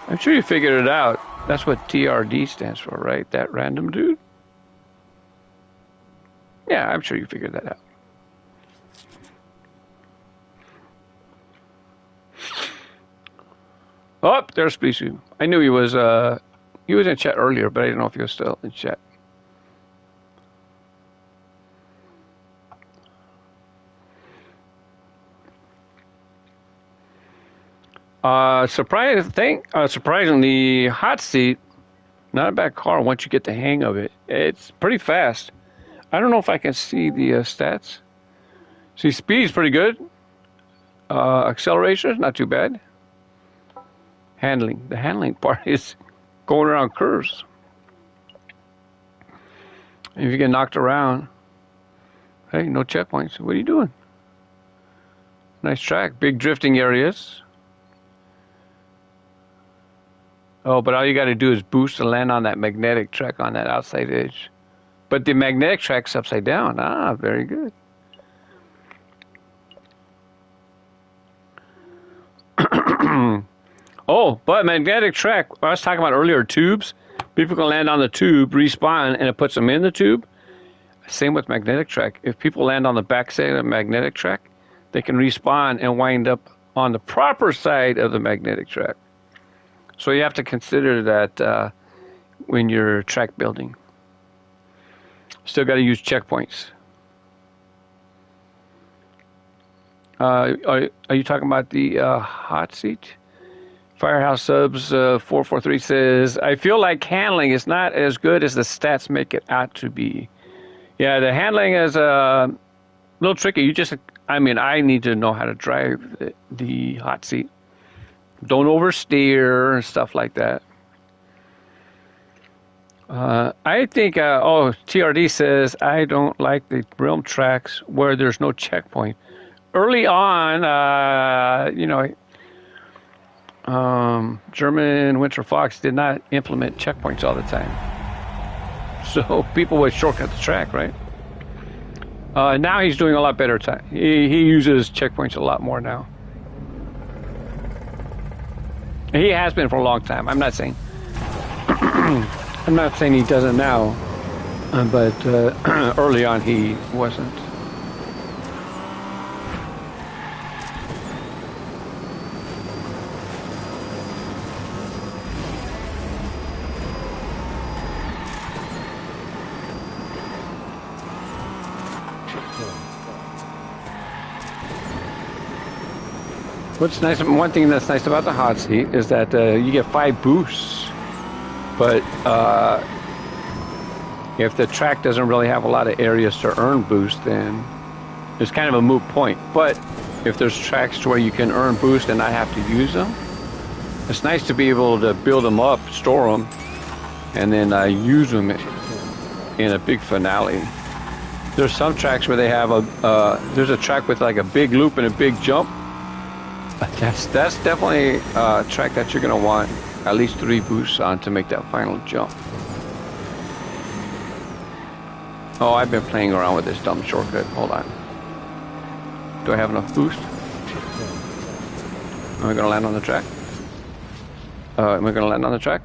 I'm sure you figured it out. That's what TRD stands for, right? That random dude? Yeah, I'm sure you figured that out. Oh, there's Splisu. I knew he was in chat earlier, but I didn't know if he was still in chat. Surprisingly, Hot Seat, not a bad car once you get the hang of it. It's pretty fast. I don't know if I can see the stats. See, speed's pretty good. Acceleration, not too bad. The handling part is going around curves. If you get knocked around, hey, no checkpoints. What are you doing? Nice track, big drifting areas. Oh, but all you got to do is boost and land on that magnetic track on that outside edge. But the magnetic track's upside down. Ah, very good. Oh, but magnetic track, I was talking about earlier, tubes. People can land on the tube, respawn, and it puts them in the tube. Same with magnetic track. If people land on the back side of the magnetic track, they can respawn and wind up on the proper side of the magnetic track. So you have to consider that when you're track building. Still got to use checkpoints. Are you talking about the hot seat? Firehouse Subs 443 says, I feel like handling is not as good as the stats make it out to be. Yeah, the handling is a little tricky. I need to know how to drive the hot seat. Don't oversteer and stuff like that. I think, oh, TRD says, I don't like the realm tracks where there's no checkpoint. Early on, German Winter Fox did not implement checkpoints all the time. So people would shortcut the track, right? Now he's doing a lot better time. He uses checkpoints a lot more now. He has been for a long time. I'm not saying he doesn't now, but early on he wasn't. What's nice? One thing that's nice about the hot seat is that you get 5 boosts, but if the track doesn't really have a lot of areas to earn boost, then it's kind of a moot point. But if there's tracks to where you can earn boost and not have to use them, it's nice to be able to build them up, store them, and then use them in a big finale. There's some tracks where they have there's a track with like a big loop and a big jump. That's definitely a track that you're going to want at least 3 boosts on to make that final jump. Oh, I've been playing around with this dumb shortcut. Hold on. Do I have enough boost? Am I going to land on the track? Am I going to land on the track?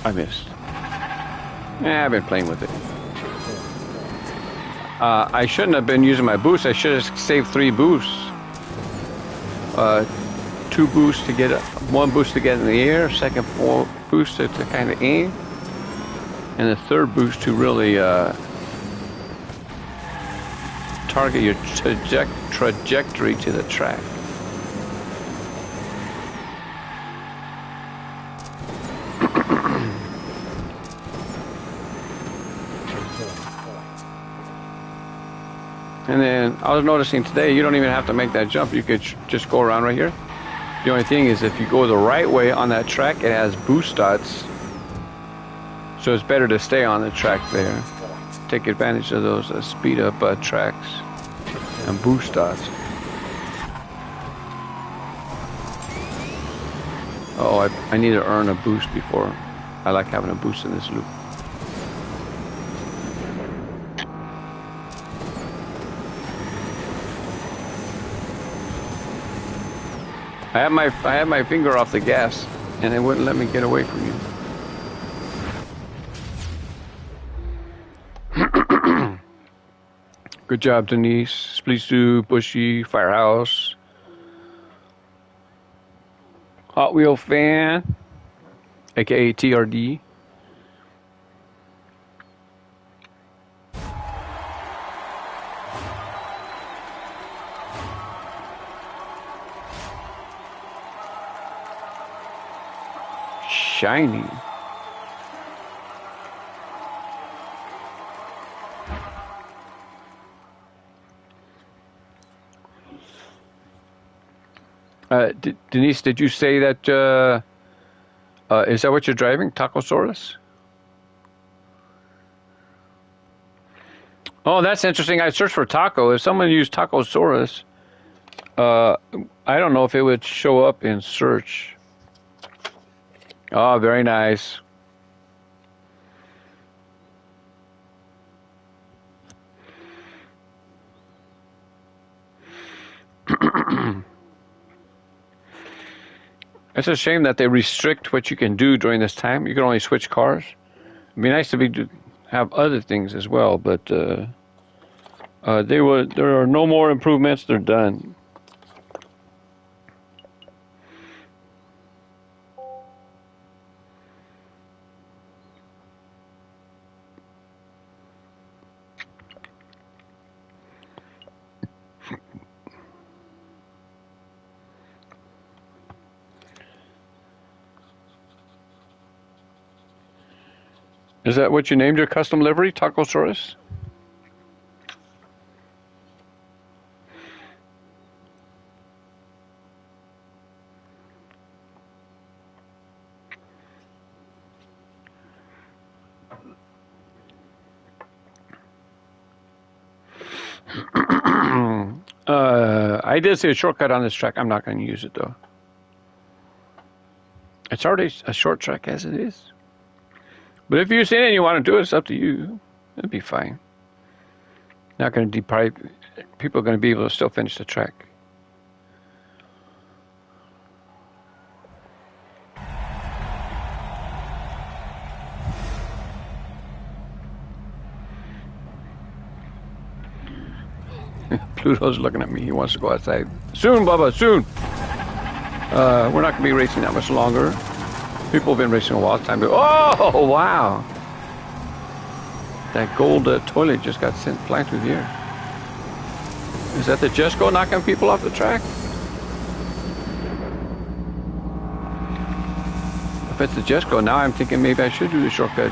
I missed. Yeah, I've been playing with it. I shouldn't have been using my boost. I should have saved 3 boosts. 2 boosts to get 1 boost to get in the air, second boost to kind of aim, and the third boost to really target your trajectory to the track. And then I was noticing today, you don't even have to make that jump. You could just go around right here. The only thing is if you go the right way on that track, it has boost dots. So it's better to stay on the track there. Take advantage of those speed up tracks and boost dots. Oh, I need to earn a boost before. I like having a boost in this loop. I had my finger off the gas, and it wouldn't let me get away from you. Good job, Denise. Please do Bushy, Firehouse, Hot Wheel Fan, aka TRD. Shiny. Denise, did you say that? Is that what you're driving, Tacosaurus? Oh, that's interesting. I searched for taco. If someone used Tacosaurus, I don't know if it would show up in search. Oh, very nice. It's a shame that they restrict what you can do during this time. You can only switch cars. It'd be nice to have other things as well, but there are no more improvements. They're done. Is that what you named your custom livery, Tacosaurus? I did see a shortcut on this track. I'm not going to use it though. It's already a short track as it is. But if you're saying you want to do it, it's up to you. It'll be fine. Not going to deprive people. Are going to be able to still finish the track. Pluto's looking at me. He wants to go outside. Soon, Bubba, soon. We're not going to be racing that much longer. People have been racing a while. Time to... Oh, wow. That gold toilet just got sent flying through the air. Is that the Jesco knocking people off the track? If it's the Jesco, now I'm thinking maybe I should do the shortcut.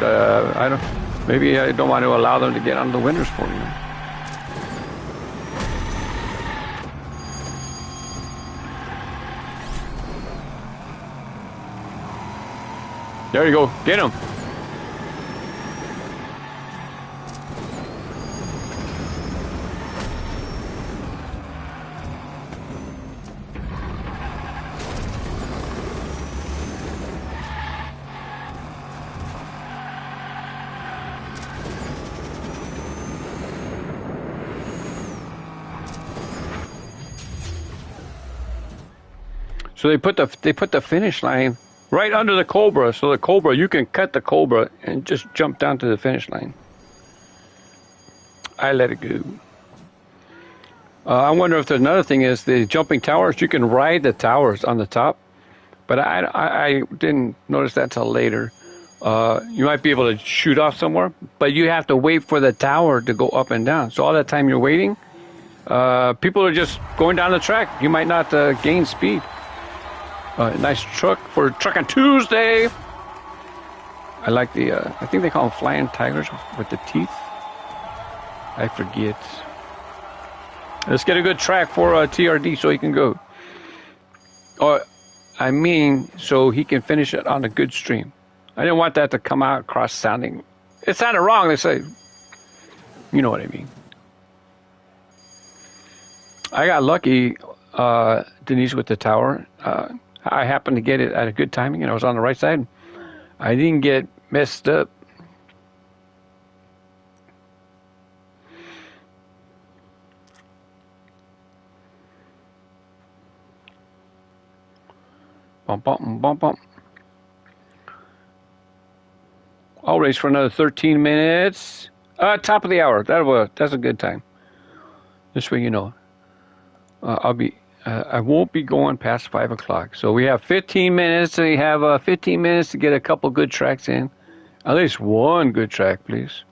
Maybe I don't want to allow them to get on the winner's podium. There you go. Get him. So they put the finish line right under the Cobra, so the Cobra, you can cut the Cobra and just jump down to the finish line. I let it go. I wonder if there's another thing is the jumping towers. You can ride the towers on the top, but I didn't notice that till later. You might be able to shoot off somewhere, but you have to wait for the tower to go up and down. So all that time you're waiting, people are just going down the track. You might not gain speed. Nice truck for Truckin' Tuesday. I like the, I think they call them flying tigers with the teeth. I forget. Let's get a good track for TRD so he can go. I mean, so he can finish it on a good stream. I didn't want that to come out across sounding. It sounded wrong, they say. You know what I mean. I got lucky, Denise, with the tower. I happened to get it at a good timing, and I was on the right side. I didn't get messed up. Bump, bump, bump, bump. I'll race for another 13 minutes. Top of the hour. That's a good time. This way, you know. I won't be going past 5 o'clock. So we have 15 minutes. So we have 15 minutes to get a couple good tracks in. At least one good track, please.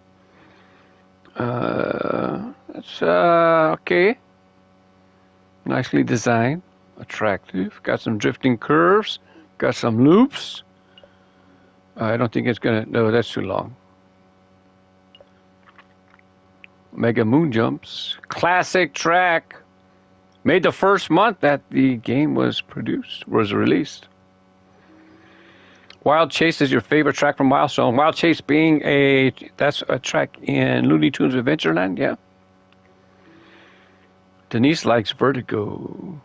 That's okay. Nicely designed. Attractive. Got some drifting curves. Got some loops. I don't think it's going to... No, that's too long. Mega moon jumps. Classic track. Made the first month that the game was released. Wild Chase is your favorite track from Milestone. Wild Chase being that's a track in Looney Tunes Adventureland, yeah. Denise likes Vertigo.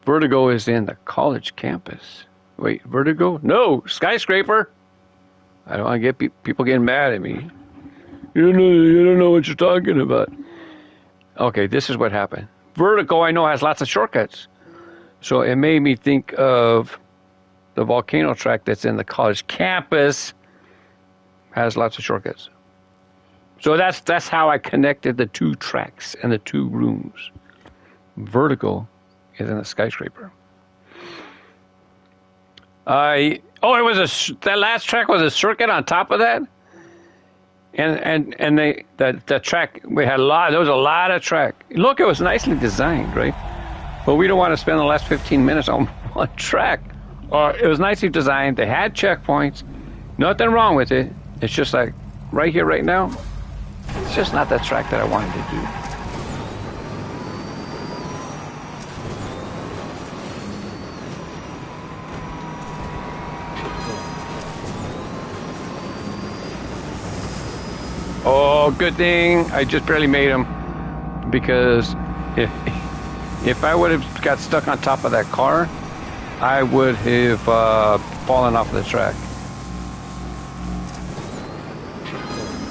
Vertigo is in the college campus. Wait, Vertigo? No, Skyscraper. I don't want to get people getting mad at me. You don't know what you're talking about. Okay, this is what happened. Vertigo, I know, has lots of shortcuts. So it made me think of the volcano track that's in the college campus. Has lots of shortcuts. So that's how I connected the two tracks and the two rooms. Vertigo is in the Skyscraper. That last track was a circuit on top of that? And the track, there was a lot of track. Look, it was nicely designed, right? But we don't want to spend the last 15 minutes on one track. It was nicely designed. They had checkpoints. Nothing wrong with it. It's just like right here, right now, it's just not that track that I wanted to do. Oh, good thing I just barely made him because If I would have got stuck on top of that car, I would have fallen off the track.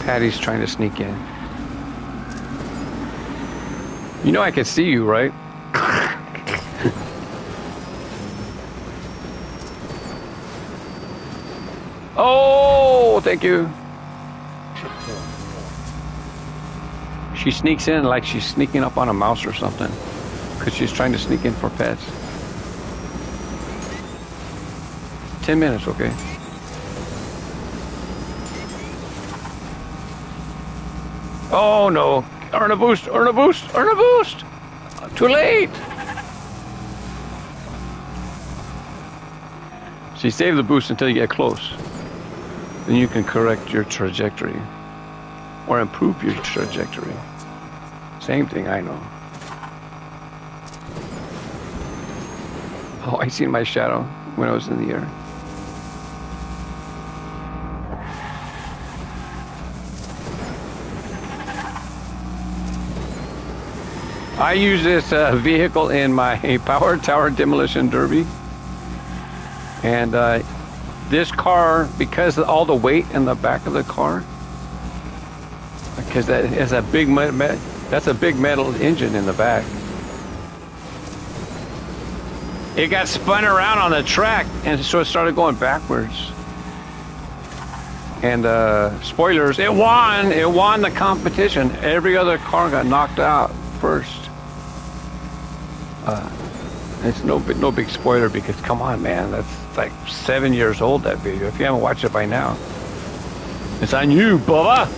Patty's trying to sneak in. You know I can see you, right? Oh, thank you. She sneaks in like she's sneaking up on a mouse or something. Because she's trying to sneak in for pets. 10 minutes, okay. Oh no. Earn a boost, earn a boost, earn a boost! Too late! See, save the boost until you get close. Then you can correct your trajectory. Or improve your trajectory. Same thing, I know. Oh, I seen my shadow when I was in the air. I use this vehicle in my Power Tower Demolition Derby. And this car, because of all the weight in the back of the car, because that is a big that's a big metal engine in the back. It got spun around on the track, and so it started going backwards. And spoilers, it won the competition. Every other car got knocked out first. It's no big spoiler because come on, man, that's like 7 years old, that video. If you haven't watched it by now, it's on you, Bubba.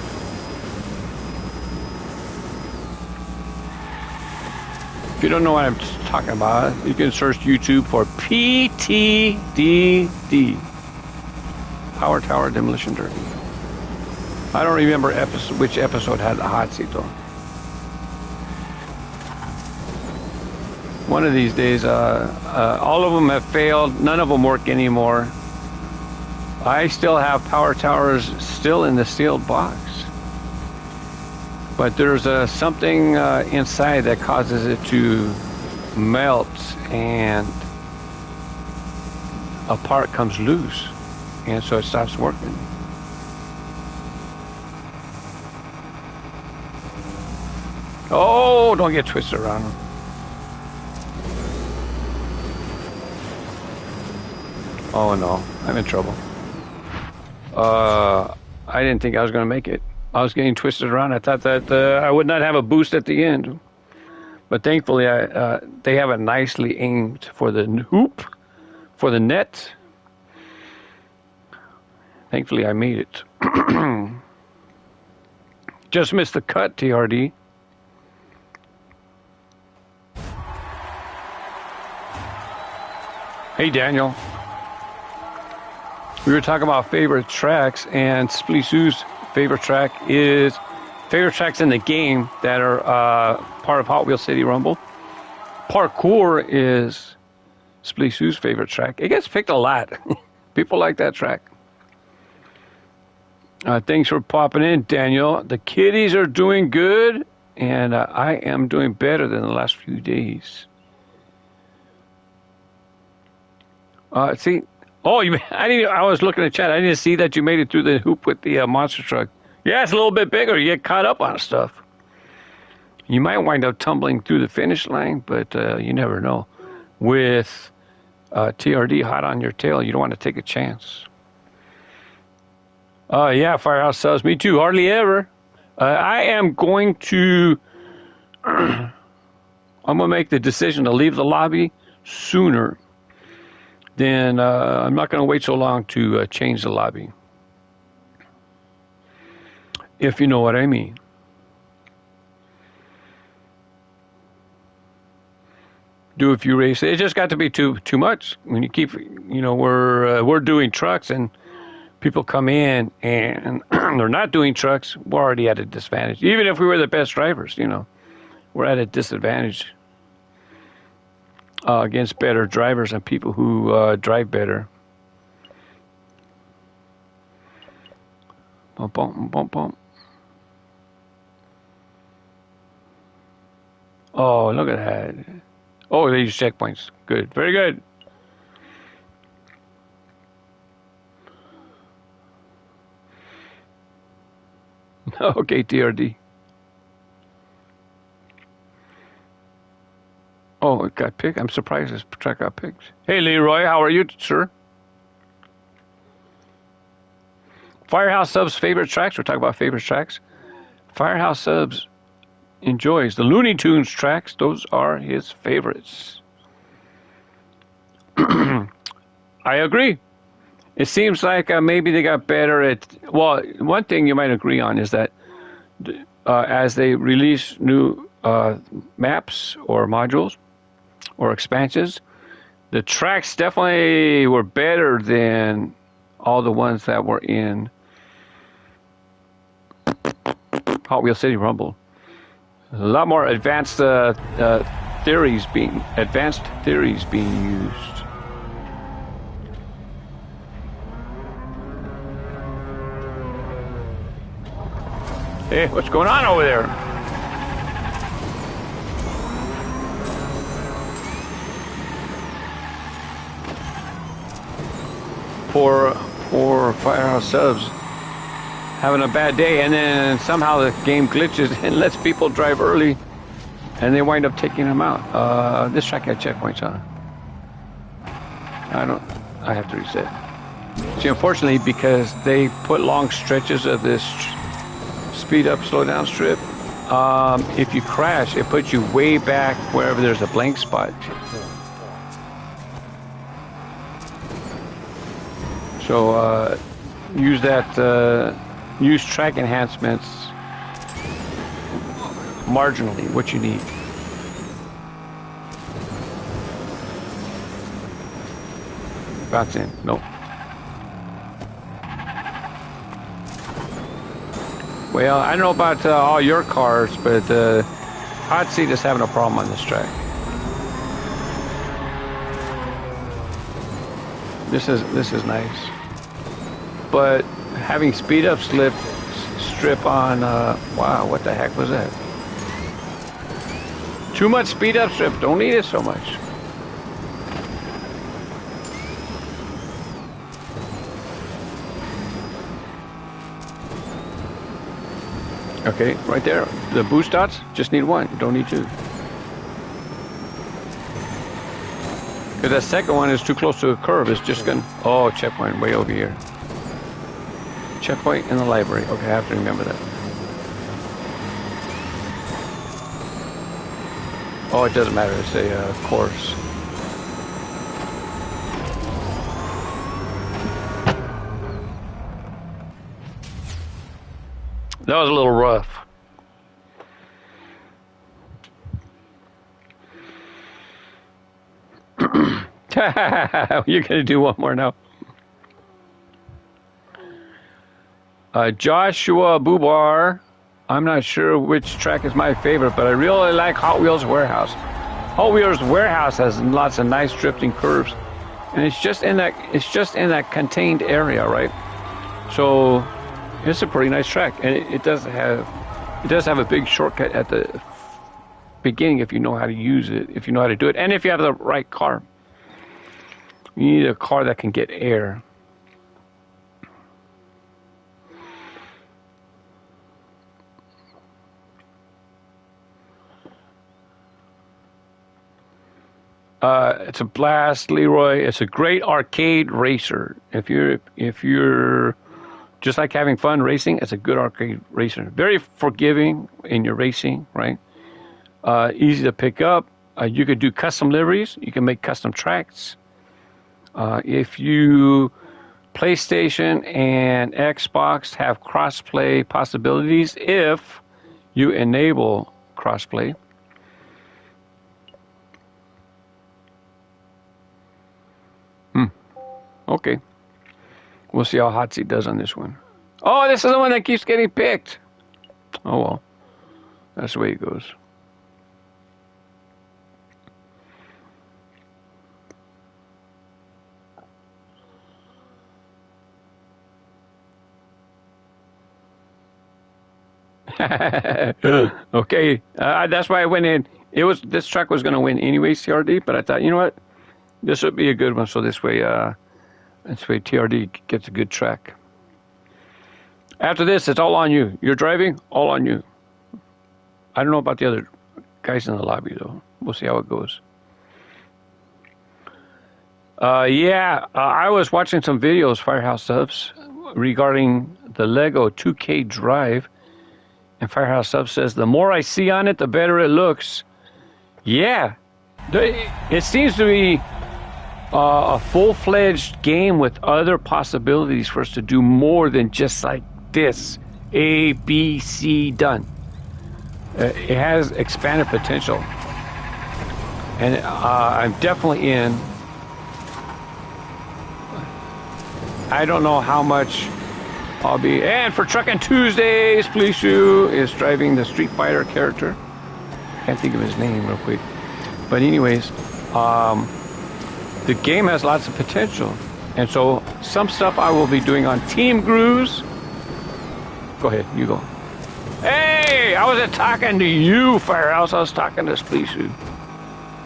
If you don't know what I'm talking about, you can search YouTube for PTDD, Power Tower Demolition Derby. I don't remember which episode had the hot seat though. One of these days, all of them have failed. None of them work anymore. I still have power towers still in the sealed box. But there's something inside that causes it to melt and a part comes loose. And so it stops working. Oh, don't get twisted around. Oh no, I'm in trouble. I didn't think I was going to make it. I was getting twisted around. I thought that I would not have a boost at the end. But thankfully, they have it nicely aimed for the hoop, for the net. Thankfully, I made it. Just missed the cut, TRD. Hey, Daniel. We were talking about favorite tracks, and Splisu's favorite track is favorite tracks in the game that are part of Hot Wheels City Rumble. Parkour is Splisu's favorite track. It gets picked a lot. People like that track. Thanks for popping in, Daniel. The kiddies are doing good, and I am doing better than the last few days. See. Oh, I was looking at chat. I didn't see that you made it through the hoop with the monster truck. Yeah, it's a little bit bigger. You get caught up on stuff. You might wind up tumbling through the finish line, but you never know. With TRD hot on your tail, you don't want to take a chance. Yeah, Firehouse subs. Me too. Hardly ever. I am going to... I'm going to make the decision to leave the lobby sooner. Then I'm not going to wait so long to change the lobby. If you know what I mean. Do a few races. It just got to be too much. When you keep, we're doing trucks and people come in and they're not doing trucks, we're already at a disadvantage. Even if we were the best drivers, we're at a disadvantage. Against better drivers and people who drive better. Bump, bump, bump, bump. Oh, look at that. Oh, they use checkpoints. Good. Very good. Okay, TRD. Oh, it got picked. I'm surprised this track got picked. Hey, Leroy, how are you, sir? Firehouse Subs' favorite tracks. We're talking about favorite tracks. Firehouse Subs enjoys the Looney Tunes tracks. Those are his favorites. I agree. It seems like maybe they got better at. Well, one thing you might agree on is that as they release new maps or modules or expansions, the tracks definitely were better than all the ones that were in Hot Wheels City Rumble. A lot more advanced theories being used. Hey, what's going on over there? Poor Firehouse Subs having a bad day, and then somehow the game glitches and lets people drive early, and they wind up taking them out. This track had checkpoints on it. I have to reset. See, unfortunately, because they put long stretches of this speed up, slow down strip, if you crash, it puts you way back wherever there's a blank spot. So use track enhancements marginally, what you need. Bounce in, nope. Well, I don't know about all your cars, but Hot Seat is having a problem on this track. This is nice. But having speed up strip on, wow, what the heck was that? Too much speed up strip, don't need it so much. Okay, right there, the boost dots, just need one, don't need two. Because that second one is too close to a curve, it's just gonna, oh, checkpoint way over here. Checkpoint in the library. Okay, I have to remember that. Oh, it doesn't matter. It's a course. That was a little rough. You're going to do one more now. Joshua Bubar, I'm not sure which track is my favorite, but I really like Hot Wheels Warehouse. Hot Wheels Warehouse has lots of nice drifting curves, and it's just in that contained area, right? So it's a pretty nice track, and it does have a big shortcut at the beginning if you know how to use it, if you know how to do it, and if you have the right car. You need a car that can get air. It's a blast, Leroy. It's a great arcade racer. If you're just like having fun racing, it's a good arcade racer. Very forgiving in your racing, right? Easy to pick up. You could do custom liveries. You can make custom tracks. If you PlayStation and Xbox have crossplay possibilities, if you enable crossplay. Okay. We'll see how Hot Seat does on this one. Oh, this is the one that keeps getting picked. Oh, well. That's the way it goes. Okay. That's why I went in This track was going to win anyway, TRD, but I thought, you know what? This would be a good one, so this way TRD gets a good track. After this, it's all on you. You're driving, all on you. I don't know about the other guys in the lobby, though. We'll see how it goes. I was watching some videos, Firehouse Subs, regarding the Lego 2K Drive. And Firehouse Subs says, the more I see on it, the better it looks. Yeah. It seems to be a full-fledged game with other possibilities for us to do more than just like this. A, B, C, done. It has expanded potential. And I'm definitely in. I don't know how much I'll be. And for Truckin' Tuesdays, Fleeshu is driving the Street Fighter character. Can't think of his name real quick. But anyways, the game has lots of potential. And so some stuff I will be doing on Team Grooves. Go ahead, you go. Hey, I wasn't talking to you, Firehouse. I was talking to Fleeshu.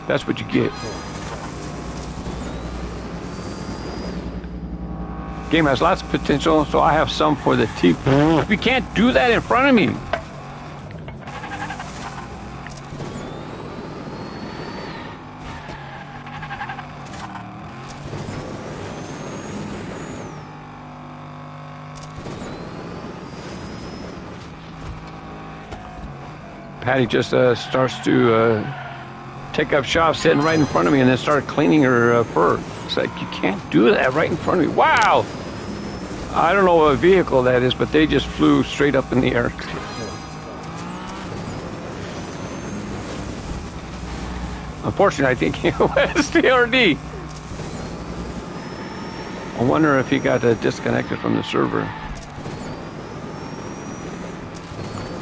That's what you get. Game has lots of potential, so I have some for the team. You can't do that in front of me. Patty just starts to take up shop sitting right in front of me and then start cleaning her fur. It's like, you can't do that right in front of me. Wow! I don't know what vehicle that is, but they just flew straight up in the air. Unfortunately, I think it was TRD. I wonder if he got disconnected from the server.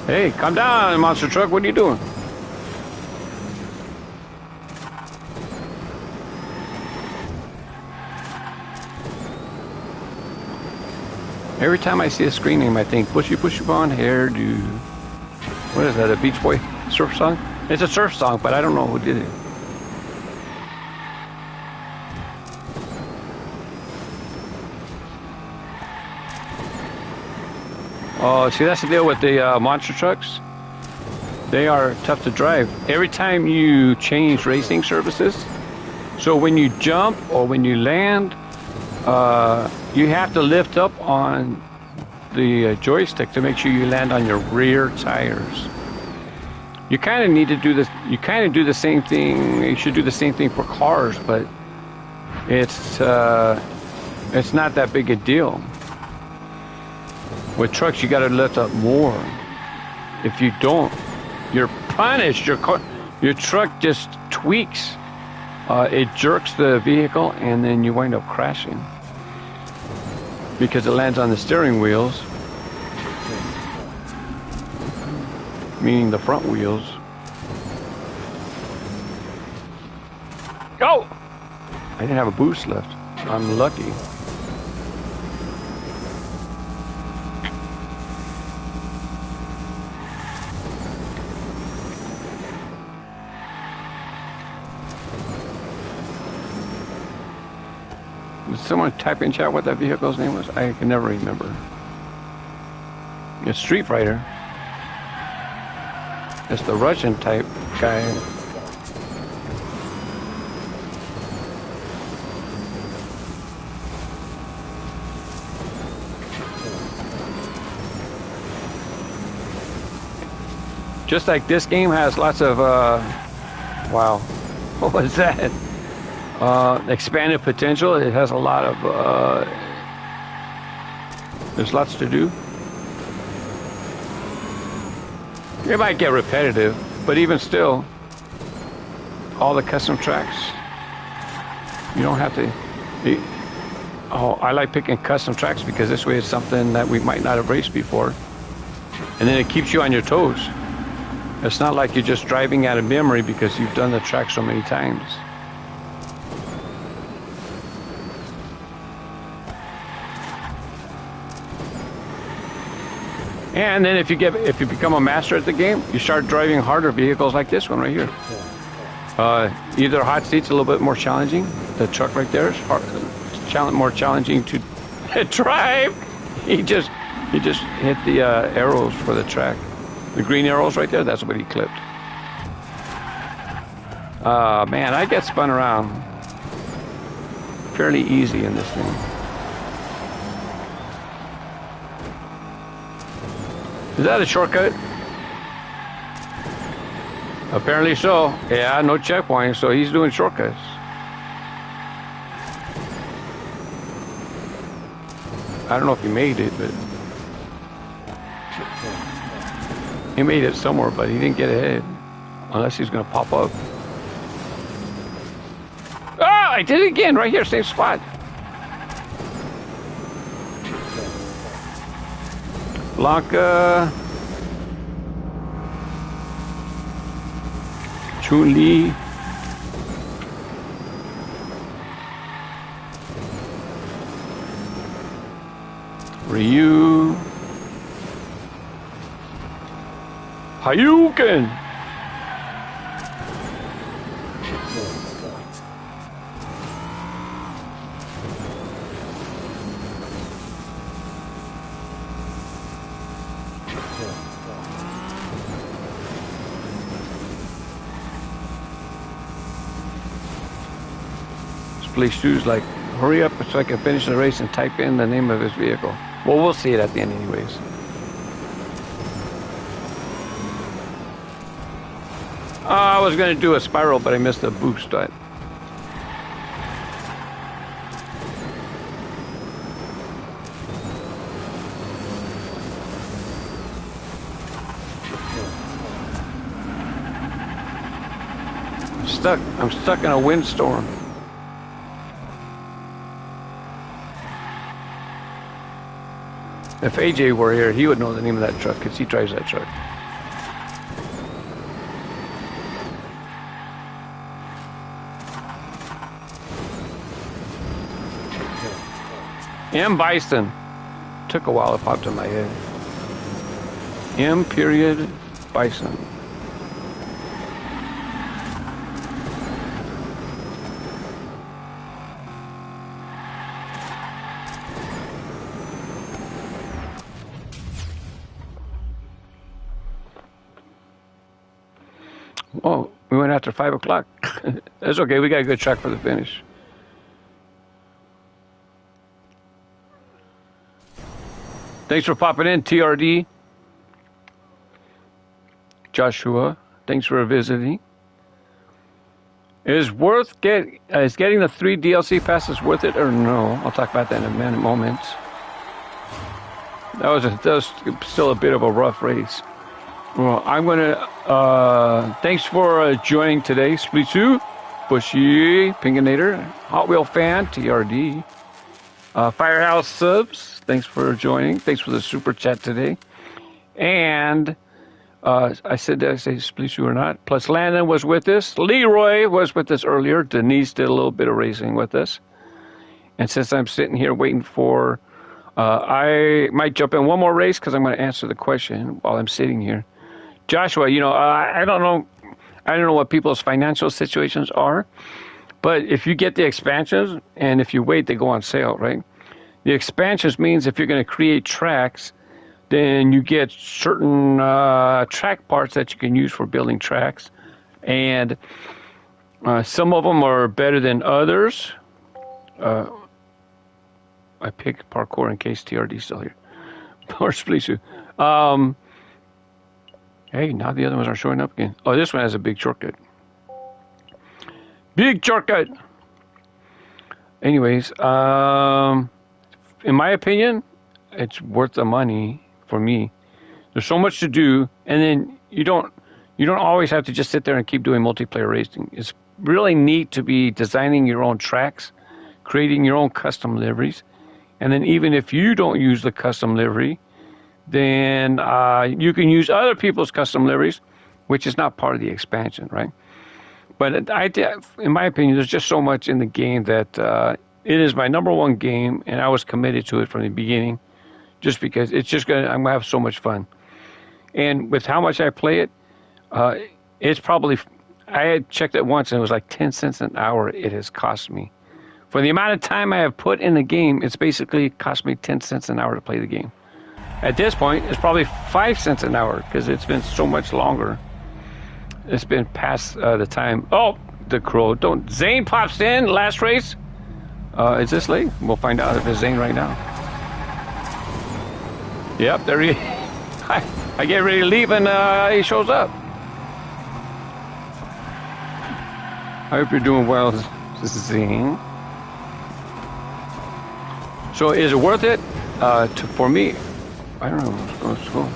Hey, come down, monster truck. What are you doing? Every time I see a screen name, I think, Bushy Blonde Hairdo. What is that, a Beach Boy surf song? It's a surf song, but I don't know who did it. Oh, see, that's the deal with the monster trucks. They are tough to drive. Every time you change racing services, so when you jump or when you land, you have to lift up on the joystick to make sure you land on your rear tires. You kind of need to do this. You kind of do the same thing. You should do the same thing for cars, but it's not that big a deal. With trucks, you got to lift up more. If you don't, you're punished. Your truck just tweaks. It jerks the vehicle, and then you wind up crashing because it lands on the steering wheels, meaning the front wheels. Go! I didn't have a boost left. I'm lucky. Did someone type in chat what that vehicle's name was? I can never remember. It's Street Fighter. It's the Russian type guy. Just like this game has lots of, wow, what was that? Expanded potential. It has a lot of, there's lots to do. It might get repetitive, but even still, all the custom tracks, you don't have to, I like picking custom tracks because this way it's something that we might not have raced before. And then it keeps you on your toes. It's not like you're just driving out of memory because you've done the track so many times. And then if you become a master at the game, you start driving harder vehicles like this one right here. Either hot seat's a little bit more challenging. The truck right there is more challenging to drive. He just hit the arrows for the track. The green arrows right there, that's what he clipped. Man, I get spun around fairly easy in this thing. Is that a shortcut? Apparently so. Yeah, no checkpoint, so he's doing shortcuts. I don't know if he made it, but he made it somewhere, but he didn't get ahead. Unless he's going to pop up. Ah, I did it again, right here, same spot. Blanca. Chun-Li. Ryu. Hayuken. Police shoes like, hurry up so I can finish the race and type in the name of his vehicle. Well, we'll see it at the end anyways. I was going to do a spiral, but I missed the boost. I'm stuck in a windstorm. If AJ were here, he would know the name of that truck because he drives that truck. M. Bison. Took a while, it popped in my head. M. Period. Bison. Oh, we went after 5 o'clock. That's okay, we got a good track for the finish. Thanks for popping in, TRD. Joshua, thanks for visiting. Is getting the 3 DLC passes worth it or no? I'll talk about that in a moment. That was still a bit of a rough race. Well, I'm gonna thanks for joining today, Splitsu, Bushy, Pinganator, Hot Wheel Fan, TRD, Firehouse Subs. Thanks for joining. Thanks for the super chat today. And I said, did I say Splitsu or not? Plus Landon was with us. Leroy was with us earlier. Denise did a little bit of racing with us. And since I'm sitting here waiting for, I might jump in one more race because I'm going to answer the question while I'm sitting here. Joshua, I don't know what people's financial situations are, but if you get the expansions and if you wait, they go on sale, right? The expansions means if you're going to create tracks, then you get certain track parts that you can use for building tracks, and some of them are better than others. I picked parkour in case TRD's still here. Or Splitsu. Hey, now the other ones are showing up again. Oh, this one has a big shortcut. Big shortcut! Anyways, in my opinion, it's worth the money for me. There's so much to do, and then you don't always have to just sit there and keep doing multiplayer racing. It's really neat to be designing your own tracks, creating your own custom liveries, and then even if you don't use the custom livery, then you can use other people's custom liveries, which is not part of the expansion, right? But in my opinion, there's just so much in the game that it is my #1 game, and I was committed to it from the beginning just because I'm gonna have so much fun. And with how much I play it, it's probably, I had checked it once and it was like 10 cents an hour it has cost me. For the amount of time I have put in the game, it's basically cost me 10 cents an hour to play the game. At this point, it's probably 5 cents an hour because it's been so much longer. It's been past the time. Oh, the crow. Zane pops in, last race. Is this late? We'll find out if it's Zane right now. Yep, there he is. I get ready to leave and he shows up. I hope you're doing well, Zane. So is it worth it for me? I don't know. Let's go.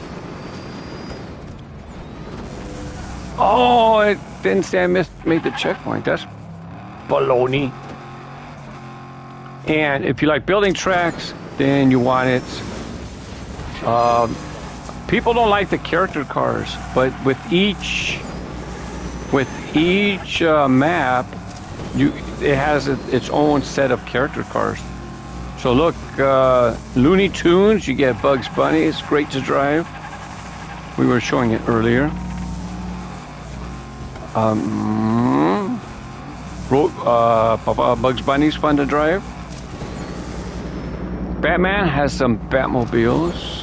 Oh, it didn't say I made the checkpoint. That's baloney. And if you like building tracks, then you want it. People don't like the character cars, but with each map, it has its own set of character cars. So look, Looney Tunes, you get Bugs Bunny. It's great to drive. We were showing it earlier. Bugs Bunny's fun to drive. Batman has some Batmobiles.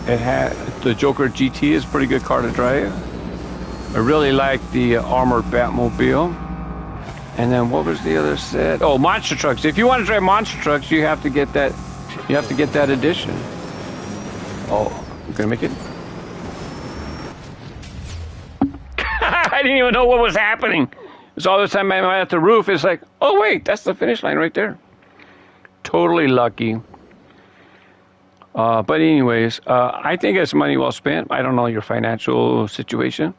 The Joker GT is a pretty good car to drive. I really like the armored Batmobile. And then what was the other set? Oh, monster trucks. If you want to drive monster trucks, you have to get that. You have to get that edition. Oh, I'm gonna make it. I didn't even know what was happening. So all the time I'm at the roof, it's like, oh wait, that's the finish line right there. Totally lucky. But anyways, I think it's money well spent. I don't know your financial situation.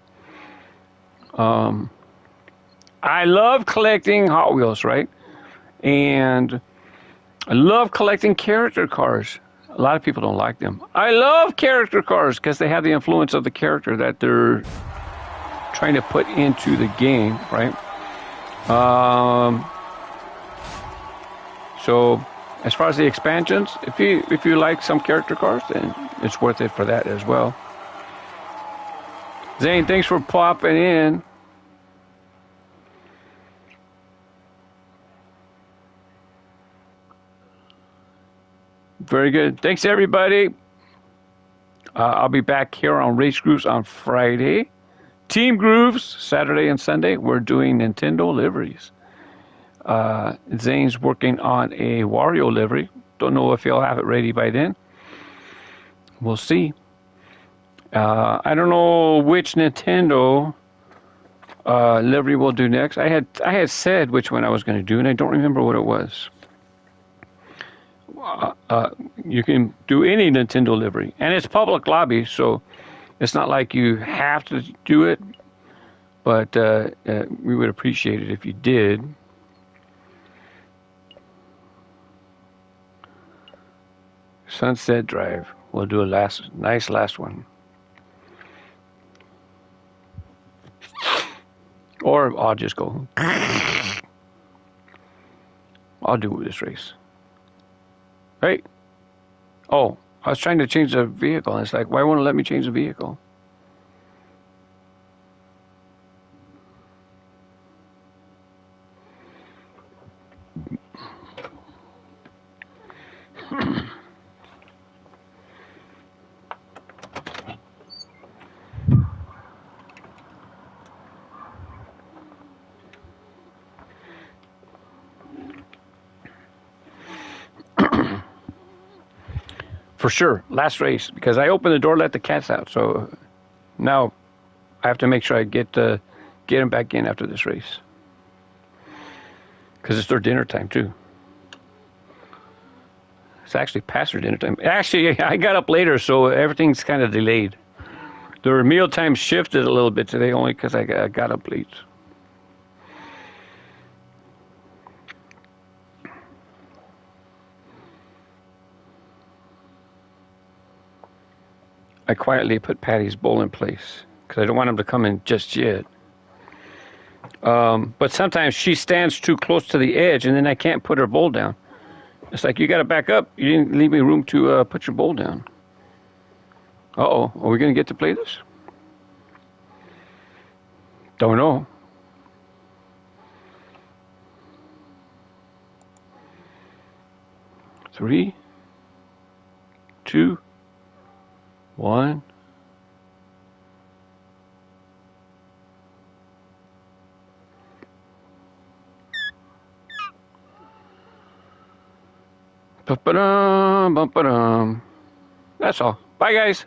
I love collecting Hot Wheels, right? And I love collecting character cars. A lot of people don't like them. I love character cars because they have the influence of the character that they're trying to put into the game, right? So as far as the expansions, if you like some character cars, then it's worth it for that as well. Zane, thanks for popping in. Very good. Thanks, everybody. I'll be back here on Race Grooves on Friday. Team Grooves, Saturday and Sunday. We're doing Nintendo liveries. Zane's working on a Wario livery. Don't know if he'll have it ready by then. We'll see. I don't know which Nintendo livery we'll do next. I had said which one I was going to do, and I don't remember what it was. You can do any Nintendo livery, and it's public lobby, so it's not like you have to do it, but we would appreciate it if you did. Sunset Drive. We'll do a nice last one. Or I'll just go. I'll do this race. Right? Oh, I was trying to change the vehicle, and it's like, why won't it let me change the vehicle? For sure, last race, because I opened the door, let the cats out. So now I have to make sure I get them back in after this race, because it's their dinner time too. It's actually past their dinner time. Actually, I got up later, so everything's kind of delayed. Their meal time shifted a little bit today, only because I got up late. I quietly put Patty's bowl in place because I don't want him to come in just yet. But sometimes she stands too close to the edge, and then I can't put her bowl down. It's like you got to back up. You didn't leave me room to put your bowl down. Uh-oh. Are we going to get to play this? Don't know. Three, two, one. Ba-ba-dum, ba-ba-dum. That's all. Bye, guys.